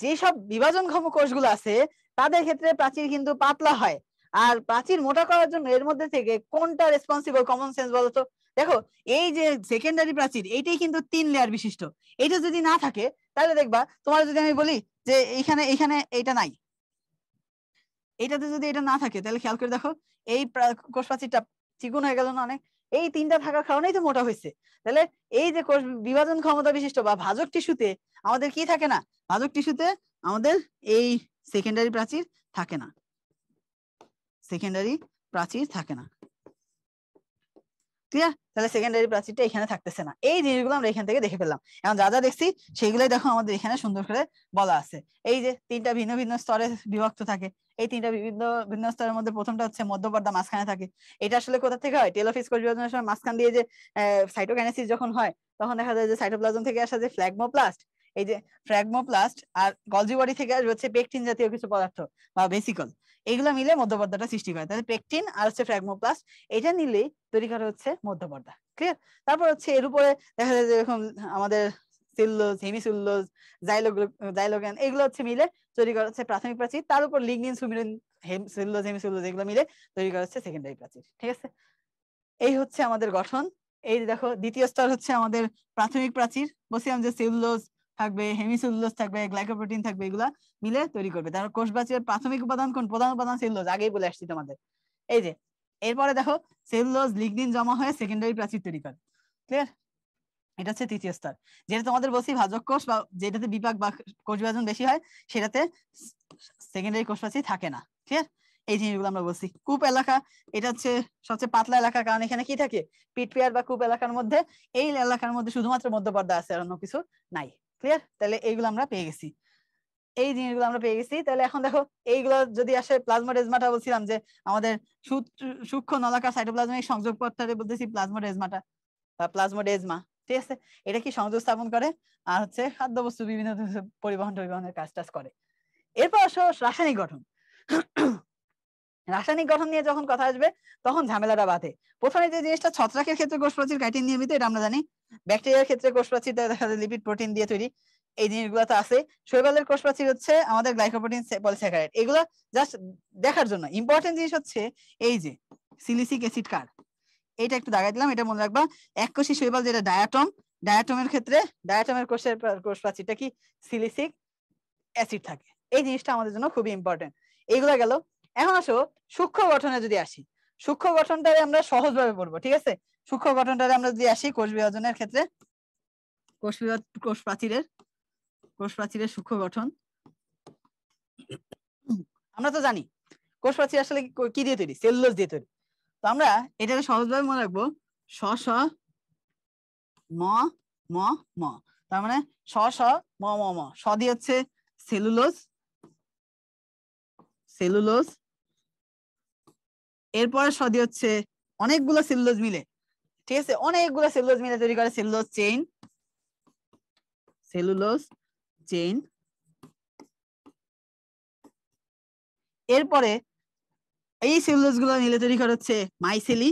যেসব বিভাজনক্ষম কোষগুলো আছে তাদের ক্ষেত্রে প্রাচীর কিন্তু পাতলা হয়। আর প্রাচীর মোটা করার জন্য এর মধ্যে থেকে কোনটা রেসপন্সিবল, কমন সেন্স বলো তো? দেখো এই যে সেকেন্ডারি প্রাচীর এইটাই কিন্তু 3 লেয়ার বিশিষ্ট। এটা যদি না থাকে তাহলে দেখবা তোমার, যদি আমি বলি যে এইখানে এইখানে এইটা নাই, এইটাতে যদি এটা না থাকে তাহলে খেয়াল করে দেখো এই কোষ প্রাচীরটা চিকন হয়ে গেল না অনেক? এই 3টা থাকার কারণেই তো মোটা হয়েছে। তাহলে এই যে কোষ বিভাজন ক্ষমতা বিশিষ্ট বা ভাজক টিস্যুতে আমাদের কি থাকে না, ভাজক টিস্যুতে আমাদের এই সেকেন্ডারি প্রাচীর থাকে না, সেকেন্ডারি প্রাচীর থাকে না। ক্লিয়ার? তাহলে সেকেন্ডারি প্রাচীরটা এখানে থাকতেছে না। এই জিনিসগুলো আমরা এখান থেকে দেখে ফেললাম। এখন যা যা দেখছি সেগুলোই দেখো আমাদের এখানে সুন্দর করে বলা আছে। এই যে 3টা ভিন্ন ভিন্ন স্তরে বিভক্ত থাকে, এই 3টা বিভিন্ন ভিন্ন স্তরের মধ্যে প্রথমটা হচ্ছে মধ্যপর্দা, মাঝখানে থাকে। এটা আসলে কোথা থেকে হয়, টেলোফেজ কোষ বিভাজনের সময় মাঝখান দিয়ে যে সাইটোকাইনেসিস যখন হয় তখন দেখা যায় যে সাইটোপ্লাজম থেকে আসা যে ফ্ল্যাগমোপ্লাস্ট, এই যে ফ্ল্যাগমোপ্লাস্ট আর গলজি বডি থেকে আসবে হচ্ছে পেকটিন জাতীয় কিছু পদার্থ বা ভেসিকল, এইগুলো মিলে মধ্যপর্দাটা সৃষ্টি করে। তাহলে পেকটিন আর হচ্ছে ফ্ল্যাগমোপ্লাস্ট এটা নিলেই তৈরি করা হচ্ছে মধ্যপর্দা। ক্লিয়ার? তারপর হচ্ছে এর উপরে দেখা যায় যে এরকম আমাদের সেলুলোজ, হেমিসেলুলোজ, জাইলোগেন এগুলো হচ্ছে মিলে তৈরি করা হচ্ছে প্রাথমিক প্রাচীর। তার উপর লিগনিন, সুমিরিন, সেলুলোজ, হেমিসেলুলোজ এগুলো মিলে তৈরি করা হচ্ছে সেকেন্ডারি প্রাচীর। ঠিক আছে? এই হচ্ছে আমাদের গঠন এই দেখো দ্বিতীয় স্তর হচ্ছে আমাদের প্রাথমিক প্রাচীর, বলছিলাম যে সেলুলোজ থাকবে, হেমিসেলুলোজ থাকবে, গ্লাইকোপ্রোটিন থাকবে, এগুলা মিলে তৈরি করবে। তারপর কোষ প্রাচীরের প্রাথমিক উপাদান কোন? প্রধান উপাদান সেলুলোজ, আগেই বলে আসছি তোমাদের। এই যে এরপরে দেখো সেলুলোজ লিগনিন জমা হয়ে সেকেন্ডারি প্রাচীর তৈরি করে। ক্লিয়ার? এটা হচ্ছে তৃতীয় স্তর। যেটা তোমাদের বলছি ভাজক কোষ বা যেটাতে বিপাক বা কোষ বিভাজন বেশি হয় সেটাতে সেকেন্ডারি কোষ প্রাচীর থাকে না। ক্লিয়ার? এই জিনিসগুলো আমরা বলছি। কূপ এলাকা, এটা হচ্ছে সবচেয়ে পাতলা এলাকা, কারণ এখানে কি থাকে? পিট পেয়ার বা কূপ এলাকার মধ্যে, এই এলাকার মধ্যে শুধুমাত্র মধ্যপর্দা আছে, আর অন্য কিছু নাই। ক্লিয়ার? তাহলে এইগুলো আমরা পেয়ে গেছি, এই জিনিসগুলো আমরা পেয়ে গেছি। তাহলে এখন দেখো এইগুলো যদি আসে প্লাজমোডেজমাটা, বলছিলাম যে আমাদের সূক্ষ্ম নলাকার সাইটোপ্লাজমিক সংযোগ পথটারে বলতেছি প্লাজমোডেজমাটা বা প্লাজমোডেজমা। ঠিক আছে? এটা কি সংযোগ স্থাপন করে আর হচ্ছে খাদ্যবস্তু বিভিন্ন পরিবহনের কাজ টাজ করে। এরপর আসো রাসায়নিক গঠন। রাসায়নিক গঠন নিয়ে যখন কথা আসবে তখন ঝামেলাটা বাধে। প্রথমে যে জিনিসটা, ছত্রাকের ক্ষেত্রে কোষ প্রাচীর কাইটিন নির্মিত, এটা আমরা জানি। ব্যাকটেরিয়ার ক্ষেত্রে কোষ প্রাচীর দেখা যায় লিপিড প্রোটিন দিয়ে তৈরি, এই জিনিসগুলো তো আছে। শৈবালের কোষ প্রাচীর হচ্ছে আমাদের গ্লাইকোপ্রোটিন পলিস্যাকারাইড। এগুলো জাস্ট দেখার জন্য। ইম্পর্টেন্ট জিনিস হচ্ছে এই যে সিলিসিক অ্যাসিড কার, এটা একটু দাগাই দিলাম, এটা মনে রাখবা। এককোষী শৈবাল যেটা ডায়াটম, ডায়াটমের ক্ষেত্রে ডায়াটমের কোষ প্রাচীরটা কি? সিলিসিক অ্যাসিড থাকে। এই জিনিসটা আমাদের জন্য খুবই ইম্পর্টেন্ট। এইগুলা গেল। এখন আসো সূক্ষ্ম গঠনে যদি আসি, সূক্ষ্ম গঠনটারে আমরা সহজভাবে পড়বো। ঠিক আছে? সূক্ষ্ম গঠনটারে আমরা যদি আসি কোষ বিভাজনের ক্ষেত্রে, কোষ প্রাচীরের সূক্ষ্ম গঠন আমরা তো জানি কোষ প্রাচীর আসলে কি দিয়ে তৈরি? সেলুলোজ দিয়ে তৈরি। তো আমরা এটাকে সহজভাবে মনে রাখবো স স ম ম ম, তার মানে স স ম ম ম। স দিয়ে হচ্ছে সেলুলোজ, সেলুলোজ। এরপরে স দিয়ে হচ্ছে অনেকগুলো সেলুলোজ মিলে, ঠিক আছে, অনেকগুলো সেলুলোজ মিলে তৈরি করে সেলুলোজ চেইন, সেলুলোজ চেইন। এরপরে এই সেলুলোজ গুলো মিলে তৈরি করে হচ্ছে মাইসেলি,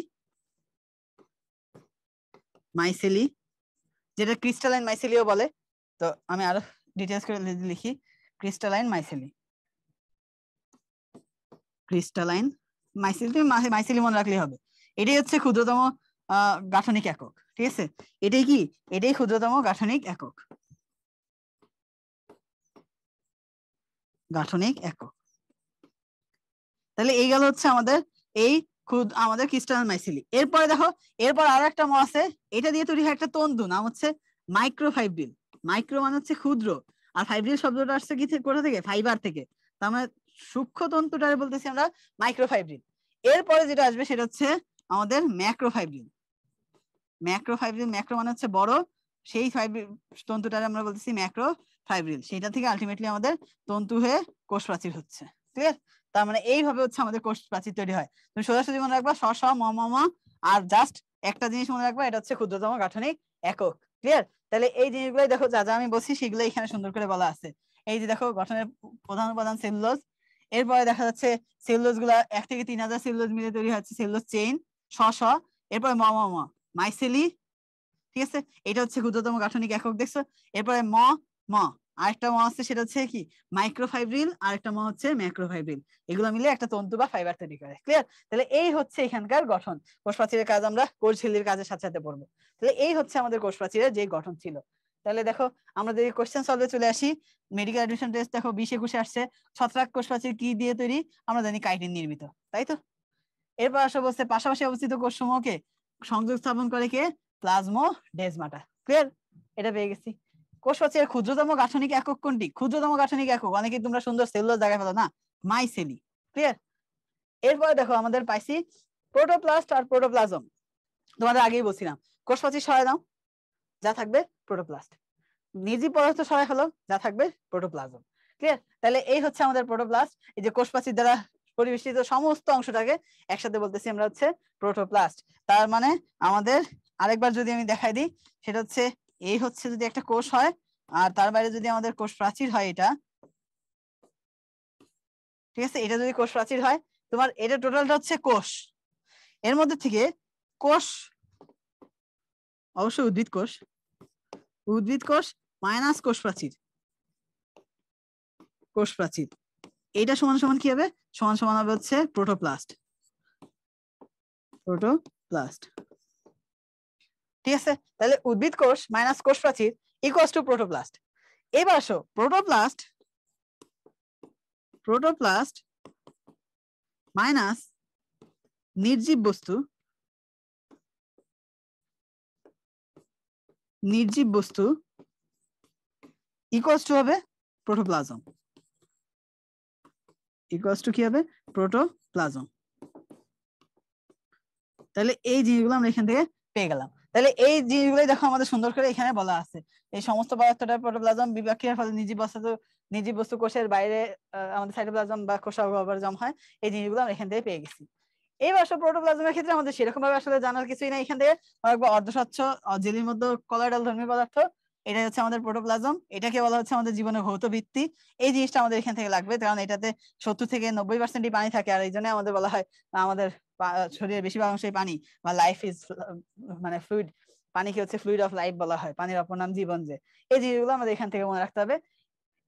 মাইসেলি, যেটা ক্রিস্টালাইন মাইসেলিও বলে। তো আমি আরো ডিটেইলস করে লিখি, ক্রিস্টালাইন মাইসেলি, ক্রিস্টালাইন মাইসেলি। তুমি মাইসেলি মনে রাখলেই হবে। এটাই হচ্ছে ক্ষুদ্রতম গাঠনিক একক। ঠিক আছে? এটাই কি? এটাই ক্ষুদ্রতম গাঠনিক একক, গাঠনিক একক। তাহলে এই গেল হচ্ছে আমাদের এই আমাদের ক্রিস্টালাইন মাইসেলি। এরপরে দেখো, এরপর আরো একটা ম আছে, এটা দিয়ে তৈরি হয় একটা তন্তু, নাম হচ্ছে মাইক্রোফাইব্রিল। মাইক্রো মানে হচ্ছে ক্ষুদ্র, আর ফাইব্রিল শব্দটা আসছে কি কোথা থেকে? ফাইবার থেকে। তার মানে সূক্ষ্ম তন্তুটারে বলতেছি আমরা মাইক্রোফাইব্রিল। এরপরে যেটা আসবে সেটা হচ্ছে আমাদের ম্যাক্রোফাইব্রিল। ম্যাক্রোফাইব্রিল, ম্যাক্রো মানে হচ্ছে বড়, সেই ফাইব্রিল তন্তুটারে আমরা বলতেছি ম্যাক্রোফাইব্রিল। সেটা থেকে আলটিমেটলি আমাদের তন্তু হয়ে কোষ প্রাচীর হচ্ছে। ক্লিয়ার? তার মানে এইভাবে হচ্ছে আমাদের কোষ প্রাচীর তৈরি হয়। তুমি সোজাসুজি মনে রাখবা স স ম ম ম, আর জাস্ট একটা জিনিস মনে রাখবা, এটা হচ্ছে ক্ষুদ্রতম গাঠনিক একক। ক্লিয়ার? তাহলে এই জিনিসগুলোই দেখো, যা যা আমি বলছি সেগুলো এখানে সুন্দর করে বলা আছে। এই যে দেখো গঠনের প্রধান উপাদান সেলুলোজ। এরপরে দেখা যাচ্ছে সেলুলোজ গুলা 1 থেকে 3000 সেলুলোজ মিলে তৈরি হচ্ছে সেলুলোজ চেইন, স স। এরপরে ম ম ম, মাইসেলি। ঠিক আছে? এটা হচ্ছে ক্ষুদ্রতম গাঠনিক একক, দেখছো? এরপরে ম ম, আরেকটা ম আছে, সেটা হচ্ছে কি? মাইক্রোফাইব্রিল। আরেকটা ম হচ্ছে ম্যাক্রোফাইব্রিল। এগুলো মিলে একটা তন্তু বা ফাইবার তৈরি করে। ক্লিয়ার? তাহলে এই হচ্ছে এখানকার গঠন। কোষ প্রাচীরের কাজ আমরা কোষ ঝিল্লির কাজের সাথে সাথে পড়বো। তাহলে এই হচ্ছে আমাদের কোষ প্রাচীরের যে গঠন ছিল। তাহলে দেখো আমরা যদি কোশ্চেন সলভে চলে আসি, মেডিকেল অ্যাডমিশন টেস্ট দেখো 20-21 আসছে। ছত্রাক কোষ প্রাচীর কি দিয়ে তৈরি? আমরা জানি কাইটিন নির্মিত, তাই তো? এরপর আসা বলছে পাশাপাশি অবস্থিত কোষসমূহকে সংযোগ স্থাপন করে কে? প্লাজমোডেজমাটা। ক্লিয়ার? এটা পেয়ে গেছি। কোষ প্রাচীরের ক্ষুদ্রতম গাঠনিক একক কোনটি? ক্ষুদ্রতম গাঠনিক একক অনেকে তোমরা সুন্দর সেলুলোজ জায়গায় ফেলো না, মাইসেলি। ক্লিয়ার? এরপরে দেখো আমাদের পাইছি প্রোটোপ্লাস্ট আর প্রোটোপ্লাজম। তোমাদের আগেই বলছিলাম কোষ প্রাচীর সরায় দাও, যা থাকবে প্রোটোপ্লাস্ট। নির্জীব পদার্থ সরাই হলো, যা থাকবে প্রোটোপ্লাজম। ক্লিয়ার? তাহলে এই হচ্ছে আমাদের প্রোটোপ্লাস্ট। এই যে কোষ প্রাচীর দ্বারা পরিবেষ্টিত সমস্ত অংশটাকে একসাথে বলতেছি আমরা হচ্ছে প্রোটোপ্লাস্ট। তার মানে আমাদের আরেকবার যদি আমি দেখাই দিই, সেটা হচ্ছে এই হচ্ছে যদি একটা কোষ হয়, আর তার বাইরে যদি আমাদের কোষ প্রাচীর হয় এটা, ঠিক আছে, এটা যদি কোষ প্রাচীর হয়, তোমার এটা টোটালটা হচ্ছে কোষ। এর মধ্যে থেকে কোষ, অবশ্যই উদ্ভিদ কোষ, উদ্ভিদ কোষ মাইনাস কোষ প্রাচীর, কোষ প্রাচীর, এটা সমান সমান কি হবে? সমান সমান হবে হচ্ছে প্রোটোপ্লাস্ট, প্রোটোপ্লাস্ট। ঠিক আছে, তাহলে উদ্ভিদ কোষ মাইনাস কোষ প্রাচীর ইকুয়ালস টু প্রোটোপ্লাস্ট। এবার আসো প্রোটোপ্লাস্ট মাইনাস নির্জীব বস্তু ইকুয়ালস টু হবে প্রোটোপ্লাজম, ইকুয়ালস টু কি হবে প্রোটোপ্লাজম। তাহলে এই জিনিসগুলো আমরা এখান থেকে পেয়ে গেলাম। তাহলে এই জিনিসগুলোই দেখো আমাদের সুন্দর করে এখানে বলা আছে, এই সমস্ত পদার্থটা প্রোটোপ্লাজম বিক্রিয়ার ফলে নির্জীব বস্তু কোষের বাইরে আমাদের সাইটোপ্লাজম বা কোষাঙ্গ গহ্বরে জমা হয়, এই জিনিসগুলো আমরা এখান থেকে পেয়ে গেছি। এবার আসলে প্রোটোপ্লাজমের ক্ষেত্রে আমাদের সেরকম ভাবে আসলে জানার কিছুই নাই। এখান থেকে অর্ধস্বচ্ছ জেলির মধ্যে কলয়েডাল ধর্মী পদার্থ, এটা হচ্ছে আমাদের প্রোটোপ্লাজম, এটাকে বলা হচ্ছে আমাদের জীবনের ভৌত ভিত্তি। এই জিনিসটা আমাদের এখান থেকে লাগবে, কারণ এটাতে 70 থেকে 90% পানি থাকে, আর এই জন্য আমাদের বলা হয় আমাদের শরীরের বেশিরভাগ অংশই পানি, বা লাইফ ইজ মানে ফ্লুইড, পানিকে হচ্ছে ফ্লুইড অফ লাইফ বলা হয়, পানির অপর নাম জীবন। যে এই জিনিসগুলো আমাদের এখান থেকে মনে রাখতে হবে।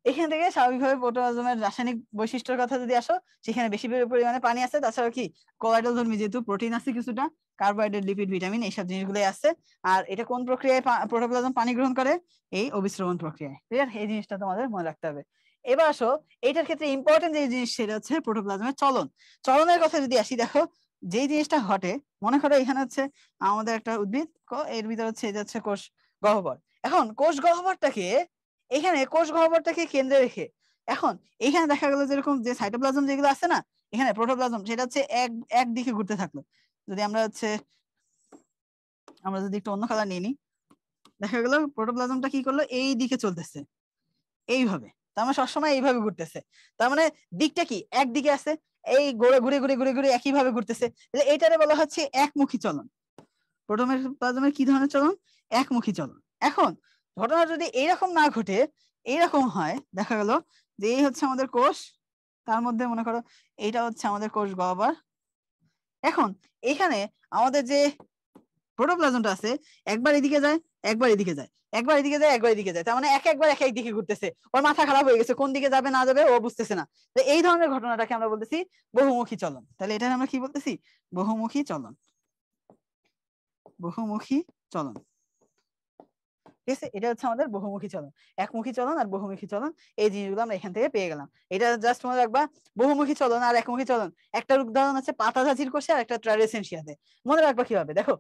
এখান থেকে স্বাভাবিকভাবে প্রোটোপ্লাজমের রাসায়নিক বৈশিষ্ট্যের কথা যদি আসো, সেখানে বেশি পরিমাণে পানি আছে, তাছাড়া কি কলয়েডাল ধর্মী, যেহেতু প্রোটিন আছে কিছুটা, কার্বোহাইড্রেট, লিপিড, ভিটামিন, এইসব জিনিসগুলোই আছে। আর এটা কোন প্রক্রিয়ায় প্রোটোপ্লাজম পানি গ্রহণ করে? এই অভিস্রবণ প্রক্রিয়ায়। ক্লিয়ার? এই জিনিসটা তোমাদের মনে রাখতে হবে। এবার আসো এইটার ক্ষেত্রে ইম্পর্টেন্ট যে জিনিস, সেটা হচ্ছে প্রোটোপ্লাজমের চলনের কথা যদি আসি, দেখো যেই জিনিসটা ঘটে, মনে করো এখানে হচ্ছে আমাদের একটা উদ্ভিদ, এর ভিতরে হচ্ছে এটা হচ্ছে কোষ গহ্বর। এখন কোষ গহ্বরটাকে কেন্দ্রে রেখে এখন এখানে দেখা গেল যেরকম যে সাইটোপ্লাজম যেগুলো আছে না, এখানে প্রোটোপ্লাজম সেটা হচ্ছে এক দিকে ঘুরতে থাকলো। যদি আমরা যদি একটু অন্য কালার নিয়ে নিই, দেখা গেল প্রোটোপ্লাজমটা কি করলো, এই দিকে চলতেছে এইভাবে, তার মানে সবসময় এইভাবে ঘুরতেছে। তার মানে দিকটা কি একদিকে আছে, এই ঘুরে ঘুরে ঘুরে ঘুরে ঘুরে একই ভাবে ঘুরতেছে। এইটারে বলা হচ্ছে একমুখী চলন। প্রোটোপ্লাজমের কি ধরনের চলন? একমুখী চলন। এখন ঘটনা যদি এইরকম না ঘটে, এইরকম হয়, দেখা গেল যে এই হচ্ছে আমাদের কোষ, তার মধ্যে মনে করো এইটা হচ্ছে আমাদের কোষ গহ্বর। এখন এখানে আমাদের যে প্রোটোপ্লাজমটা আছে, একবার এদিকে যায়, একবার এদিকে যায়, একবার এদিকে যায়, একবার এদিকে যায়, তার মানে একবার এক দিকে ঘুরতেছে। ওর মাথা খারাপ হয়ে গেছে, কোন দিকে যাবে না যাবে ও বুঝতেছে না। তো এই ধরনের ঘটনাটাকে আমরা বলতেছি বহুমুখী চলন। তাহলে এটা আমরা কি বলতেছি? বহুমুখী চলন। ঠিক আছে, এটা হচ্ছে আমাদের বহুমুখী চলন। একমুখী চলন আর বহুমুখী চলন, এই জিনিসগুলো আমরা এখান থেকে পেয়ে গেলাম। এটা জাস্ট মনে রাখবা, বহুমুখী চলন আর একমুখী চলন, একটা উদাহরণ আছে পাতাজাজির কোষে আর একটা ট্রাইডেসেনশিয়াতে। মনে রাখবা কিভাবে, দেখো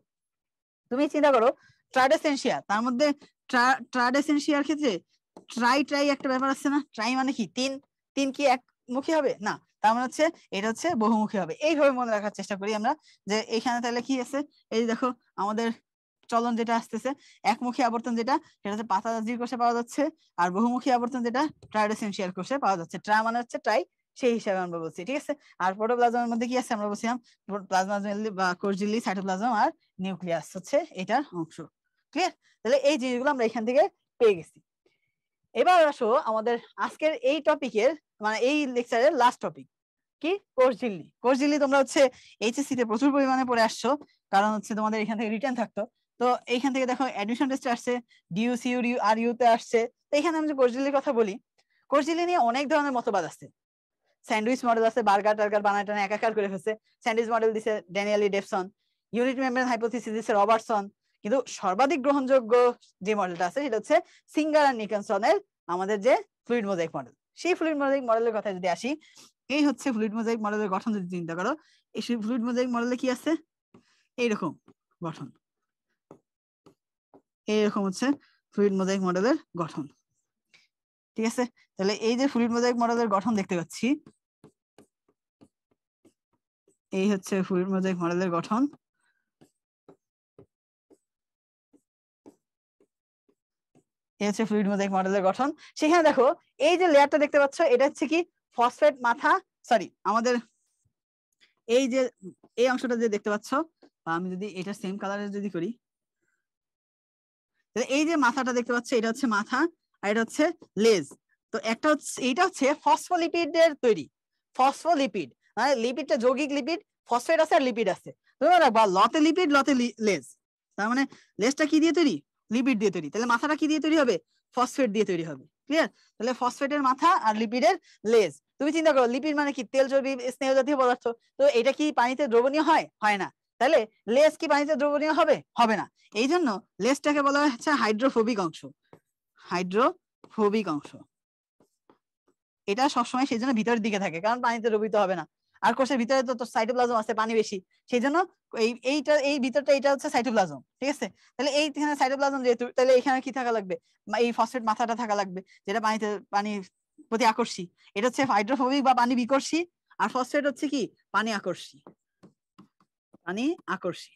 তুমি চিন্তা করো ট্রাইডেসেনশিয়া, তার মধ্যে ট্রাইডেসেনশিয়ার ক্ষেত্রে ট্রাই একটা ব্যাপার আছে না? ট্রাই মানে কি তিন কি একমুখী হবে না, তার মানে হচ্ছে এটা হচ্ছে বহুমুখী হবে। এইভাবে মনে রাখার চেষ্টা করি আমরা, যে এখানে তাহলে কি আছে, এই দেখো আমাদের চলন যেটা আসতেছে, একমুখী আবর্তন যেটা, সেটা হচ্ছে পাতাজাজির কোষে পাওয়া যাচ্ছে, আর বহুমুখী আবর্তন যেটা ট্রাইডেসেনশিয়াল কোষে পাওয়া যাচ্ছে। ট্রা মানে হচ্ছে ট্রাই, সেই হিসাবে আমরা বলছি। ঠিক আছে, আর প্রোটোপ্লাজমের মধ্যে কি আছে আমরা বলছিলাম, প্লাজমা ঝিল্লি বা কোষ ঝিল্লি, সাইটোপ্লাজম আর নিউক্লিয়াস হচ্ছে এটার অংশ। ক্লিয়ার? তাহলে এই জিনিসগুলো আমরা এখান থেকে পেয়ে গেছি। এবার আসো আমাদের আজকের এই টপিকের মানে এই লেকচারের লাস্ট টপিক কি, কোষ ঝিল্লি। কোষ ঝিল্লি তোমরা হচ্ছে এইচএসসি তে প্রচুর পরিমাণে পড়ে আসছো, কারণ হচ্ছে তোমাদের এখান থেকে রিটেন থাকতো। তো এইখান থেকে দেখো অ্যাডমিশন টেস্টে আসছে, ডিইউ, সিইউ, আর ইউ তে আসছে। তো এখানে আমি যে কোষ ঝিল্লির কথা বলি, কোষ ঝিল্লি নিয়ে অনেক ধরনের মতবাদ আছে। স্যান্ডউইচ মডেল আছে, বার্গার টার্গার বানায় টানায় একাকার করে ফেলছে। স্যান্ডউইচ মডেল দিছে ড্যানিয়েল ই ডেভসন, ইউনিট মেমব্রেন হাইপোথিসিস দিছে রবার্টসন। কিন্তু সর্বাধিক গ্রহণযোগ্য যে মডেলটা আছে সেটা হচ্ছে সিঙ্গার আর নিকলসনের আমাদের যে ফ্লুইড মোজাইক মডেল। সেই ফ্লুইড মোজাইক মডেলের কথা যদি আসি, এই হচ্ছে ফ্লুইড মোজাইক মডেলের গঠন। যদি চিন্তা করো, এই ফ্লুইড মোজাইক মডেলে কি আছে, এইরকম গঠন, এইরকম হচ্ছে ফ্লুইড মোজাইক মডেলের গঠন। ঠিক আছে, তাহলে এই যে ফ্লুইড মোজাইক মডেলের গঠন দেখতে পাচ্ছি, এই হচ্ছে ফ্লুইড মোজাইক মডেলের গঠন। এই হচ্ছে ফ্লুইড মোজাইক মডেলের গঠন। সেখানে দেখো এই যে লেয়ারটা দেখতে পাচ্ছ, এটা হচ্ছে কি ফসফেট মাথা, সরি আমাদের এই যে এই অংশটা যে দেখতে পাচ্ছ, আমি যদি এটা সেম কালারের যদি করি, এই যে মাথাটা দেখতে পাচ্ছ, এটা হচ্ছে মাথা আর এটা হচ্ছে লেজ। তো একটা হচ্ছে এইটা হচ্ছে ফসফোলিপিডের তৈরি। ফসফোলিপিড মানে লিপিডটা যৌগিক লিপিড, ফসফেট আছে আর লিপিড আছে। তুমি রাখবা লতে লিপিড লতে লেজ, তার মানে লেজটা কি দিয়ে তৈরি? লিপিড দিয়ে তৈরি। তাহলে মাথাটা কি দিয়ে তৈরি হবে? ফসফেট দিয়ে তৈরি হবে। ক্লিয়ার? তাহলে ফসফেটের মাথা আর লিপিডের লেজ। তুমি চিন্তা করো লিপিড মানে কি? তেল, চর্বি, স্নেহ জাতীয় পদার্থ। তো এটা কি পানিতে দ্রবণীয় হয়? হয় না। তাহলে লেজ কি পানিতে দ্রবণীয় হবে? হবে না। এই জন্য লেজটাকে বলা হচ্ছে হাইড্রোফোবিক অংশ। হাইড্রোফোবিক অংশ এটা সবসময় সেই জন্য ভিতরের দিকে থাকে, কারণ পানিতে দ্রবীভূত হবে না। আর কোষের ভিতরে তো সাইটোপ্লাজম আছে, পানি বেশি, সেই জন্য এই ভিতরটা এটা হচ্ছে সাইটোপ্লাজম। ঠিক আছে, তাহলে এইখানে সাইটোপ্লাজম যেহেতু, তাহলে এখানে কি থাকা লাগবে? এই ফসফেট মাথাটা থাকা লাগবে, যেটা পানির প্রতি আকর্ষী। এটা হচ্ছে হাইড্রোফোবিক বা পানি বিকর্ষী, আর ফসফেট হচ্ছে কি পানি আকর্ষী। পানি আকর্ষী,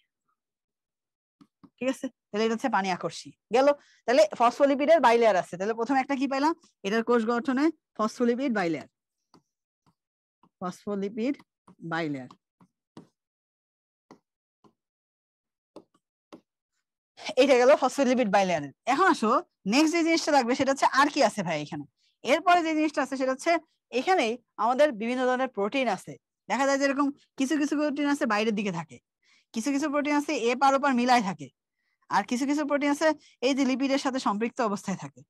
ঠিক আছে, তাহলে এটা হচ্ছে পানি আকর্ষী গেল। তাহলে ফসফোলিপিডের বাইলেয়ার আছে, তাহলে প্রথমে একটা কি পাইলাম, এটার কোষ গঠনে ফসফোলিপিড বাইলেয়ার। ফসফোলিপিড বাইলেয়ার, এটা গেল ফসফোলিপিড বাইলেয়ার। এখন আসো নেক্সট যে জিনিসটা লাগবে সেটা হচ্ছে আর কি আছে ভাই এখানে। এরপরে যে জিনিসটা আছে সেটা হচ্ছে এখানেই আমাদের বিভিন্ন ধরনের প্রোটিন আছে। দেখা যায় যেরকম কিছু কিছু প্রোটিন আছে বাইরের দিকে থাকে, কিছু কিছু প্রোটিন আছে এপার ওপার মিলায় থাকে, আর কিছু কিছু প্রোটিন আছে এই যে লিপিডের সাথে সম্পৃক্ত অবস্থায় থাকে।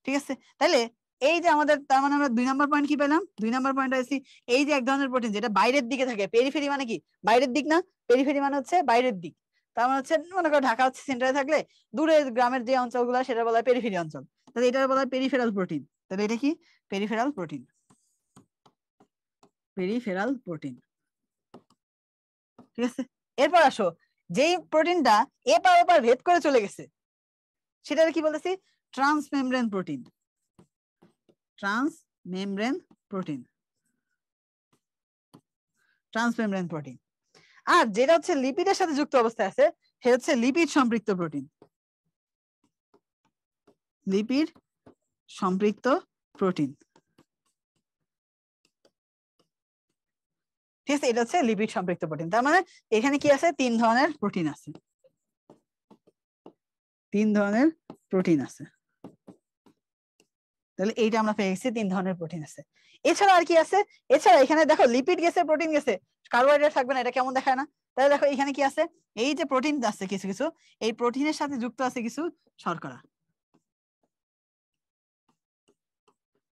ঠিক আছে, তাহলে এই যে আমাদের, তার মানে আমরা 2 নম্বর পয়েন্ট কি পেলাম? 2 নম্বর পয়েন্ট আছে এই যে এক ধরনের প্রোটিন যেটা বাইরের দিকে থাকে। পেরিফেরি মানে কি? বাইরের দিক না? পেরিফেরি মানে হচ্ছে বাইরের দিক। তার মানে হচ্ছে মনে করো ঢাকা হচ্ছে সেন্টারে থাকলে দূরের গ্রামের যে অঞ্চলগুলো সেটা বলা হয় পেরিফেরি অঞ্চল, তাহলে এটা বলা হয় পেরিফেরাল প্রোটিন। তাহলে এটা কি? Peripheral protein. পেরিফেরাল প্রোটিন, ঠিক আছে। এরপর আসো যেই প্রোটিনটা এপার ওপার ভেদ করে চলে গেছে সেটা কি বলতেছি? Transmembrane protein. Transmembrane protein, transmembrane protein. আর যেটা হচ্ছে লিপিডের সাথে যুক্ত অবস্থায় আছে সেটা হচ্ছে লিপিড সম্পৃক্ত প্রোটিন। লিপিড সম্পৃক্ত প্রোটিন, ঠিক আছে, এটা হচ্ছে লিপিড সম্পৃক্ত প্রোটিন। তার মানে এখানে কি আছে? 3 ধরনের প্রোটিন আছে। 3 ধরনের প্রোটিন আছে, তাহলে এইটা আমরা পেয়ে গেছি 3 ধরনের প্রোটিন আছে। এছাড়া আর কি আছে? এছাড়া এখানে দেখো লিপিড গেছে, প্রোটিন গেছে, কার্বোহাইড্রেট থাকবে না, এটা কেমন দেখায় না? তাহলে দেখো এখানে কি আছে? এই যে প্রোটিন আছে কিছু কিছু, এই প্রোটিনের সাথে যুক্ত আছে কিছু শর্করা।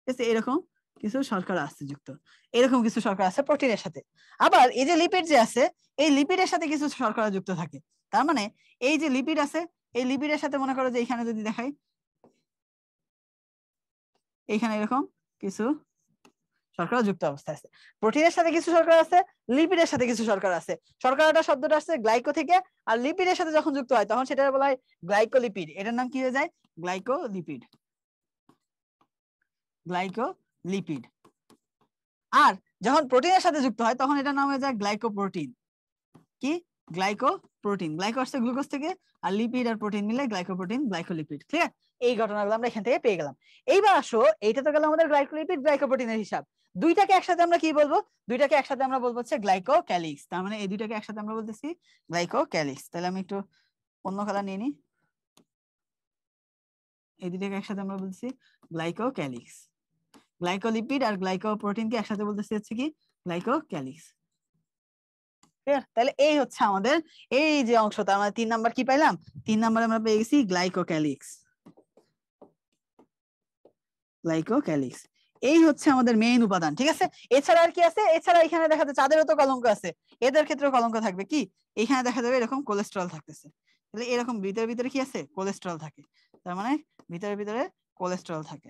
ঠিক আছে, এরকম কিছু শর্করা আছে যুক্ত, এরকম কিছু শর্করা আছে প্রোটিনের সাথে। আবার এই যে লিপিড যে আছে, এই লিপিডের সাথে কিছু শর্করা যুক্ত থাকে। তার মানে এই যে লিপিড আছে, এই লিপিডের সাথে মনে করো যে এখানে যদি দেখাই, এখানে এরকম কিছু শর্করা যুক্ত অবস্থায় আছে। প্রোটিনের সাথে কিছু শর্করা আছে, লিপিডের সাথে কিছু শর্করা আছে। শর্করাটা শব্দটা আসছে গ্লাইকো থেকে, আর লিপিডের সাথে যখন যুক্ত হয় তখন সেটা বলা হয় গ্লাইকোলিপিড। এটার নাম কি হয়ে যায়? গ্লাইকোলিপিড। গ্লাইকোলিপিড। আর যখন প্রোটিনের সাথে যুক্ত হয় তখন এটার নাম হয়ে যায় গ্লাইকোপ্রোটিন। কি? গ্লাইকোপ্রোটিন। গ্লাইকো আসছে গ্লুকোজ থেকে, আর লিপিড আর প্রোটিন মিলে গ্লাইকোপ্রোটিন, গ্লাইকোলিপিড। ক্লিয়ার? এই ঘটনাগুলো আমরা এখান থেকে পেয়ে গেলাম। এইবার আসো, এইটা তো গেল আমাদের গ্লাইকোলিপিড গ্লাইকোপ্রোটিনের হিসাব। দুইটাকে একসাথে আমরা কি বলবো? দুইটাকে একসাথে আমরা বলবো হচ্ছে গ্লাইকোক্যালিক্স। তার মানে এই দুইটাকে একসাথে আমরা বলতেছি গ্লাইকোক্যালিক্স। তাহলে আমি একটু অন্য কালার নিয়ে নিই। এই দুইটাকে একসাথে আমরা বলতেছি গ্লাইকোক্যালিক্স। গ্লাইকোলিপিড আর গ্লাইকোপ্রোটিনকে একসাথে বলতেছি হচ্ছে কি? গ্লাইকোক্যালিক্স। তাহলে এই হচ্ছে আমাদের এই যে অংশটা, আমরা 3 নাম্বার কি পাইলাম? 3 নাম্বার আমরা পেয়ে গেছি গ্লাইকোক্যালিক্স। গ্লাইকোক্যালিক্স এই হচ্ছে আমাদের মেইন উপাদান। ঠিক আছে, এছাড়া আর কি আছে? এছাড়া এখানে দেখা যাচ্ছে চাঁদেরও তো কলঙ্ক আছে, এদের ক্ষেত্রেও কলঙ্ক থাকবে। কি? এখানে দেখা যাবে এরকম কোলেস্ট্রল থাকতেছে, তাহলে এরকম ভিতরে ভিতরে কি আছে? কোলেস্ট্রল থাকে। তার মানে ভিতরে ভিতরে কোলেস্ট্রল থাকে।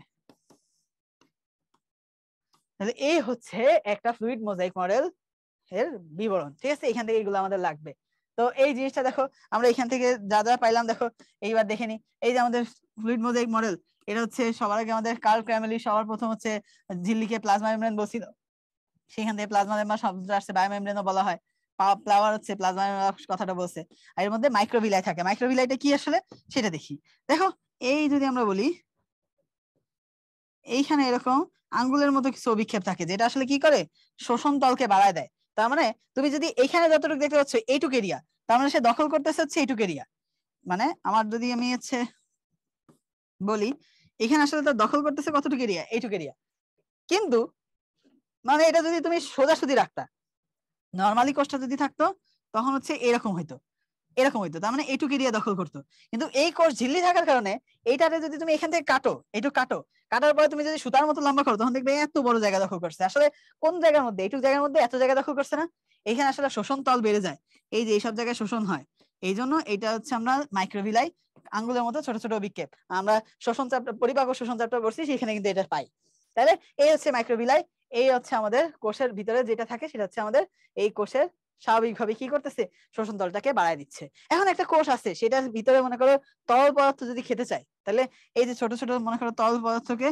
তাহলে এই হচ্ছে একটা ফ্লুইড মোজাইক মডেল এর বিবরণ। ঠিক আছে, এখান থেকে এগুলো আমাদের লাগবে। তো এই জিনিসটা দেখো আমরা এখান থেকে যা যা পাইলাম, দেখো এইবার দেখে নি। এই যে আমাদের ফ্লুইড মোজাইক মডেল, এটা হচ্ছে সবার আগে আমাদের কার্ল ক্র্যামেলি সবার প্রথম হচ্ছে ঝিল্লিকে প্লাজমা মেমব্রেন বলছিল, সেখান থেকে প্লাজমা মেমব্রেন শব্দটা আসছে, বায়োমেমব্রেনও বলা হয়। ফ্লাওয়ার হচ্ছে প্লাজমা কথাটা বলছে। আর এর মধ্যে মাইক্রোভিলাই থাকে। মাইক্রোভিলাইটা কি আসলে সেটা দেখি। দেখো এই যদি আমরা বলি, এইখানে এরকম আঙ্গুলের মতো কিছু অভিক্ষেপ থাকে, যেটা আসলে কি করে? শোষণ তলকে বাড়ায় দেয়। তার মানে তুমি যদি এখানে যতটুকু দেখতে পাচ্ছ এইটুক এরিয়া, তার মানে সে দখল করতেছে হচ্ছে এইটুক এরিয়া। মানে আমার যদি আমি হচ্ছে বলি, এখানে আসলে তার দখল করতেছে কতটুকু এরিয়া? এইটুক এরিয়া। কিন্তু মানে এটা যদি তুমি সোজাসুজি রাখতা, নর্মালি কোষটা যদি থাকতো তখন হচ্ছে এরকম হইতো। এরকম হইতো, তার মানে এইটুকু এরিয়া দখল করতো। কিন্তু এই কোষ ঝিল্লি থাকার কারণে এইটারে যদি তুমি এখান থেকে কাটো, এইটুকু কাটো, কাটার পরে তুমি যদি সুতার মতো লম্বা করো তখন দেখবে এত বড় জায়গা দখল করছে। আসলে কোন জায়গার মধ্যে, এইটুকু জায়গার মধ্যে এত জায়গা দখল করছে না, এখানে আসলে শোষণ তল বেড়ে যায়, এই যে এইসব জায়গায় শোষণ হয়। এই জন্য এটা হচ্ছে আমরা মাইক্রোভিলাই, আঙ্গুলের মতো ছোট ছোট বিক্ষেপ, আমরা শোষণ চ্যাপ্টার, পরিপাক ও শোষণ চ্যাপ্টার পড়ছি, সেখানে কিন্তু এটা পাই। তাহলে এই হচ্ছে মাইক্রোভিলাই, এই হচ্ছে আমাদের কোষের ভিতরে যেটা থাকে সেটা হচ্ছে আমাদের এই কোষের স্বাভাবিকভাবে কি করতেছে, শোষণ তলটাকে বাড়ায় দিচ্ছে। এখন একটা কোষ আছে, সেটার ভিতরে মনে করো তরল পদার্থ যদি খেতে চায়, তাহলে এই যে ছোট ছোট মনে করো তরল পদার্থকে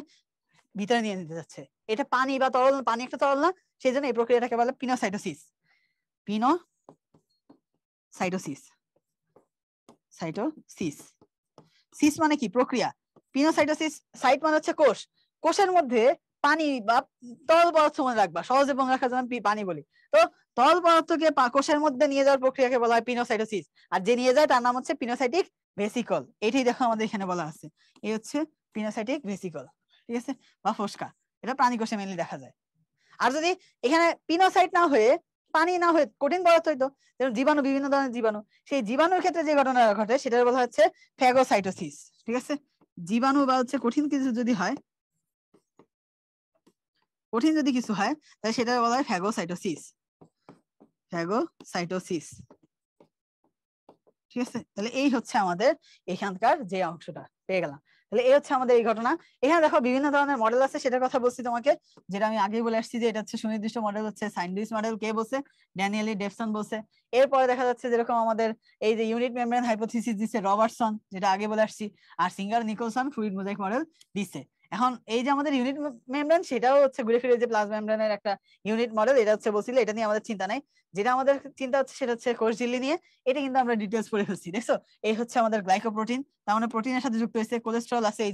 ভিতরে নিয়ে নিতে যাচ্ছে, এটা পানি বা তরল, পানি একটা তরল না, সেই জন্য এই প্রক্রিয়াটাকে বলে পিনোসাইটোসিস। পিনোসাইটোসিস, সাইটোসিস, সিস মানে কি, প্রক্রিয়া। পিনোসাইটোসিস, সাইট মানে হচ্ছে কোষ, কোষের মধ্যে পানি বা তরল পদার্থ মনে রাখবা, সহজে মনে রাখার জন্য পানি বলি। তো তরল পদার্থকে কোষের মধ্যে নিয়ে যাওয়ার প্রক্রিয়াকে বলা হয় পিনোসাইটোসিস, আর যে নিয়ে যায় তার নাম হচ্ছে পিনোসাইটিক ভেসিকল। এটাই দেখো আমাদের এখানে বলা আছে, এই হচ্ছে পিনোসাইটিক ভেসিকল, ঠিক আছে, বা ফোস্কা। এটা প্রাণী কোষে মেনলি দেখা যায়। আর যদি এখানে পিনোসাইট না হয়ে, পানি না হয়ে কঠিন পদার্থ হইতো, যেমন জীবাণু, বিভিন্ন ধরনের জীবাণু, সেই জীবাণুর ক্ষেত্রে যে ঘটনা ঘটে সেটা বলা হচ্ছে ফ্যাগোসাইটোসিস, ঠিক আছে। জীবাণু বা হচ্ছে কঠিন কিছু যদি হয়, কঠিন যদি কিছু হয় তাহলে সেটা বলা হয় ফ্যাগোসাইটোসিস, ফ্যাগোসাইটোসিস, ঠিক আছে। তাহলে এই হচ্ছে আমাদের এখানকার যে অংশটা পেয়ে গেলাম। তাহলে এই হচ্ছে আমাদের এই ঘটনা। এখানে দেখো বিভিন্ন ধরনের মডেল আছে, সেটার কথা বলছি তোমাকে, যেটা আমি আগেই বলে আসছি যে এটা হচ্ছে সুনির্দিষ্ট মডেল, হচ্ছে সাইন্ডিস মডেল। কে বলছে? ড্যানিয়েলি ডেভসন বলছে। এরপরে দেখা যাচ্ছে যেরকম আমাদের এই যে ইউনিট মেমব্রেন হাইপোথিসিস দিচ্ছে রবার্টসন, যেটা আগে বলে আসছি, আর Singer Nicolson fluid mosaic model দিচ্ছে। এখন এই যে আমাদের ইউনিট মেমব্রেন, সেটাও হচ্ছে ঘুরে ফিরে যে প্লাজমা মেমব্রেনের একটা ইউনিট মডেল, এটা হচ্ছে বলছিল, এটা নিয়ে আমাদের চিন্তা নাই। যেটা আমাদের চিন্তা হচ্ছে সেটা হচ্ছে কোষ ঝিল্লি নিয়ে, এটা কিন্তু আমরা ডিটেলস পড়ে ফেলছি, দেখছো। এই হচ্ছে আমাদের গ্লাইকোপ্রোটিন, তার মানে প্রোটিনের সাথে যুক্ত হয়েছে কোলেস্ট্রল আছে, এই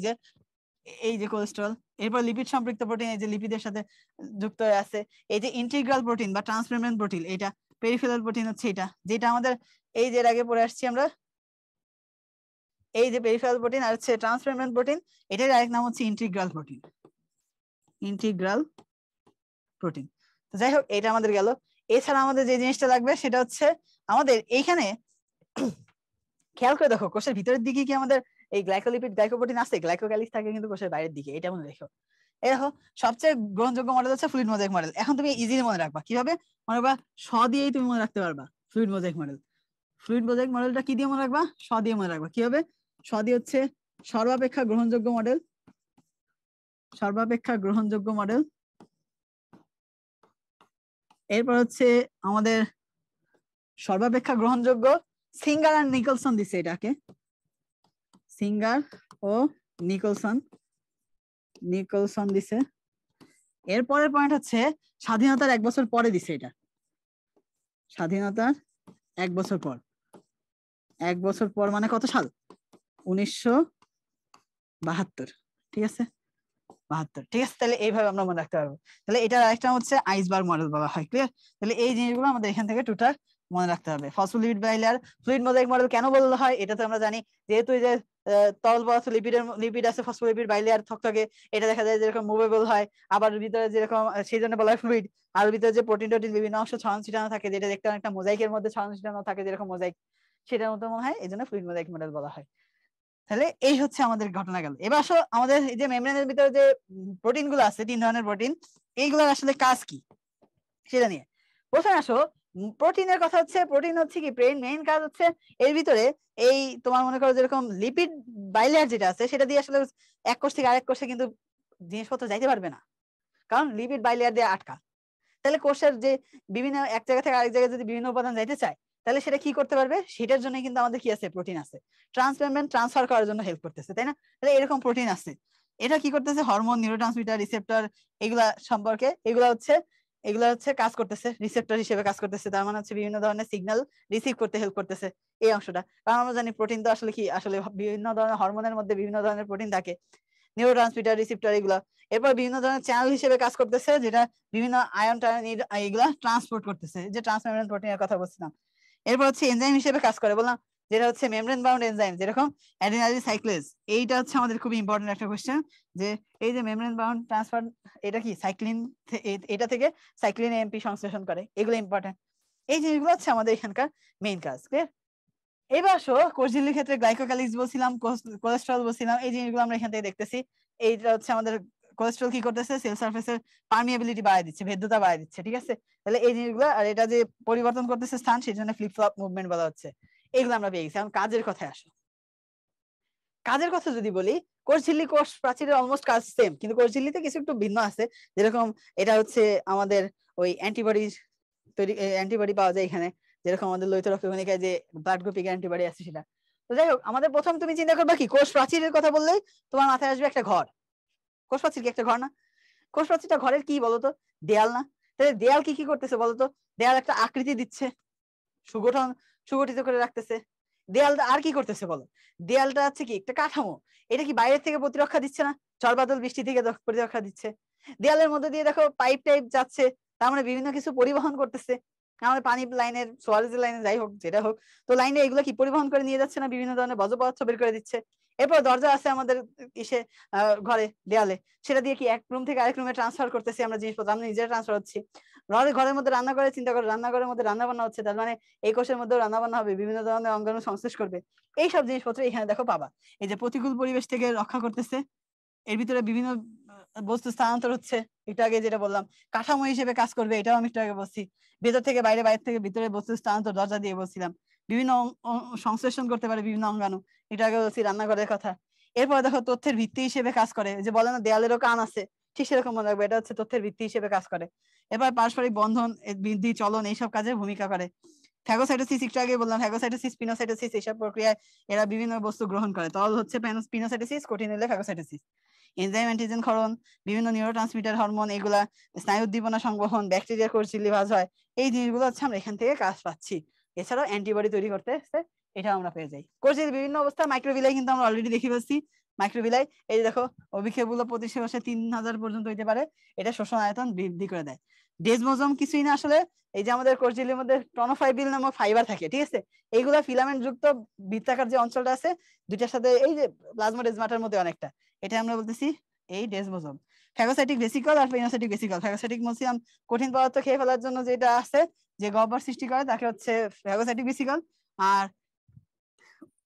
যে কোলেস্ট্রল। এরপর লিপিড সম্পৃক্ত প্রোটিন, এই যে লিপিডের সাথে যুক্ত হয়ে আছে। এই যে ইন্টিগ্রাল প্রোটিন বা ট্রান্সমেমব্রেন প্রোটিন, এটা পেরিফেরাল প্রোটিন হচ্ছে এটা, যেটা আমাদের এই যে আগে পড়ে আসছি আমরা, এই যে পেরিফেরাল প্রোটিন আর হচ্ছে ট্রান্সমেমব্রেন প্রোটিন, এটার আরেক নাম হচ্ছে ইন্টিগ্রাল প্রোটিন, ইন্টিগ্রাল প্রোটিন। তো যাই হোক, এটা আমাদের গেল। এছাড়া আমাদের যে জিনিসটা লাগবে সেটা হচ্ছে আমাদের এইখানে খেয়াল করে দেখো, কোষের ভিতরের দিকে কি আমাদের এই গ্লাইকোলিপিড গ্লাইকোপ্রোটিন আছে? গ্লাইকোক্যালিক্স থাকে কিন্তু কোষের বাইরের দিকে, এটা মনে রেখো। এই দেখো, সবচেয়ে গ্রহণযোগ্য মডেল হচ্ছে ফ্লুইড মোজাইক মডেল। এখন তুমি ইজিলি মনে রাখবা, কিভাবে মনে রাখবা? স দিয়েই তুমি মনে রাখতে পারবা fluid mosaic model. Fluid mosaic মডেলটা কি দিয়ে মনে রাখবা? স দিয়ে মনে রাখবা। কিভাবে? স দিয়ে হচ্ছে সর্বাপেক্ষা গ্রহণযোগ্য মডেল, সর্বাপেক্ষা গ্রহণযোগ্য মডেল। এরপর হচ্ছে আমাদের সর্বাপেক্ষা গ্রহণযোগ্য, সিঙ্গার আর নিকলসন দিছে এটাকে, সিঙ্গার ও নিকলসন, নিকলসন দিছে। এরপরের পয়েন্ট হচ্ছে স্বাধীনতার 1 বছর পরে দিছে এটা, স্বাধীনতার 1 বছর পর। 1 বছর পর মানে কত সাল? 1972, ঠিক আছে, 72, ঠিক আছে। তাহলে এইভাবে আমরা মনে রাখতে পারবো। তাহলে এটা আরেকটা হচ্ছে আইসবার্গ মডেল বলা হয়, ক্লিয়ার। তাহলে এই জিনিসগুলো আমাদের এখান থেকে টোটাল মনে রাখতে হবে। Phospholipid bilayer fluid mosaic model কেন বলা হয় এটা তো আমরা জানি, যেহেতু এই যে তরল পদার্থ লিপিড আছে, ফসফোলিপিড বাইলেয়ার থকথকে, এটা দেখা যায় যেরকম মুভেবল হয়, আবার ভিতরে যেরকম, সেই জন্য বলা হয় ফ্লুইড। আর ভিতরে যে প্রোটিন টোটিন বিভিন্ন অংশ ছড়ানো ছিটানো থাকে, যেটা দেখতে অনেকটা মোজাইকের মধ্যে ছড়ানো ছিটানো থাকে, যেরকম মোজাইক, সেটার মতো মনে হয়, এই জন্য ফ্লুইড মোজাইক মডেল বলা হয়। তাহলে এই হচ্ছে আমাদের ঘটনা গেল। এবার আসো আমাদের এই যে মেমব্রেনের ভিতরে যে প্রোটিন গুলো আছে, 3 ধরনের প্রোটিন, এইগুলোর আসলে কাজ কি সেটা নিয়ে প্রথমে আসো। প্রোটিনের কথা হচ্ছে, প্রোটিন হচ্ছে কি, মেইন কাজ হচ্ছে এর ভিতরে এই তোমার মনে করো যেরকম লিপিড বাইলেয়ার যেটা আছে, সেটা দিয়ে আসলে এক কোষ থেকে আরেক কোষে কিন্তু জিনিসপত্র যাইতে পারবে না, কারণ লিপিড বাইলেয়ার দিয়ে আটকা। তাহলে কোষের যে বিভিন্ন এক জায়গা থেকে আরেক জায়গায় যদি বিভিন্ন উপাদান যাইতে চায়, তাহলে সেটা কি করতে পারবে? সেটার জন্য কিন্তু আমাদের কি আছে? প্রোটিন আছে, ট্রান্সমেমব্রেন ট্রান্সফার করার জন্য হেল্প করতেছে, তাই না? তাহলে এরকম প্রোটিন আছে। এটা কি করতেছে? হরমোন, নিউরোট্রান্সমিটার, রিসেপ্টর, এগুলা সম্পর্কে, এগুলা হচ্ছে কাজ করতেছে, রিসেপ্টর হিসেবে কাজ করতেছে। তার মানে হচ্ছে বিভিন্ন ধরনের সিগন্যাল রিসিভ করতে হেল্প করতেছে এই অংশটা। কারণ আমরা জানি প্রোটিন তো আসলে কি, আসলে বিভিন্ন ধরনের হরমোনের মধ্যে বিভিন্ন ধরনের প্রোটিন থাকে, নিউরোট্রান্সমিটার, রিসেপ্টর, এগুলা। এরপর বিভিন্ন ধরনের চ্যানেল হিসেবে কাজ করতেছে, যেটা বিভিন্ন আয়ন টায়ন এগুলা ট্রান্সপোর্ট করতেছে, যে ট্রান্সমেমব্রেন প্রোটিনের কথা বলছিলাম। এরপর হচ্ছে এনজাইম হিসেবে কাজ করে বললাম, যেটা হচ্ছে মেমব্রেন বাউন্ড এনজাইম, যেরকম অ্যাডিনাইল সাইক্লেজ। এইটা হচ্ছে আমাদের খুবই ইম্পর্টেন্ট একটা কোশ্চেন, যে এই যে মেমব্রেন বাউন্ড ট্রান্সফার, এটা কি সাইক্লিন, এটা থেকে সাইক্লিন এমপি সংশ্লেষণ করে, এগুলো ইম্পর্টেন্ট। এই জিনিসগুলো হচ্ছে আমাদের এখানকার মেইন কাজ, ক্লিয়ার? এবার আসো কোষ ঝিল্লির ক্ষেত্রে গ্লাইকোক্যালিক্স বলছিলাম, কোলেস্ট্রল বলছিলাম, এই জিনিসগুলো আমরা এখান থেকে দেখতেছি। এইটা হচ্ছে আমাদের কোলেস্ট্রল কি করতেছে, সেল সারফেসের পারমিয়াবিলিটি বাড়ায় দিচ্ছে, ভেদ্যতা বাড়ায় দিচ্ছে, ঠিক আছে। তাহলে এই জিনিসগুলো, আর এটা যে পরিবর্তন করতেছে স্থান, সেই জন্য ফ্লিপ ফ্লপ মুভমেন্ট বলা হচ্ছে। এগুলো আমরা পেয়ে গেছি। এখন কাজের কথায় আসো। কাজের কথা যদি বলি, কোষ ঝিল্লি কোষ প্রাচীরের অলমোস্ট কাজ সেম, কিন্তু কোষ ঝিল্লিতে কিছু একটু ভিন্ন আছে। যেরকম এটা হচ্ছে আমাদের ওই অ্যান্টিবডি তৈরি, অ্যান্টিবডি পাওয়া যায় এখানে, যেরকম আমাদের লোহিত রক্তকণিকায় যে ব্লাড গ্রুপিং অ্যান্টিবডি আছে সেটা। তো যাই হোক, আমাদের প্রথম তুমি চিন্তা করবা কি, কোষ প্রাচীরের কথা বললেই তোমার মাথায় আসবে একটা ঘর। কোষ প্রাচীর কি একটা ঘর না? কোষ প্রাচীরটা ঘরের কি বলতো, দেয়াল না? তাহলে দেয়াল কি কি করতেছে বলতো, দেয়াল একটা আকৃতি দিচ্ছে, সুগঠন সুগঠিত করে রাখতেছে। দেয়ালটা আর কি করতেছে বলো, দেয়ালটা হচ্ছে কি একটা কাঠামো। এটা কি বাইরের থেকে প্রতিরক্ষা দিচ্ছে না, ঝড় বাদল বৃষ্টি থেকে প্রতিরক্ষা দিচ্ছে। দেয়ালের মধ্যে দিয়ে দেখো পাইপ টাইপ যাচ্ছে, তার মানে বিভিন্ন কিছু পরিবহন করতেছে। আমাদের পানি লাইনের, সোয়ারেজের লাইনে, যাই হোক যেটা হোক, তো লাইনে এগুলো কি পরিবহন করে নিয়ে যাচ্ছে না, বিভিন্ন ধরনের বর্জ্য পদার্থ বের করে দিচ্ছে। এরপর দরজা আছে আমাদের ইসে, ঘরে দেয়ালে, সেটা দিয়ে কি এক রুম থেকে আরেক রুমে ট্রান্সফার করতেছি আমরা জিনিসপত্র, আমরা নিজেরা ট্রান্সফার হচ্ছি। ঘরের মধ্যে রান্না করে, চিন্তা করো রান্নাঘরের মধ্যে রান্না বান্না হচ্ছে, তার মানে এই কোষের মধ্যে রান্না বান্না হবে, বিভিন্ন ধরনের অঙ্গাণু সংশ্লেষ করবে। এইসব জিনিসপত্র এখানে দেখো পাবা। এই যে প্রতিকূল পরিবেশ থেকে রক্ষা করতেছে, এর ভিতরে বিভিন্ন বস্তু স্থানান্তর হচ্ছে, একটু আগে যেটা বললাম, কাঠামো হিসেবে কাজ করবে, এটাও আমি একটু আগে বলছি। ভেতর থেকে বাইরে, বাইরে থেকে ভিতরে বস্তু স্থানান্তর দরজা দিয়ে বলছিলাম। বিভিন্ন সংশ্লেষণ করতে পারে বিভিন্ন অঙ্গাণু, এটা আগে বলছি রান্নাঘরের কথা। এরপর দেখো তথ্যের ভিত্তি হিসেবে কাজ করে, যে বলে না দেয়ালেরও কান আছে, ঠিক সেরকম মনে রাখবে, এটা হচ্ছে তথ্যের ভিত্তি হিসেবে কাজ করে। এবার পারস্পরিক বন্ধন, বৃদ্ধি, চলন, এইসব কাজে ভূমিকা করে। ফ্যাগোসাইটোসিস একটু আগে বললাম, ফ্যাগোসাইটোসিস, স্পিনোসাইটোসিস, এইসব প্রক্রিয়ায় এরা বিভিন্ন বস্তু গ্রহণ করে। তরল হচ্ছে স্পিনোসাইটোসিস, কঠিন হলে ফ্যাগোসাইটোসিস। এনজাইম, অ্যান্টিজেন ক্ষরণ, বিভিন্ন নিউরোট্রান্সমিটার, হরমোন, এগুলা, স্নায়ু উদ্দীপনা সংবহন, ব্যাকটেরিয়া কোষ ঝিল্লি ভাঁজ হয়, এই জিনিসগুলো হচ্ছে আমরা এখান থেকে কাজ পাচ্ছি। এছাড়াও অ্যান্টিবডি তৈরি করতে এটা আমরা পেয়ে যাই। কোষ ঝিল্লির বিভিন্ন অবস্থা। মাইক্রোভিলাই কিন্তু আমরা অলরেডি দেখে পাচ্ছি। মাইক্রোভিলাই, এই যে দেখো, অভিক্ষেপগুলো প্রতি সেকশে 3000 পর্যন্ত হইতে পারে, এটা শোষণ আয়তন বৃদ্ধি করে দেয়। ডেসমোজোম কিছুই না আসলে, এই যে আমাদের কোষ ঝিল্লির মধ্যে টনোফাইবিল নামক ফাইবার থাকে, ঠিক আছে। এইগুলা ফিলামেন্ট যুক্ত বৃত্তাকার যে অঞ্চলটা আছে দুইটার সাথে, এই যে প্লাজমোডেজমাটার মধ্যে অনেকটা, এটা আমরা বলতেছি এই ডেসমোজোম। ফ্যাগোসাইটিক ভেসিকল আর পেনোসাইটিক ভেসিকল। ফ্যাগোসাইটিক বলছিলাম কঠিন পদার্থ খেয়ে ফেলার জন্য যেটা আছে, যে গহ্বর সৃষ্টি করে, তাকে হচ্ছে ফ্যাগোসাইটিক ভেসিকল। আর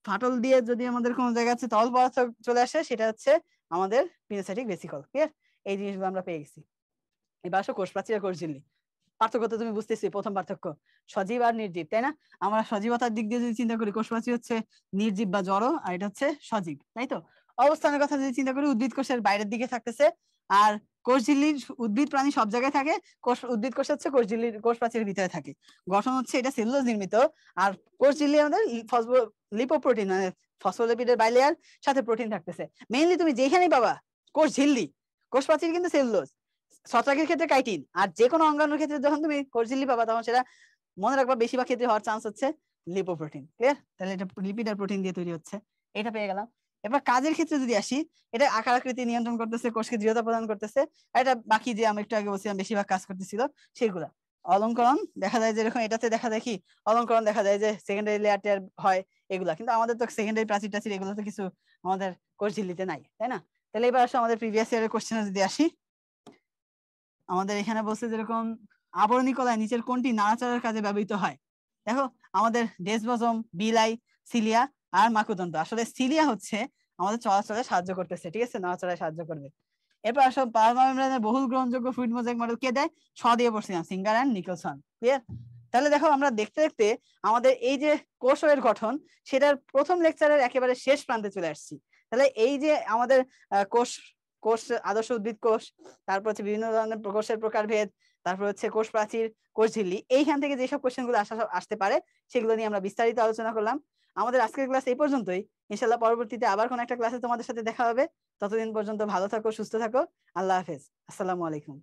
ফাটল দিয়ে যদি আমাদের কোনো জায়গা আছে তরল পদার্থ চলে আসে, সেটা হচ্ছে আমাদের পেনোসাইটিক ভেসিকল। ক্লিয়ার? এই জিনিসগুলো আমরা পেয়ে গেছি। এবার আসো কোষ প্রাচীর আর কোষ ঝিল্লি। পার্থক্য তো তুমি বুঝতেছি, প্রথম পার্থক্য সজীব আর নির্জীব, তাই না? আমরা সজীবতার দিক দিয়ে যদি চিন্তা করি, কোষ প্রাচীর হচ্ছে নির্জীব বা জড়, আর এটা হচ্ছে সজীব, তাই তো? অবস্থানের কথা যদি চিন্তা করি, উদ্ভিদ কোষের বাইরের দিকে থাকতেছে, আর কোষ ঝিল্লির, উদ্ভিদ প্রাণী সব জায়গায় থাকে, উদ্ভিদ কোষ হচ্ছে কোষ ঝিল্লির, কোষ প্রাচীরের ভিতরে থাকে। গঠন হচ্ছে এটা সেলুলোজ নির্মিত। আর কোষ ঝিল্লি আমাদের লিপোপ্রোটিন, মানে ফসফোলিপিডের বাইলেয়ার সাথে প্রোটিন থাকতেছে। মেইনলি তুমি যেখানেই পাবা কোষ ঝিল্লি, কোষ প্রাচীর কিন্তু সেলুলোজ, ছত্রাকের ক্ষেত্রে কাইটিন, আর যে কোনো অঙ্গাণুর ক্ষেত্রে যখন তুমি কোষ ঝিল্লি পাবা, তখন সেটা মনে রাখবা বেশিরভাগ ক্ষেত্রে হওয়ার চান্স হচ্ছে লিপোপ্রোটিন। ক্লিয়ার? তাহলে এটা লিপিড আর প্রোটিন দিয়ে তৈরি হচ্ছে, এটা পেয়ে গেলাম। এবার কাজের ক্ষেত্রে যদি আসি, এটা আকার আকৃতি নিয়ন্ত্রণ করতেছে, কোষকে দৃঢ়তা প্রদান করতেছে। আর এটা বাকি যে আমি একটু আগে বলছিলাম বেশিরভাগ কাজ করতেছিল সেগুলা। অলঙ্করণ দেখা যায়, যেরকম এটাতে দেখা যায় কি, অলঙ্করণ দেখা যায় যে সেকেন্ডারি লেয়ার টেয়ার হয়, এগুলা কিন্তু আমাদের তো সেকেন্ডারি প্রাচীর টাচীর এগুলো তো কিছু আমাদের কোষ ঝিল্লিতে নাই, তাই না? তাহলে এবার আসলে আমাদের প্রিভিয়াস ইয়ারের কোশ্চেনে যদি আসি, আমাদের এখানে বলছে যেরকম আবরণী কলায় নিচের কোনটি নাড়াচাড়ার কাজে ব্যবহৃত হয়। দেখো, আমাদের ডেসমোজোম, বিলাই, সিলিয়া আর মাকুদন্ড। আসলে সিলিয়া হচ্ছে আমাদের চলাচলে সাহায্য করতেছে, ঠিক আছে, নাড়াচাড়ায় সাহায্য করবে। এরপর আসলে প্লাজমা মেমব্রেনের বহুল গ্রহণযোগ্য ফ্লুইড মোজাইক মডেল কে দেয়? দিয়ে পড়ছিলাম, সিঙ্গার অ্যান্ড নিকলসন। ক্লিয়ার? তাহলে দেখো, আমরা দেখতে দেখতে আমাদের এই যে কোষের গঠন, সেটার প্রথম লেকচারের একেবারে শেষ প্রান্তে চলে আসছি। তাহলে এই যে আমাদের কোষ কোষ আদর্শ উদ্ভিদ কোষ, তারপর হচ্ছে বিভিন্ন ধরনের কোষের প্রকারভেদ, তারপর হচ্ছে কোষ প্রাচীর, কোষ ঝিল্লি, এইখান থেকে যেসব কোশ্চেন গুলো আসতে পারে সেগুলো নিয়ে আমরা বিস্তারিত আলোচনা করলাম। আমাদের আজকের ক্লাস এই পর্যন্তই। ইনশাল্লাহ পরবর্তীতে আবার কোন একটা ক্লাসে তোমাদের সাথে দেখা হবে। ততদিন পর্যন্ত ভালো থাকো, সুস্থ থাকো। আল্লাহ হাফেজ। আসসালামু আলাইকুম।